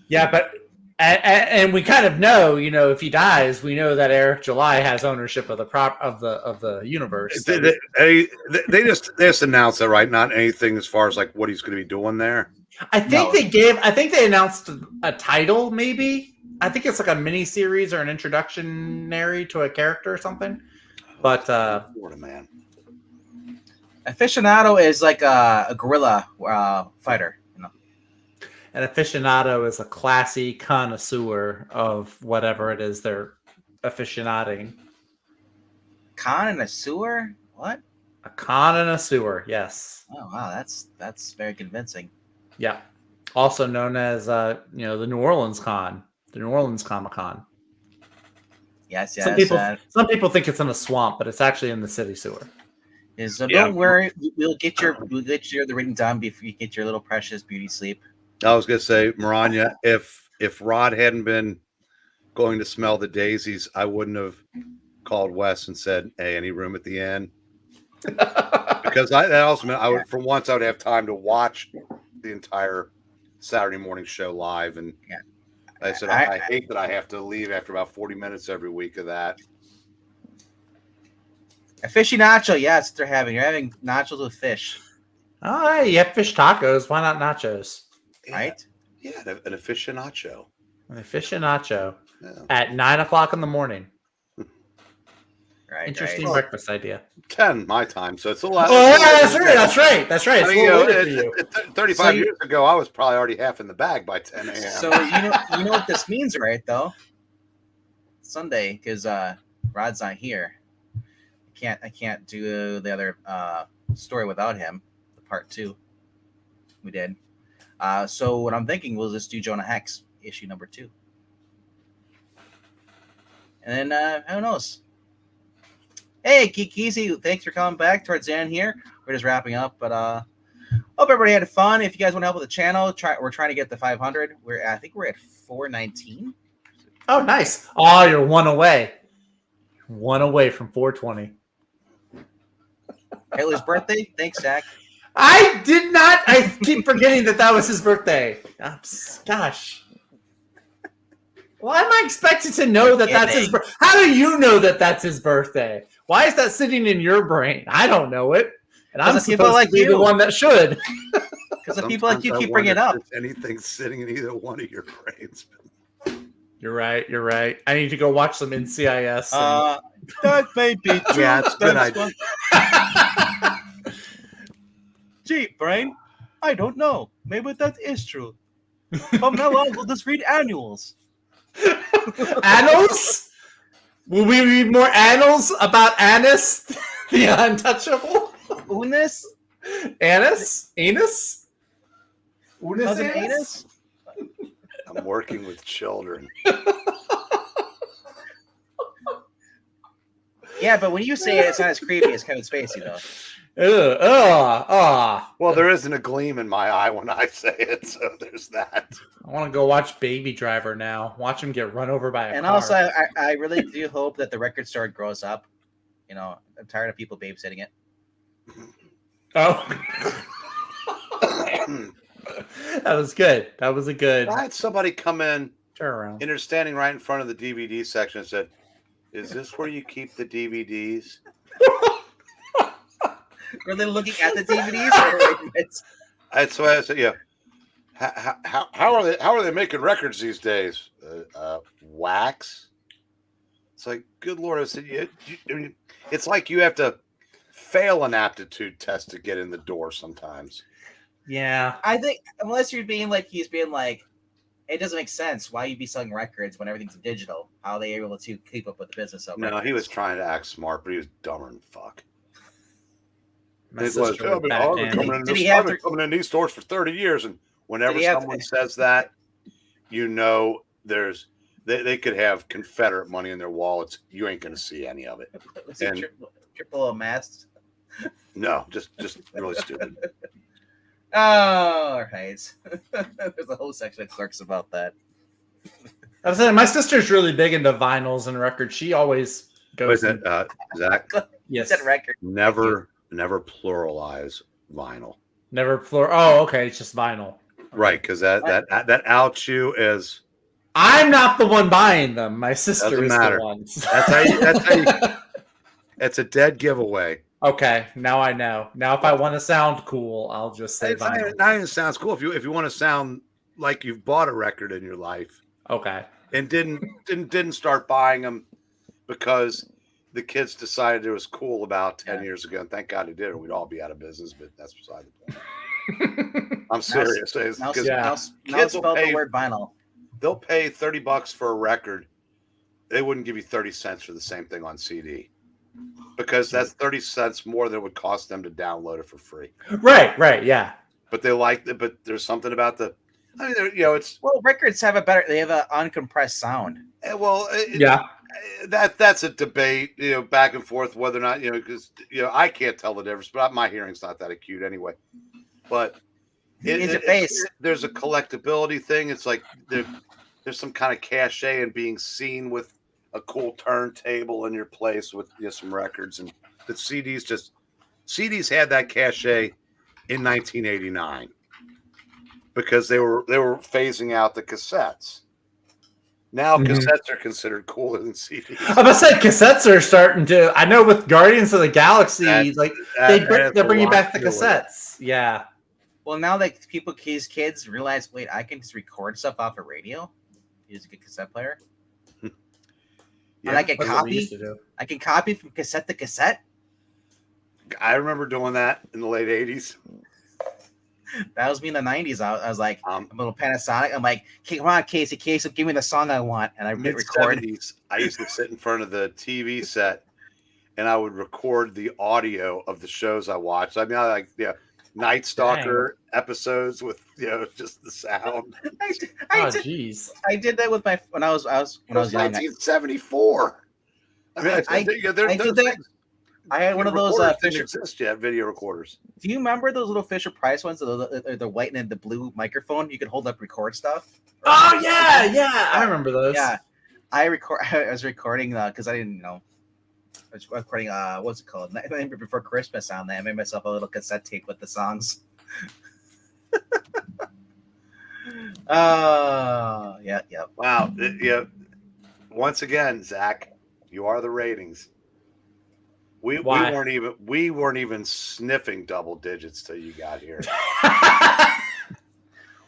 S3: Yeah, but and we kind of know, if he dies, we know that Eric July has ownership of the universe. So.
S2: They just announced that, right? Not anything as far as like what he's going to be doing there.
S3: I think they announced a title, maybe. I think it's like a mini series or an introductionary to a character or something. But
S2: Florida man.
S1: Aficionado is like a guerrilla fighter.
S3: An aficionado is a classy connoisseur of whatever it is they're aficionading.
S1: Connoisseur? What?
S3: A connoisseur, yes.
S1: Oh wow, that's very convincing.
S3: Yeah. Also known as the New Orleans Con, the New Orleans Comic Con.
S1: Yes.
S3: Some people think it's in a swamp, but it's actually in the city sewer.
S1: So don't worry, we'll get the reading done before you get your little precious beauty sleep.
S2: I was gonna say, Maranya, if Rod hadn't been going to smell the daisies, I wouldn't have called Wes and said, "Hey, any room at the inn?" Because that also meant I would have time to watch the entire Saturday morning show live. And I said, I hate that I have to leave after about 40 minutes every week of that.
S1: A fishy nacho, yeah, that's what they're having. You're having nachos with fish.
S3: Oh, you have fish tacos. Why not nachos?
S1: Right?
S2: Yeah, an aficionado.
S3: An aficionado at 9:00 in the morning.
S1: Right.
S3: Interesting breakfast idea.
S2: 10 my time, so it's a lot.
S3: Oh, yeah, that's right.
S2: It's 35 years ago, I was probably already half in the bag by 10 a.m.
S1: So you know what this means, right? Though Sunday, because Rod's not here. I can't do the other story without him. The part 2 we did. So what I'm thinking, we'll just do Jonah Hex issue number 2, and then who knows? Hey, Kikisi, thanks for coming back towards the end here. We're just wrapping up, but hope everybody had fun. If you guys want to help with the channel, we're trying to get the 500. I think we're at 419.
S3: Oh, nice. Oh, you're one away. One away from 420.
S1: Taylor's birthday. Thanks, Zach.
S3: I did not. I keep forgetting that was his birthday. Gosh. Why am I expected to know that that's his birthday? How do you know that that's his birthday? Why is that sitting in your brain? I don't know it. And I'm supposed to be the one that should.
S1: Because the people like you keep bringing it up.
S2: Anything sitting in either one of your brains.
S3: You're right. You're right. I need to go watch some NCIS.
S1: That may be true.
S2: Yeah, it's a good idea.
S4: Gee, Breen, I don't know. Maybe that is true. From now on, we'll just read annuals.
S3: Annals? Will we read more annals about Annis, the untouchable?
S1: Unis?
S3: Annis? Anus? Unis
S1: Cousin
S3: Anus?
S1: Anus?
S2: I'm working with children.
S1: Yeah, but when you say it, it's not as creepy as Kevin Spacey, though.
S2: Well, there isn't a gleam in my eye when I say it, so there's that.
S3: I want to go watch Baby Driver now. Watch him get run over by a
S1: And
S3: car.
S1: also, I really do hope that the record store grows up. You know, I'm tired of people babysitting it.
S3: Oh. That was good. That was a good
S2: I had somebody come in,
S3: turnaround.
S2: and they're standing right in front of the DVD section and said, "Is this where you keep the DVDs?"
S1: Were they looking at the DVDs?
S2: That's why I said, "Yeah." How are they making records these days? Wax. It's like, good Lord! I said, I mean, it's like you have to fail an aptitude test to get in the door sometimes.
S3: Yeah.
S1: I think unless you're being like he's being like, it doesn't make sense why you'd be selling records when everything's digital. How are they able to keep up with the business? Of
S2: No,
S1: records?
S2: he was trying to act smart, but he was dumber than fuck.
S3: My
S2: It was,
S3: sister
S2: I've
S3: was
S2: been
S1: backhanded.
S2: coming in these stores for 30 years, and whenever someone says that, you know they could have Confederate money in their wallets. You ain't going to see any of it.
S1: Was it triple masked?
S2: No, just really stupid.
S1: Oh, all right. There's a whole section of Clerks about that.
S3: I was saying, my sister's really big into vinyls and records. She always goes.
S2: Wait, Zach?
S3: Yes.
S1: Said record.
S2: Never pluralize vinyl.
S3: Never plural. Oh, okay. It's just vinyl.
S2: Right, because that outs you is.
S3: I'm not the one buying them. My sister
S2: Doesn't
S3: is
S2: matter.
S3: the one.
S2: That's how you. It's a dead giveaway.
S3: Okay, now I know. Now, if I want to sound cool, I'll just say
S2: It's
S3: vinyl.
S2: not even sounds cool. If you want to sound like you've bought a record in your life
S3: Okay.
S2: and didn't start buying them because the kids decided it was cool about 10 years ago, and thank God they did, or we'd all be out of business. But that's beside the point. I'm serious.
S1: Now
S2: Kids
S1: spell the word vinyl.
S2: They'll pay $30 for a record. They wouldn't give you 30 cents for the same thing on CD. Because that's 30 cents more than it would cost them to download it for free.
S3: Right, yeah.
S2: But they like it. But there's something about it's
S1: records have they have an uncompressed sound.
S2: That's a debate, back and forth whether or not because I can't tell the difference, but my hearing's not that acute anyway. But there's a collectability thing. It's like there's some kind of cachet in being seen with a cool turntable in your place with some records, and the CDs had that cachet in 1989 because they were phasing out the cassettes. Now cassettes are considered cooler than CDs.
S3: I must say cassettes are starting to. I know with Guardians of the Galaxy, they're bringing back the cassettes. Yeah.
S1: Well, now that kids realize, wait, I can just record stuff off a radio. Use a good cassette player.
S2: Yeah,
S1: and I can copy. I can copy from cassette to cassette.
S2: I remember doing that in the late 80s.
S1: That was me in the 90s. I was like, I'm a little Panasonic. I'm like, come on, Casey, give me the song I want. And I hit record.
S2: I used to sit in front of the TV set and I would record the audio of the shows I watched. I mean, Night Stalker episodes with just the sound.
S1: I did that with when I was young.
S2: 1974. I mean, I did that.
S1: I had one of those
S2: Fisher video recorders.
S1: Do you remember those little Fisher Price ones? The white and the blue microphone. You could hold up, record stuff.
S3: Oh yeah, I remember those.
S1: Yeah, I was recording because I didn't know. I was recording what's it called? Nightmare Before Christmas on that. I made myself a little cassette tape with the songs. Yeah.
S2: Wow. Yeah. Once again, Zach, you are the ratings. We
S3: Why?
S2: weren't even sniffing double digits till you got here.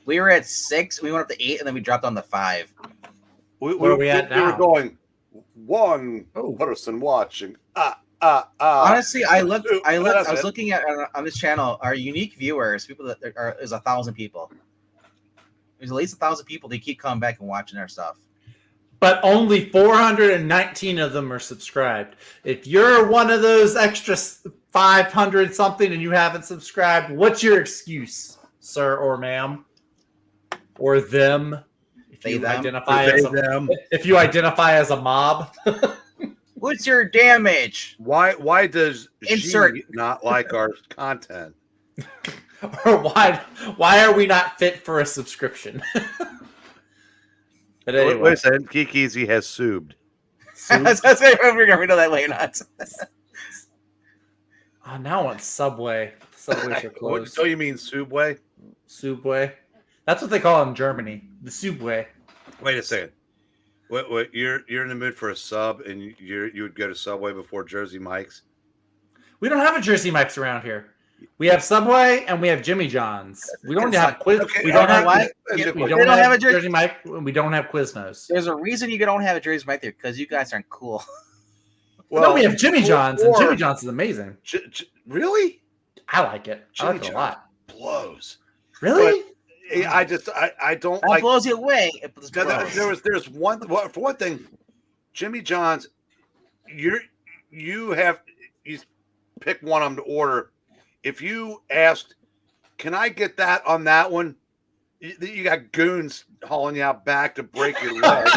S1: We were at 6. We went up to 8, and then we dropped on to 5.
S3: Where are we at
S2: We were
S3: now?
S2: going one
S3: Oh.
S2: person watching.
S1: Honestly, I was
S2: That's
S1: looking at on this channel. Our unique viewers, people that is 1,000 people. There's at least 1,000 people. They keep coming back and watching our stuff.
S3: But only 419 of them are subscribed. If you're one of those extra 500 something and you haven't subscribed, what's your excuse, sir or ma'am? Or them? If
S1: They,
S3: you
S1: them.
S3: identify
S2: They,
S3: as a,
S2: them.
S3: if you identify as a mob.
S1: What's your damage?
S2: Why does
S1: Insert.
S2: G not like our content?
S3: Or why are we not fit for a subscription? But anyway.
S2: Wait a second. Kikizi has subbed.
S1: That's we're gonna know that way or not.
S3: Oh, now I want Subway. Subways are closed.
S2: So you mean Subway?
S3: Subway. That's what they call it in Germany. The Subway.
S2: Wait a second. What you're in the mood for a sub, and you would go to Subway before Jersey Mike's?
S3: We don't have a Jersey Mike's around here. We have Subway and we have Jimmy John's. We don't have Quiz.
S2: Okay,
S3: we don't have.
S1: why?
S3: We
S1: They
S3: don't
S1: don't have a
S3: Jersey Mike. We don't have Quiznos.
S1: There's a reason you don't have a Jersey Mike there, because you guys aren't cool.
S3: No, we have Jimmy John's, and Jimmy John's is amazing.
S2: Really?
S3: I like it. I like it a lot.
S2: Blows.
S3: Really?
S2: I don't
S1: That
S2: like.
S1: blows you away. It blows.
S2: There's one. Well, for one thing, Jimmy John's. You pick one of them to order. If you asked, can I get that on that one? You got goons hauling you out back to break your leg.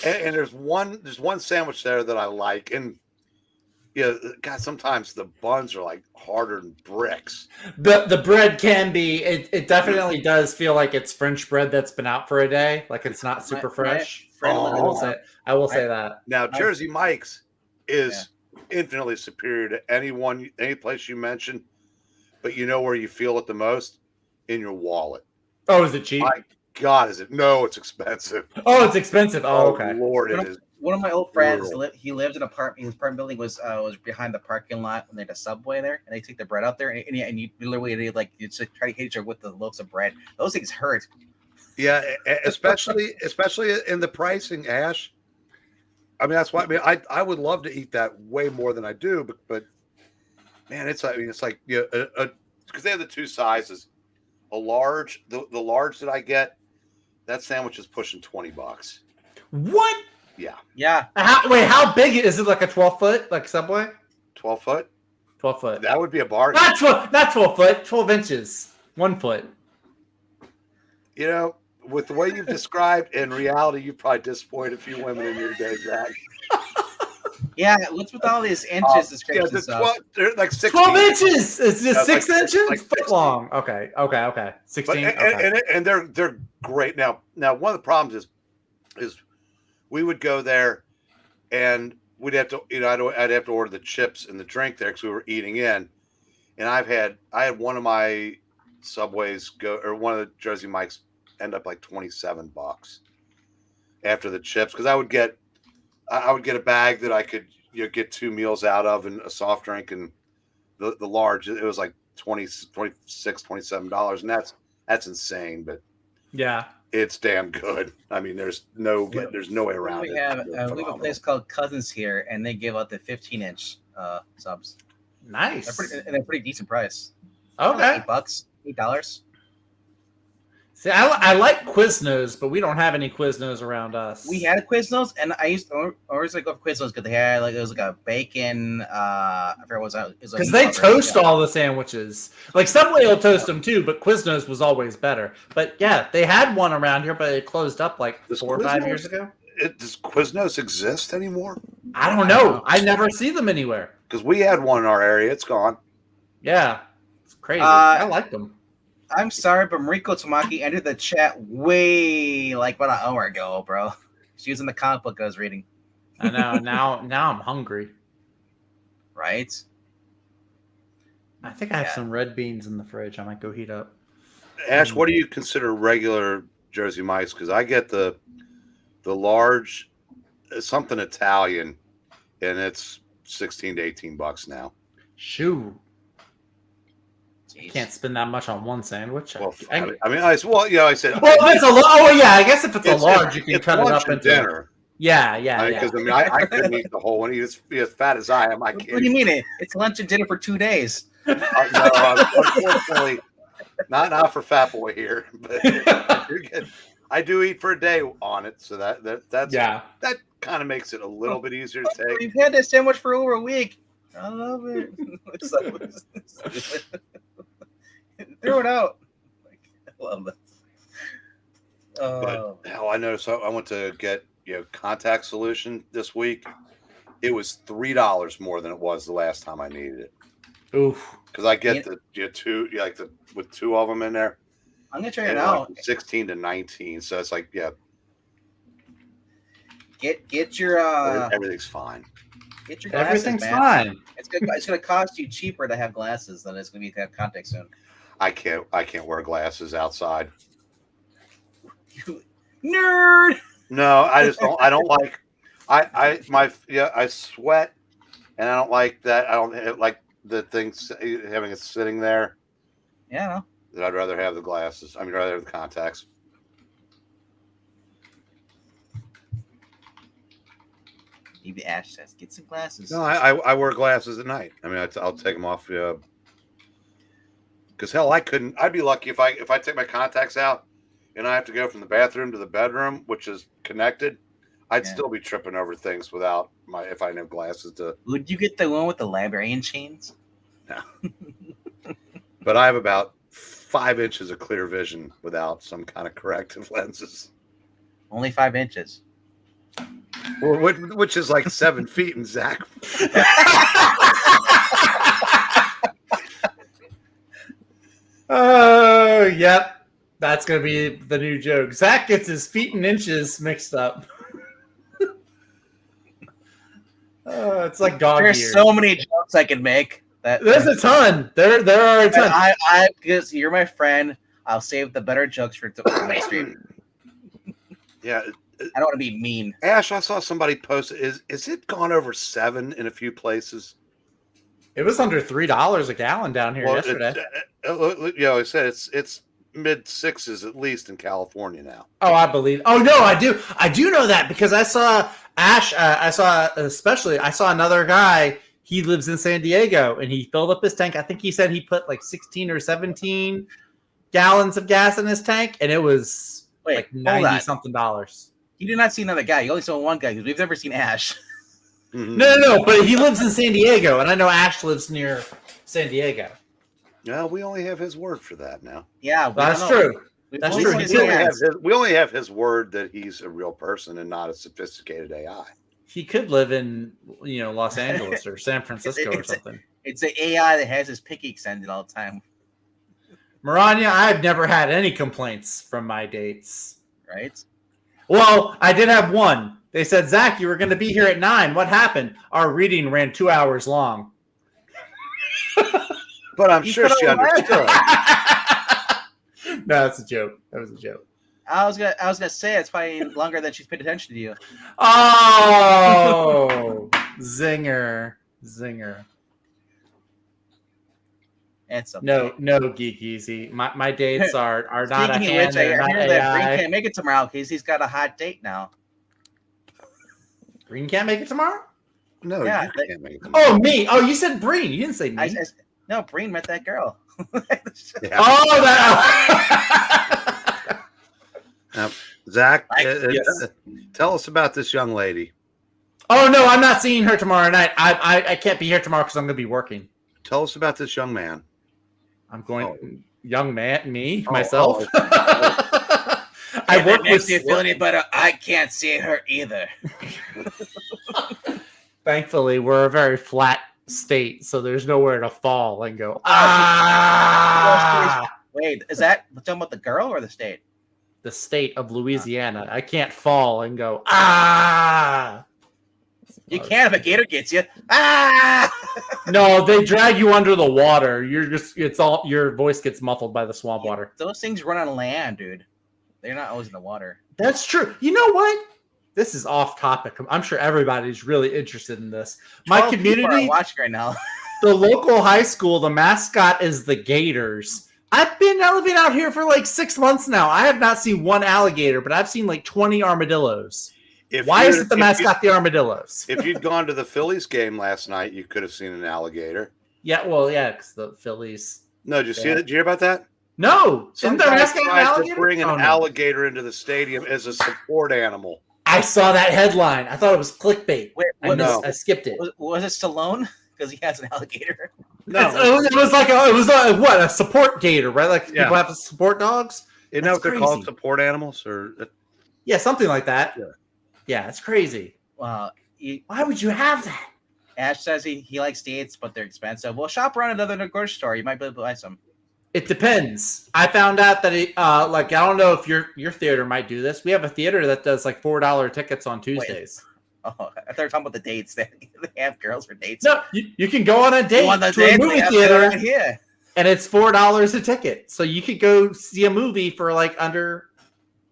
S2: And there's one sandwich there that I like, and God, sometimes the buns are like harder than bricks.
S3: The bread can be. It definitely does feel like it's French bread that's been out for a day. Like it's not super fresh. I will say that.
S2: Now Jersey Mike's is infinitely superior to any place you mentioned, but you know where you feel it the most? In your wallet.
S3: Oh, is it cheap?
S2: My God, is it? No, it's expensive.
S3: Oh, it's expensive. Oh, okay.
S2: Lord, it is.
S1: One of my old friends, he lived in an apartment. His apartment building was behind the parking lot, and they had a Subway there, and they take the bread out there, and you literally you just try to hit each other with the loaves of bread. Those things hurt.
S2: Yeah, especially in the pricing, Ash. I mean, that's why. I mean, I would love to eat that way more than I do, but man, it's like because they have the two sizes. A large, the large that I get, that sandwich is pushing $20.
S3: What?
S2: Yeah.
S3: How big is it? Like a 12-foot, like Subway?
S2: 12 foot.
S3: 12 foot.
S2: That would be a bargain.
S3: Not 12 foot. 12 inches. 1 foot.
S2: You know, with the way you've described, in reality, you probably disappoint a few women in your day, Zach.
S1: Yeah, what's with all these inches descriptions?
S2: They're like 16.
S3: 12 inches. Is this 6 inches?
S2: Like
S3: Foot long. Okay. 16.
S2: And they're great. Now one of the problems is we would go there and we'd have to, I'd have to order the chips and the drink there because we were eating in. And I had one of my Subways one of the Jersey Mike's end up like $27 after the chips, because I would get a bag that I could get 2 meals out of, and a soft drink, and the large, it was like $26, $27, and that's insane, but
S3: yeah,
S2: it's damn good. I mean, there's no way around
S1: we
S2: it.
S1: We have a place called Cousins here, and they give out the 15-inch subs.
S3: Nice.
S1: They're pretty decent price.
S3: Okay.
S1: $8, $8.
S3: See, I like Quiznos, but we don't have any Quiznos around us.
S1: We had a Quiznos, and I used to always go for Quiznos because they had it was like a bacon. I forget what it was.
S3: Because they toast all the sandwiches. Like Subway will toast them too, but Quiznos was always better. But yeah, they had one around here, but it closed up like 4 or 5 years ago.
S2: Does Quiznos exist anymore?
S3: I don't know. I never see them anywhere.
S2: Because we had one in our area. It's gone.
S3: Yeah, it's crazy. I like them.
S1: I'm sorry, but Mariko Tamaki entered the chat way like about an hour ago, bro. She was in the comic book I was reading.
S3: I know. Now I'm hungry.
S1: Right?
S3: I think I have some red beans in the fridge. I might go heat up.
S2: Ash, what do you consider regular Jersey Mike's? Because I get the large, something Italian, and it's $16 to $18 now.
S3: Shoo.
S1: Jeez.
S3: Can't spend that much on one sandwich.
S2: Well,
S3: I
S2: said. Well, if
S3: it's a I guess if it's a large, you can cut it up into
S2: dinner.
S3: Yeah.
S2: Because I couldn't eat the whole one. He's as fat as I am. I can't.
S1: What do you mean? It's lunch and dinner for 2 days.
S2: No, unfortunately, not for Fat Boy here. But I do eat for a day on it, so that's that kind of makes it a little bit easier to take.
S1: We've had that sandwich for over a week. I love it. Throw it out. I love it.
S2: But hell, I noticed I went to get contact solution this week. It was $3 more than it was the last time I needed it.
S3: Oof.
S2: Because I get two with two of them in there.
S1: I'm gonna try it out.
S2: Like 16 to 19, so it's like
S1: Get your
S2: everything's fine.
S1: Get your glasses,
S3: Everything's
S1: man.
S3: fine.
S1: It's gonna cost you cheaper to have glasses than it's gonna be to have contact soon.
S2: I can't wear glasses outside.
S1: Nerd.
S2: No, I just don't. I don't like. I sweat, and I don't like that. I don't like the things having it sitting there.
S1: Yeah.
S2: That I'd rather have the glasses. I mean, rather have the contacts.
S1: Maybe Ash says, "Get some glasses."
S2: No, I wear glasses at night. I mean, I'll take them off. Because hell, I'd be lucky if I take my contacts out, and I have to go from the bathroom to the bedroom, which is connected. I'd still be tripping over things without if I didn't have glasses to.
S1: Would you get the one with the librarian chains?
S2: No. But I have about 5 inches of clear vision without some kind of corrective lenses.
S1: Only 5 inches.
S2: Which is like 7 feet in Zach.
S3: Oh, yep. That's going to be the new joke. Zach gets his feet and inches mixed up. It's like dog
S1: There's
S3: years.
S1: so many jokes I can make.
S3: There's a ton. There are a ton.
S1: I because you're my friend, I'll save the better jokes for next stream.
S2: Yeah.
S1: I don't want to be mean.
S2: Ash, I saw somebody post it. Is it gone over 7 in a few places?
S3: It was under $3 a gallon down here yesterday.
S2: I said it's mid 6s at least in California now.
S3: Oh, I believe. Oh no, I do know that because I saw Ash. I saw another guy. He lives in San Diego and he filled up his tank. I think he said he put like 16 or 17 gallons of gas in his tank, and it was like $90 something.
S1: You did not see another guy. You only saw one guy because we've never seen Ash.
S3: No, but he lives in San Diego, and I know Ash lives near San Diego.
S2: No, we only have his word for that now.
S1: Yeah,
S3: that's true. That's true.
S2: We only have his word that he's a real person and not a sophisticated AI.
S3: He could live in, Los Angeles or San Francisco or something.
S1: It's the AI that has his picky extended all the time.
S3: Maranya, I've never had any complaints from my dates.
S1: Right?
S3: Well, I did have one. They said, Zach, you were going to be here at 9. What happened? Our reading ran 2 hours long.
S2: But I'm sure she understood.
S3: No, that's a joke. That was a joke.
S1: I was gonna say it's probably longer than she's paid attention to you.
S3: Oh, zinger.
S1: It's okay.
S3: No, Geek Easy. My dates are not a
S1: Speaking
S3: hand.
S1: of which, I
S3: They're not
S1: hear that Breen
S3: AI.
S1: can't make it tomorrow because he's got a hot date now.
S3: Breen can't make it tomorrow?
S2: No,
S1: Yeah,
S2: you can't make it tomorrow.
S3: Oh, me. Oh, you said Breen. You didn't say me.
S1: No, Breen met that girl.
S2: Yeah.
S3: Oh, that.
S2: Now, Zach,
S3: Yes.
S2: Tell us about this young lady.
S3: Oh no, I'm not seeing her tomorrow night. I can't be here tomorrow because I'm going to be working.
S2: Tell us about this young man.
S3: I'm going, young man, myself.
S1: I work with you, feeling but I can't see her either.
S3: Thankfully, we're a very flat state, so there's nowhere to fall and go. Ah!
S1: Wait, is that talking about the girl or the state?
S3: The state of Louisiana. I can't fall and go. Ah!
S1: You can't if a gator gets you. Ah!
S3: No, they drag you under the water. Your voice gets muffled by the swamp water.
S1: Those things run on land, dude. They're not always in the water.
S3: That's true. You know what? This is off topic. I'm sure everybody's really interested in this. My
S1: 12 people
S3: community,
S1: are watching right now.
S3: the local high school, the mascot is the Gators. I've been out here for like 6 months now. I have not seen one alligator, but I've seen like 20 armadillos. Why isn't the mascot the armadillos?
S2: If you'd gone to the Phillies game last night, you could have seen an alligator.
S3: Yeah, well, yeah, because the Phillies.
S2: No, did you see that? Did you hear about that?
S3: No,
S2: Some
S3: isn't the
S2: guy
S3: mascot an
S2: tried to
S3: alligator?
S2: bring an
S3: Oh, no.
S2: alligator into the stadium as a support animal.
S3: I saw that headline. I thought it was clickbait.
S1: Wait,
S3: I skipped it.
S1: was it Stallone? Because he has an alligator.
S2: No,
S3: It was a support gator, right? Like people have support dogs.
S2: you know
S3: That's
S2: what they're called,
S3: crazy.
S2: support animals, or
S3: Yeah, something like that.
S2: Yeah.
S3: Yeah, it's crazy.
S1: Well,
S3: Why would you have that?
S1: Ash says he likes dates, but they're expensive. Well, shop around another grocery store. You might be able to buy some.
S3: It depends. I found out that I don't know if your theater might do this. We have a theater that does like $4 tickets on Tuesdays.
S1: Oh, I thought they were talking about the dates. They have girls for dates.
S3: No, you can go on a date
S1: On the
S3: to a
S1: dates,
S3: movie
S1: they have
S3: theater,
S1: right here.
S3: and it's $4 a ticket. So you could go see a movie for like under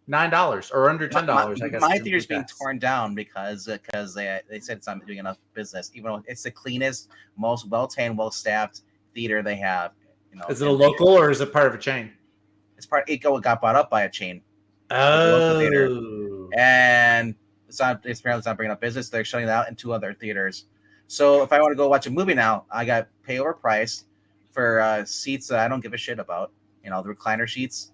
S3: $9 or under $10. I guess
S1: My theater's being torn down because they said it's not doing enough business. Even though it's the cleanest, most well-tamed, well-staffed theater they have. You know,
S3: Is it a local or is it part of a chain?
S1: It's part. It got bought up by a chain,
S3: Oh,
S1: and it's apparently it's not bringing up business. They're shutting it out in 2 other theaters. So if I want to go watch a movie now, I got pay overpriced for seats that I don't give a shit about. You know, the recliner seats.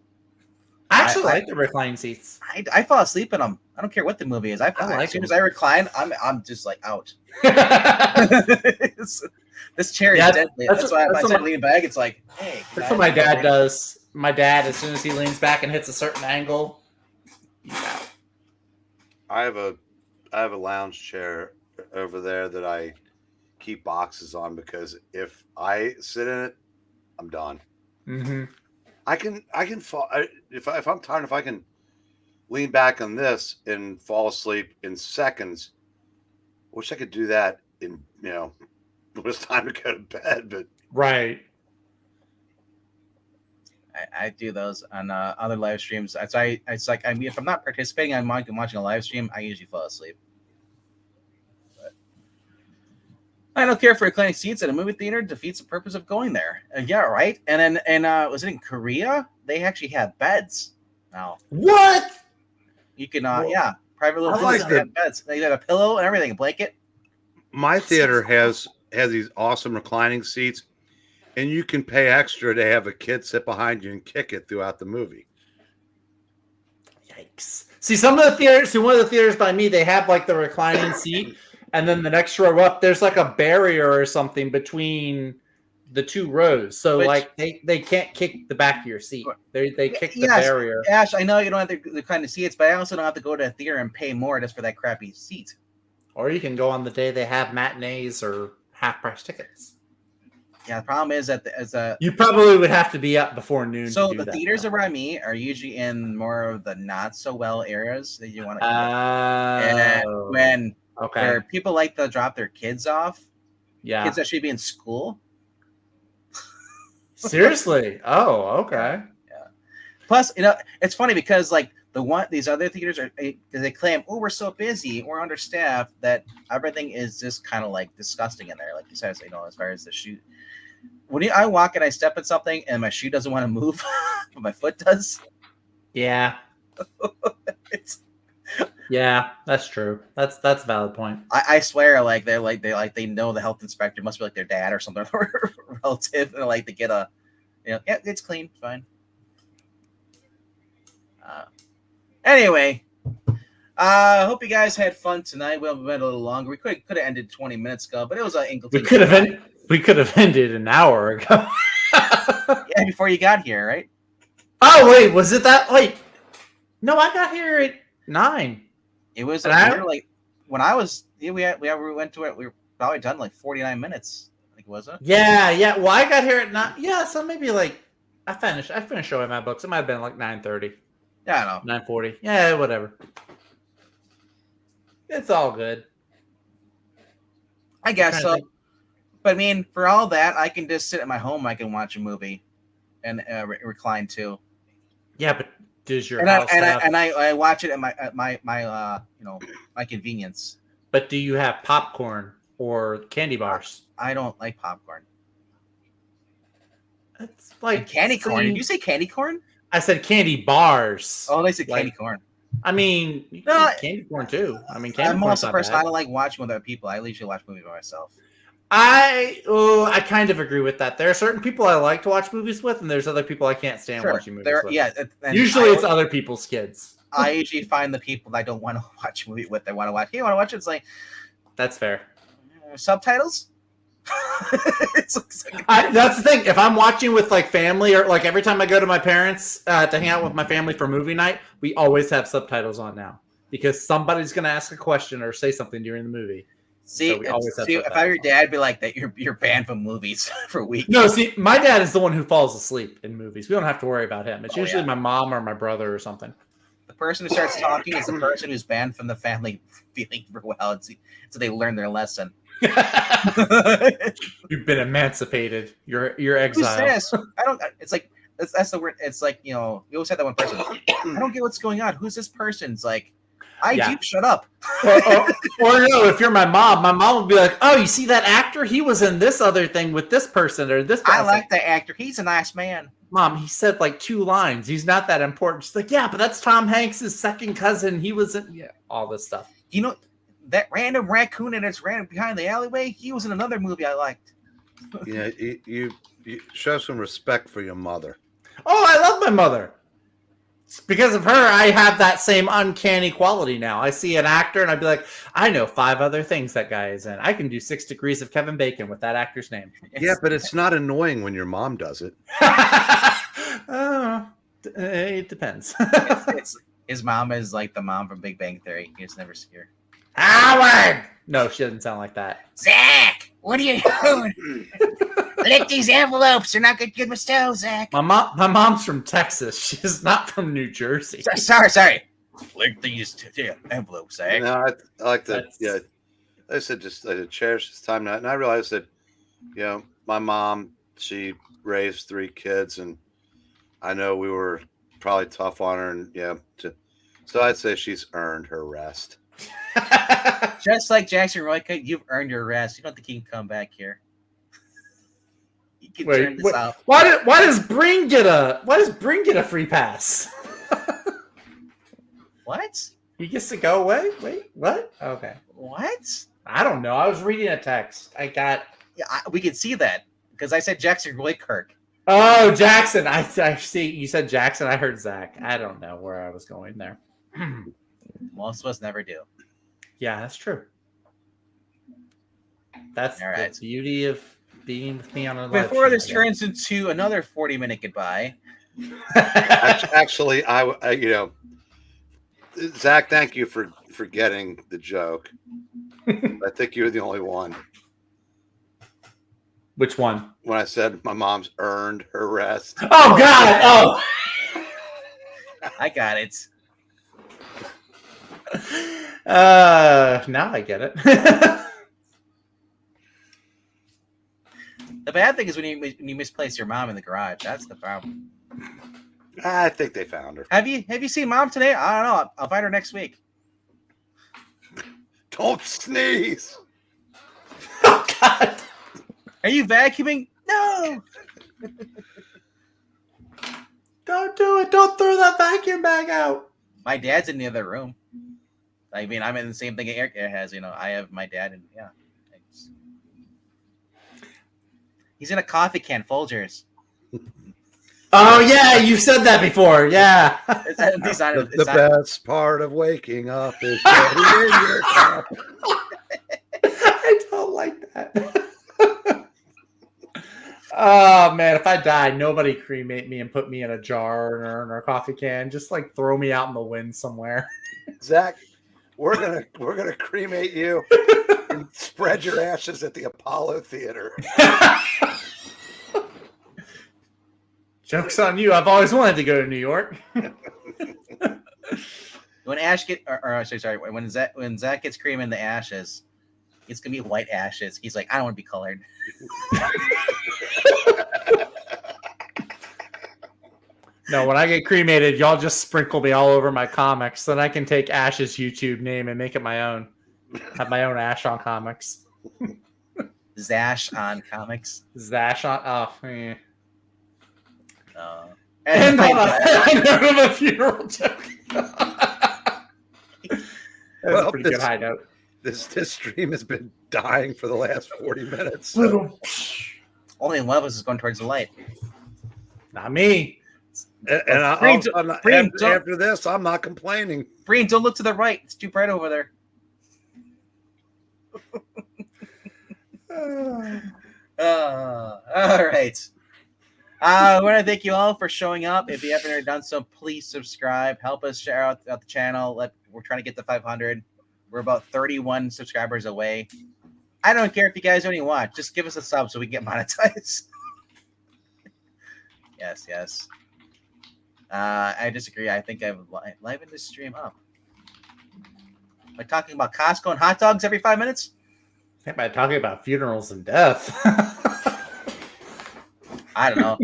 S3: I actually like the reclining seats.
S1: I fall asleep in them. I don't care what the movie is.
S3: like
S1: as soon
S3: them.
S1: as I recline, I'm just like out. This chair is
S3: Yeah,
S1: deadly.
S3: that's
S1: That's why if
S3: what-
S1: I
S3: that's
S1: start
S3: what
S1: leaning back, it's like, hey.
S3: That's what my dad does. My dad, as soon as he leans back and hits a certain angle, he's out.
S2: I have a lounge chair over there that I keep boxes on because if I sit in it, I'm done.
S3: Mm-hmm.
S2: I can fall if I'm tired. If I can lean back on this and fall asleep in seconds, wish I could do that in when it's time to go to bed. But
S3: Right.
S1: I do those on other live streams. It's like if I'm not participating, I'm watching a live stream. I usually fall asleep. But I don't care for reclining seats at a movie theater. Defeats the purpose of going there. Yeah, right. And then was it in Korea? They actually have beds now.
S3: What?
S1: You can private little
S2: I like
S1: theaters, they have beds. They got a pillow and everything, a blanket.
S2: my theater has these awesome reclining seats, and you can pay extra to have a kid sit behind you and kick it throughout the movie.
S3: Yikes. See, some of the theaters, one of the theaters by me, they have like the reclining seat, and then the next row up, there's like a barrier or something between the 2 rows. So like they can't kick the back of your seat. They kick the barrier.
S1: Ash, I know you don't have the kind of seats, but I also don't have to go to a theater and pay more just for that crappy seat.
S3: Or you can go on the day they have matinees or half-price tickets.
S1: Yeah, the problem is that
S3: You probably would have to be up before noon.
S1: so
S3: to do
S1: the
S3: that,
S1: theaters
S3: though.
S1: around me are usually in more of the not so well areas that you want to.
S3: Oh,
S1: And when
S3: okay.
S1: where people like to drop their kids off,
S3: Yeah.
S1: kids that should be in school.
S3: Seriously? Oh, okay.
S1: Plus, it's funny because like these other theaters are they claim, oh, we're so busy, we're understaffed, that everything is just kind of like disgusting in there. Like you said, as far as the shoe. When I walk and I step in something and my shoe doesn't want to move, but my foot does.
S3: Yeah. Yeah, that's true. That's a valid point.
S1: I swear, they know the health inspector must be like their dad or something or relative, and like to get a, yeah, it's clean, fine. Anyway, hope you guys had fun tonight. We went a little longer. We could have ended 20 minutes ago, but it was an
S3: We could have ended an hour ago.
S1: yeah, before you got here, right?
S3: Oh wait, was it that late? No, I got here at 9.
S1: It was
S3: An hour?
S1: like when I was. Yeah, we went to it. We were probably done like 49 minutes. I think wasn't it?
S3: Yeah. Well, I got here at 9. Yeah, so maybe like I finished showing my books. It might have been like 9:30.
S1: Yeah, I know.
S3: 9:40. Yeah, whatever. It's all good.
S1: I guess
S3: trying to
S1: so.
S3: think.
S1: But I mean, for all that, I can just sit at my home. I can watch a movie and recline too.
S3: Yeah, but does your
S1: And
S3: house have?
S1: I watch it at my my convenience.
S3: But do you have popcorn or candy bars?
S1: I don't like popcorn.
S3: It's like
S1: And candy corn. Did you say candy corn?
S3: I said candy bars.
S1: Oh, they said candy
S3: Like,
S1: corn.
S3: I mean, you can
S1: No,
S3: eat candy corn too. I mean, candy
S1: I'm
S3: corn's
S1: also a
S3: not
S1: person. I
S3: bad.
S1: don't like watching with other people. I usually watch movies by myself.
S3: I kind of agree with that. There are certain people I like to watch movies with, and there's other people I can't stand watching movies with.
S1: Yeah.
S3: Usually it's other people's kids.
S1: I usually find the people that I don't want to watch a movie with. They want to watch. Hey, you want to watch it? It's like
S3: That's fair.
S1: Subtitles. It's like,
S3: That's the thing. If I'm watching with like family or like every time I go to my parents to hang out with my family for movie night, we always have subtitles on now because somebody's going to ask a question or say something during the movie.
S1: see,
S3: So we always have
S1: if I were your dad, I'd be like that. You're banned from movies for weeks.
S3: No, see, my dad is the one who falls asleep in movies. We don't have to worry about him. It's
S1: Oh,
S3: usually
S1: yeah.
S3: my mom or my brother or something.
S1: The person who starts talking is the person who's banned from the family feeling for a while, so they learn their lesson.
S3: You've been emancipated. You're
S1: Who
S3: exiled.
S1: says? I don't. It's like that's the word. It's like you always have that one person. I don't get what's going on. Who's this person? It's like,
S3: Yeah.
S1: shut up.
S3: or no, if you're my mom would be like, "Oh, you see that actor? He was in this other thing with this person or this."
S1: I
S3: person.
S1: like that actor. He's a nice man.
S3: Mom, he said like 2 lines. He's not that important. She's like, yeah, but that's Tom Hanks' second cousin. He was in all this stuff.
S1: You know that random raccoon that's ran behind the alleyway? He was in another movie I liked.
S2: Yeah, you show some respect for your mother.
S3: Oh, I love my mother. It's because of her, I have that same uncanny quality now. I see an actor and I'd be like, I know 5 other things that guy is in. I can do 6 Degrees of Kevin Bacon with that actor's name.
S2: Yeah, but it's not annoying when your mom does it.
S3: It depends.
S1: it's his mom is like the mom from Big Bang Theory. You just never see her.
S3: Howard! No, she doesn't sound like that.
S1: Zach, what are you doing? Lick these envelopes. They're not good with stove, Zach.
S3: My mom's from Texas. She's not from New Jersey.
S1: Sorry. Lick these envelopes, Zach.
S2: No, I like that.
S3: That's-
S2: Yeah, I said I cherish this time now, and I realized that my mom, she raised 3 kids, and I know we were probably tough on her, and so I'd say she's earned her rest.
S1: Just like Jackson Royka, you've earned your rest. You don't think you can come back here. You can turn this out.
S3: Why does Breen get a free pass?
S1: What?
S3: He gets to go away? Wait, what? Okay.
S1: What?
S3: I don't know. I was reading a text. I got
S1: We can see that because I said Jackson Roykirk.
S3: Oh, Jackson. I see you said Jackson. I heard Zach. I don't know where I was going there.
S1: Most of us never do.
S3: Yeah, that's true. That's
S1: All right.
S3: the beauty of being with me on a live
S1: Before
S3: show
S1: this
S3: today.
S1: turns into another 40-minute goodbye,
S2: Actually, I Zach, thank you for getting the joke. I think you're the only one.
S3: Which one?
S2: When I said my mom's earned her rest.
S3: Oh God! Oh.
S1: I got it.
S3: Now I get it.
S1: The bad thing is when you misplace your mom in the garage. That's the problem.
S2: I think they found her.
S1: Have you seen Mom today? I don't know. I'll find her next week.
S2: Don't sneeze.
S3: Oh God!
S1: Are you vacuuming? No.
S3: Don't do it! Don't throw that vacuum bag out.
S1: My dad's in the other room. I mean, I'm in the same thing Eric has. I have my dad, and he's in a coffee can, Folgers.
S3: Oh yeah, you've said that before. Yeah.
S2: The best part of waking up is getting in your cup.
S3: I don't like that. Oh man, if I die, nobody cremate me and put me in a jar or a coffee can. Just like throw me out in the wind somewhere.
S2: Zach, we're gonna cremate you and spread your ashes at the Apollo Theater.
S3: Joke's on you. I've always wanted to go to New York.
S1: When Ash get, or sorry, when Zach gets cream in the ashes, It's gonna be white ashes. He's like, I don't want to be colored.
S3: No, when I get cremated, y'all just sprinkle me all over my comics. Then I can take Ash's YouTube name and make it my own. Have my own Ash on comics.
S1: Zash on comics.
S3: Zash on. Oh, yeah.
S1: And
S3: I know of a funeral joke. That's a pretty good high note.
S2: This stream has been dying for the last 40 minutes.
S1: only one of us is going towards the light.
S3: Not me.
S2: And
S1: Breen,
S2: after this, I'm not complaining.
S1: Breen, don't look to the right. It's too bright over there. All right. I want to thank you all for showing up. If you haven't already done so, please subscribe. Help us share out the channel. We're trying to get to 500. We're about 31 subscribers away. I don't care if you guys only watch. Just give us a sub so we can get monetized. Yes. I disagree. I think I've livened this stream up. Am I talking about Costco and hot dogs every 5 minutes?
S3: I think by talking about funerals and death.
S1: I don't know.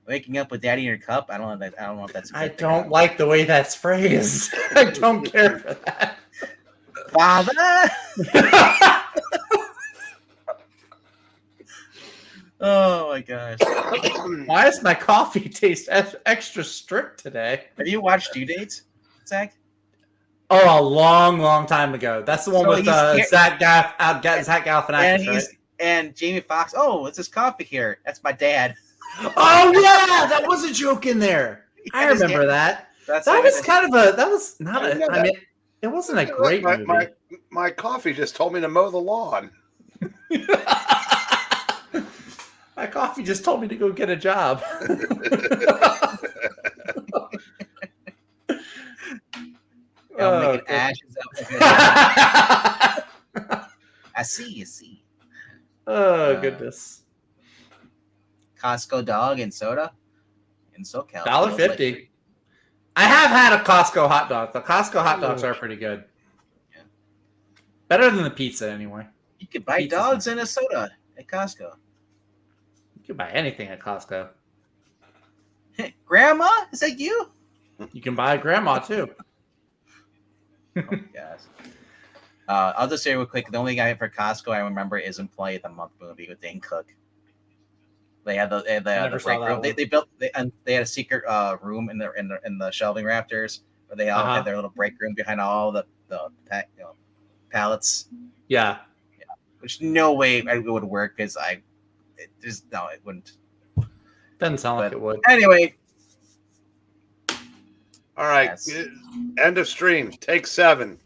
S1: Waking up with daddy in your cup. I don't know if that's.
S3: I don't like the way that's phrased. I don't care for that.
S1: Father. Oh my gosh.
S3: Why does my coffee taste extra strict today?
S1: Have you watched Due Dates, Zach?
S3: Oh, a long time ago. That's the one with Zach Galifianakis, right?
S1: And Jamie Foxx. Oh, it's his coffee here. That's my dad.
S3: Oh yeah, that was a joke in there. I remember that. That was kind of a. That was not a. I mean, it wasn't a great movie.
S2: My coffee just told me to mow the lawn.
S3: My coffee just told me to go get a job.
S1: Making ashes up. I see.
S3: Oh goodness.
S1: Costco dog and soda in SoCal.
S3: $1.50. I have had a Costco hot dog. The Costco hot dogs are pretty good.
S1: Yeah.
S3: Better than the pizza, anyway.
S1: You could buy dogs and a soda at Costco.
S3: You can buy anything at Costco.
S1: Grandma, is that you?
S3: You can buy a grandma too.
S1: Oh my gosh. I'll just say real quick. The only guy for Costco I remember is Employee of the Month movie with Dane Cook. They had the break room. They had a secret room in the shelving rafters where they all had their little break room behind all the pallets.
S3: Yeah.
S1: Which no way it would work because it wouldn't.
S3: Doesn't sound like it would.
S1: Anyway.
S2: All right. Yes. End of stream. Take 7.